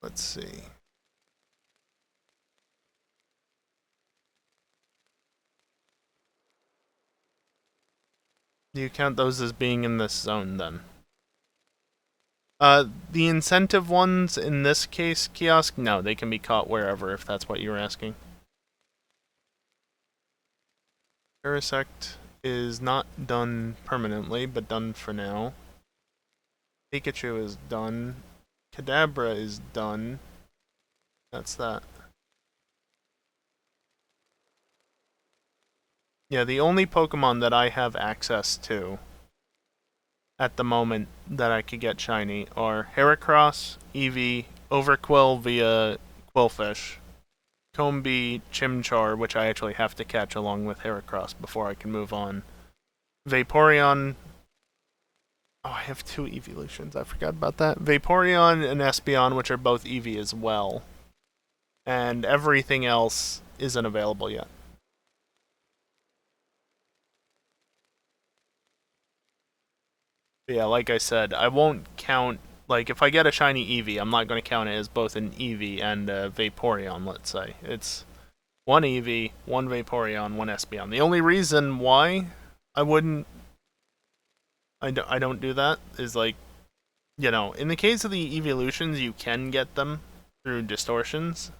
Let's see. Do you count those as being in this zone, then? The incentive ones, in this case, Kiosk, no, they can be caught wherever, if that's what you were asking. Parasect is not done permanently, but done for now. Pikachu is done. Kadabra is done. That's that. Yeah, the only Pokemon that I have access to at the moment that I could get shiny are Heracross, Eevee, Overquill via Quillfish, Combee, Chimchar, which I actually have to catch along with Heracross before I can move on. Vaporeon. Oh, I have two evolutions. I forgot about that. Vaporeon and Espeon, which are both Eevee as well. And everything else isn't available yet. But yeah, like I said, I won't count. Like, if I get a shiny Eevee, I'm not going to count it as both an Eevee and a Vaporeon, let's say. It's one Eevee, one Vaporeon, one Espeon. The only reason why I wouldn't. I don't do that is, like, you know, in the case of the evolutions, you can get them through distortions.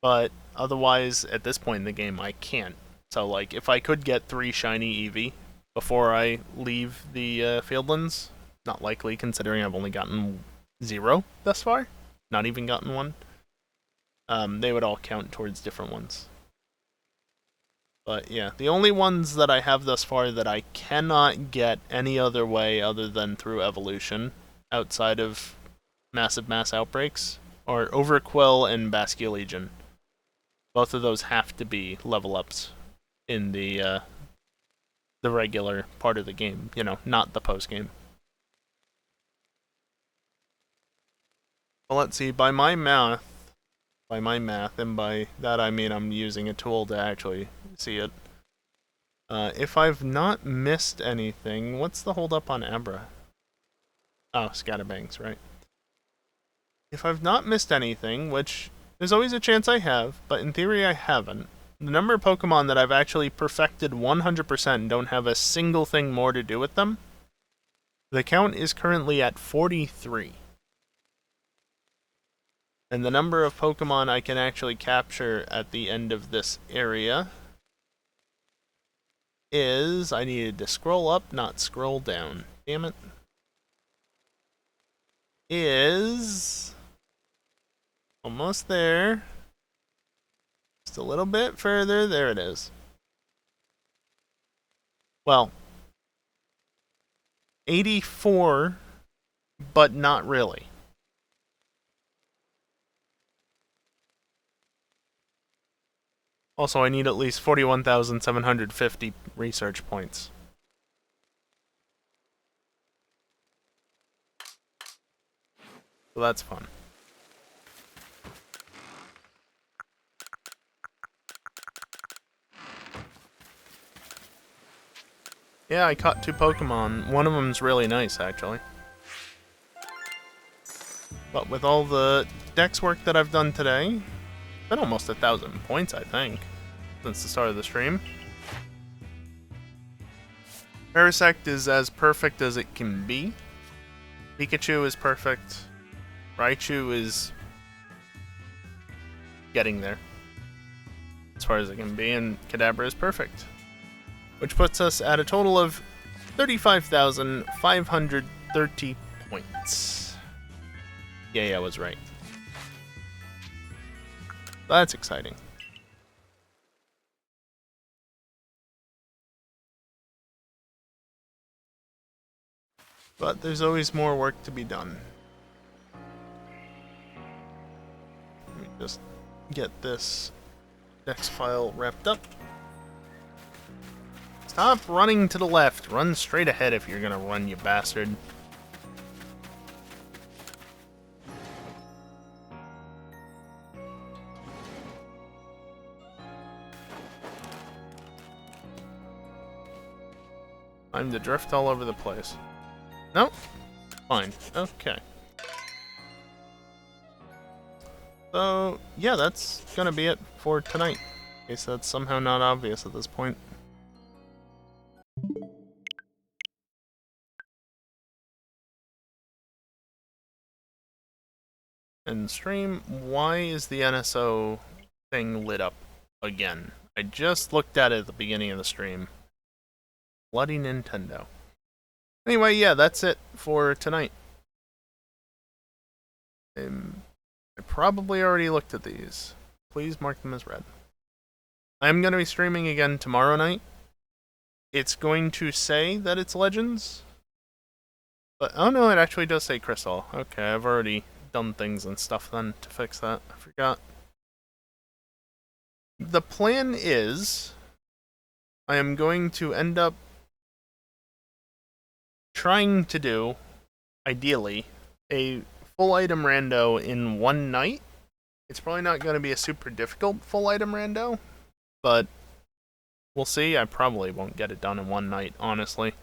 But otherwise, at this point in the game, I can't. So, like, if I could get 3 shiny Eevee before I leave the Fieldlands, not likely considering I've only gotten 0 thus far, not even gotten 1, they would all count towards different ones. But yeah, the only ones that I have thus far that I cannot get any other way other than through evolution, outside of massive mass outbreaks, are Overquill and Basculegion. Both of those have to be level ups in the regular part of the game, you know, not the post game. Well, let's see. By my math, and by that I mean I'm using a tool to actually see it. If I've not missed anything, what's the hold up on Abra? Oh, Scatterbangs, right. If I've not missed anything, which there's always a chance I have, but in theory I haven't, the number of Pokemon that I've actually perfected 100% and don't have a single thing more to do with them, the count is currently at 43. And the number of Pokemon I can actually capture at the end of this area is... I needed to scroll up, not scroll down. Damn it. is almost there. Just a little bit further. There it is. Well, 84, but not really. Also, I need at least 41,750 research points. So that's fun. Yeah, I caught 2 Pokemon. One of them's really nice, actually. But with all the dex work that I've done today, it's been almost 1,000 points, I think, since the start of the stream. Parasect is as perfect as it can be. Pikachu is perfect. Raichu is getting there, as far as it can be, and Kadabra is perfect. Which puts us at a total of 35,530 points. Yeah, I was right. That's exciting. But there's always more work to be done. Let me just get this dex file wrapped up. Stop running to the left. Run straight ahead if you're gonna run, you bastard. I'm to drift all over the place. Nope. Fine. Okay. So, yeah, that's gonna be it for tonight. In case that's somehow not obvious at this point. And stream, why is the NSO thing lit up again? I just looked at it at the beginning of the stream. Bloody Nintendo. Anyway, yeah, that's it for tonight. I probably already looked at these. Please mark them as read. I'm going to be streaming again tomorrow night. It's going to say that it's Legends. But, oh no, it actually does say Crystal. Okay, I've already done things and stuff then to fix that. I forgot. The plan is I am going to end up trying to do, ideally, a full item rando in one night. It's probably not going to be a super difficult full item rando, but we'll see. I probably won't get it done in one night, honestly.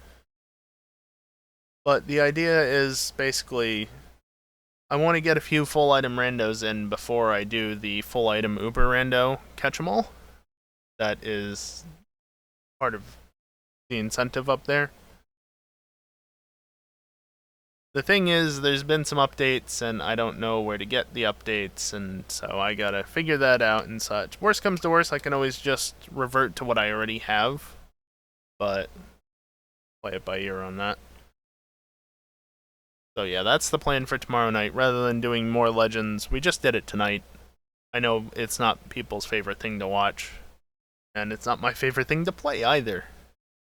But the idea is basically I want to get a few full item randos in before I do the full item Uber rando catch 'em all. That is part of the incentive up there. The thing is, there's been some updates, and I don't know where to get the updates, and so I gotta figure that out and such. Worst comes to worst, I can always just revert to what I already have, but play it by ear on that. So yeah, that's the plan for tomorrow night. Rather than doing more Legends, we just did it tonight. I know it's not people's favorite thing to watch, and it's not my favorite thing to play either.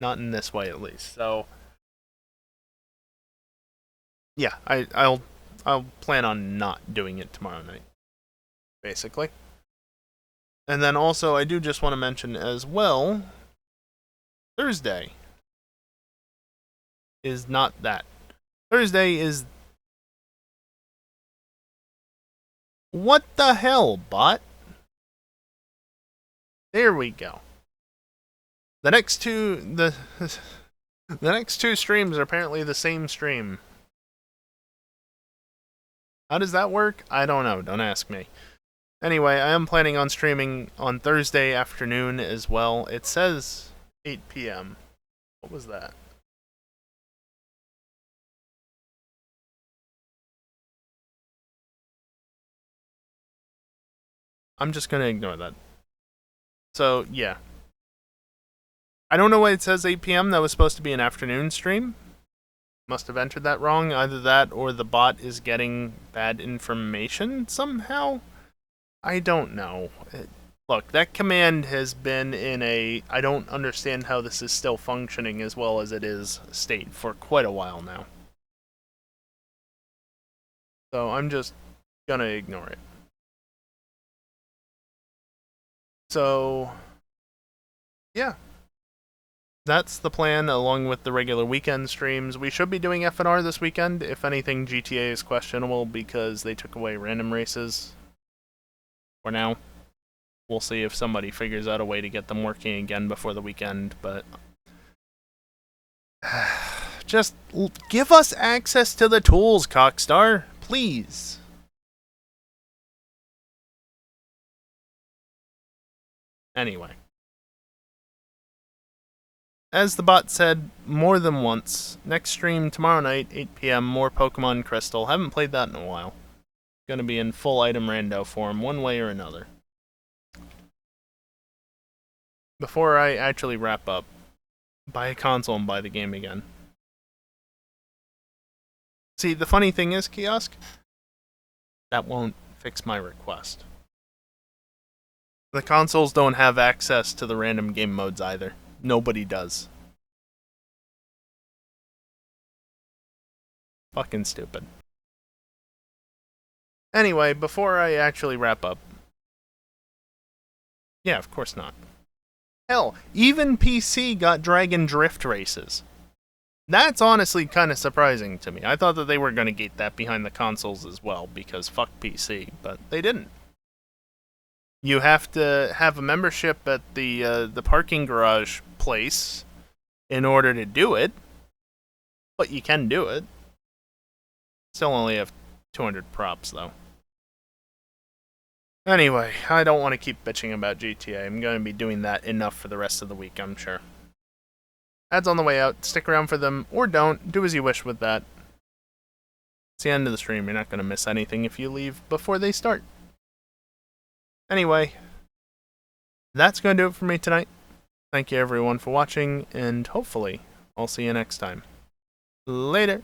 Not in this way, at least. So yeah, I'll plan on not doing it tomorrow night, basically. And then also, I do just want to mention as well, Thursday is not that. Thursday is... What the hell, bot? There we go. The next two streams are apparently the same stream. How does that work? I don't know. Don't ask me. Anyway, I am planning on streaming on Thursday afternoon as well. It says 8 p.m. What was that? I'm just going to ignore that. So, yeah. I don't know why it says 8 p.m. That was supposed to be an afternoon stream. must have entered that wrong. Either that or the bot is getting bad information somehow. I don't know. Look, that command has been in a I don't understand how this is still functioning as well as it is state for quite a while now. So I'm just gonna ignore it. So, yeah. That's the plan, along with the regular weekend streams. We should be doing F&R this weekend. If anything, GTA is questionable because they took away random races. For now. We'll see if somebody figures out a way to get them working again before the weekend, but... just give us access to the tools, Cockstar. Please. Anyway. As the bot said more than once, next stream tomorrow night, 8 p.m., more Pokemon Crystal. Haven't played that in a while. Gonna be in full item rando form, one way or another. Before I actually wrap up, buy a console and buy the game again. See, the funny thing is, Kiosk, that won't fix my request. The consoles don't have access to the random game modes either. Nobody does. Fucking stupid. Anyway, before I actually wrap up... Yeah, of course not. Hell, even PC got Dragon Drift races. That's honestly kind of surprising to me. I thought that they were going to gate that behind the consoles as well, because fuck PC, but they didn't. You have to have a membership at the parking garage place in order to do it, but you can do it. Still only have 200 props, though. Anyway, I don't want to keep bitching about GTA. I'm going to be doing that enough for the rest of the week, I'm sure. Ads on the way out. Stick around for them, or don't. Do as you wish with that. It's the end of the stream. You're not going to miss anything if you leave before they start. Anyway, that's going to do it for me tonight. Thank you everyone for watching, and hopefully I'll see you next time. Later.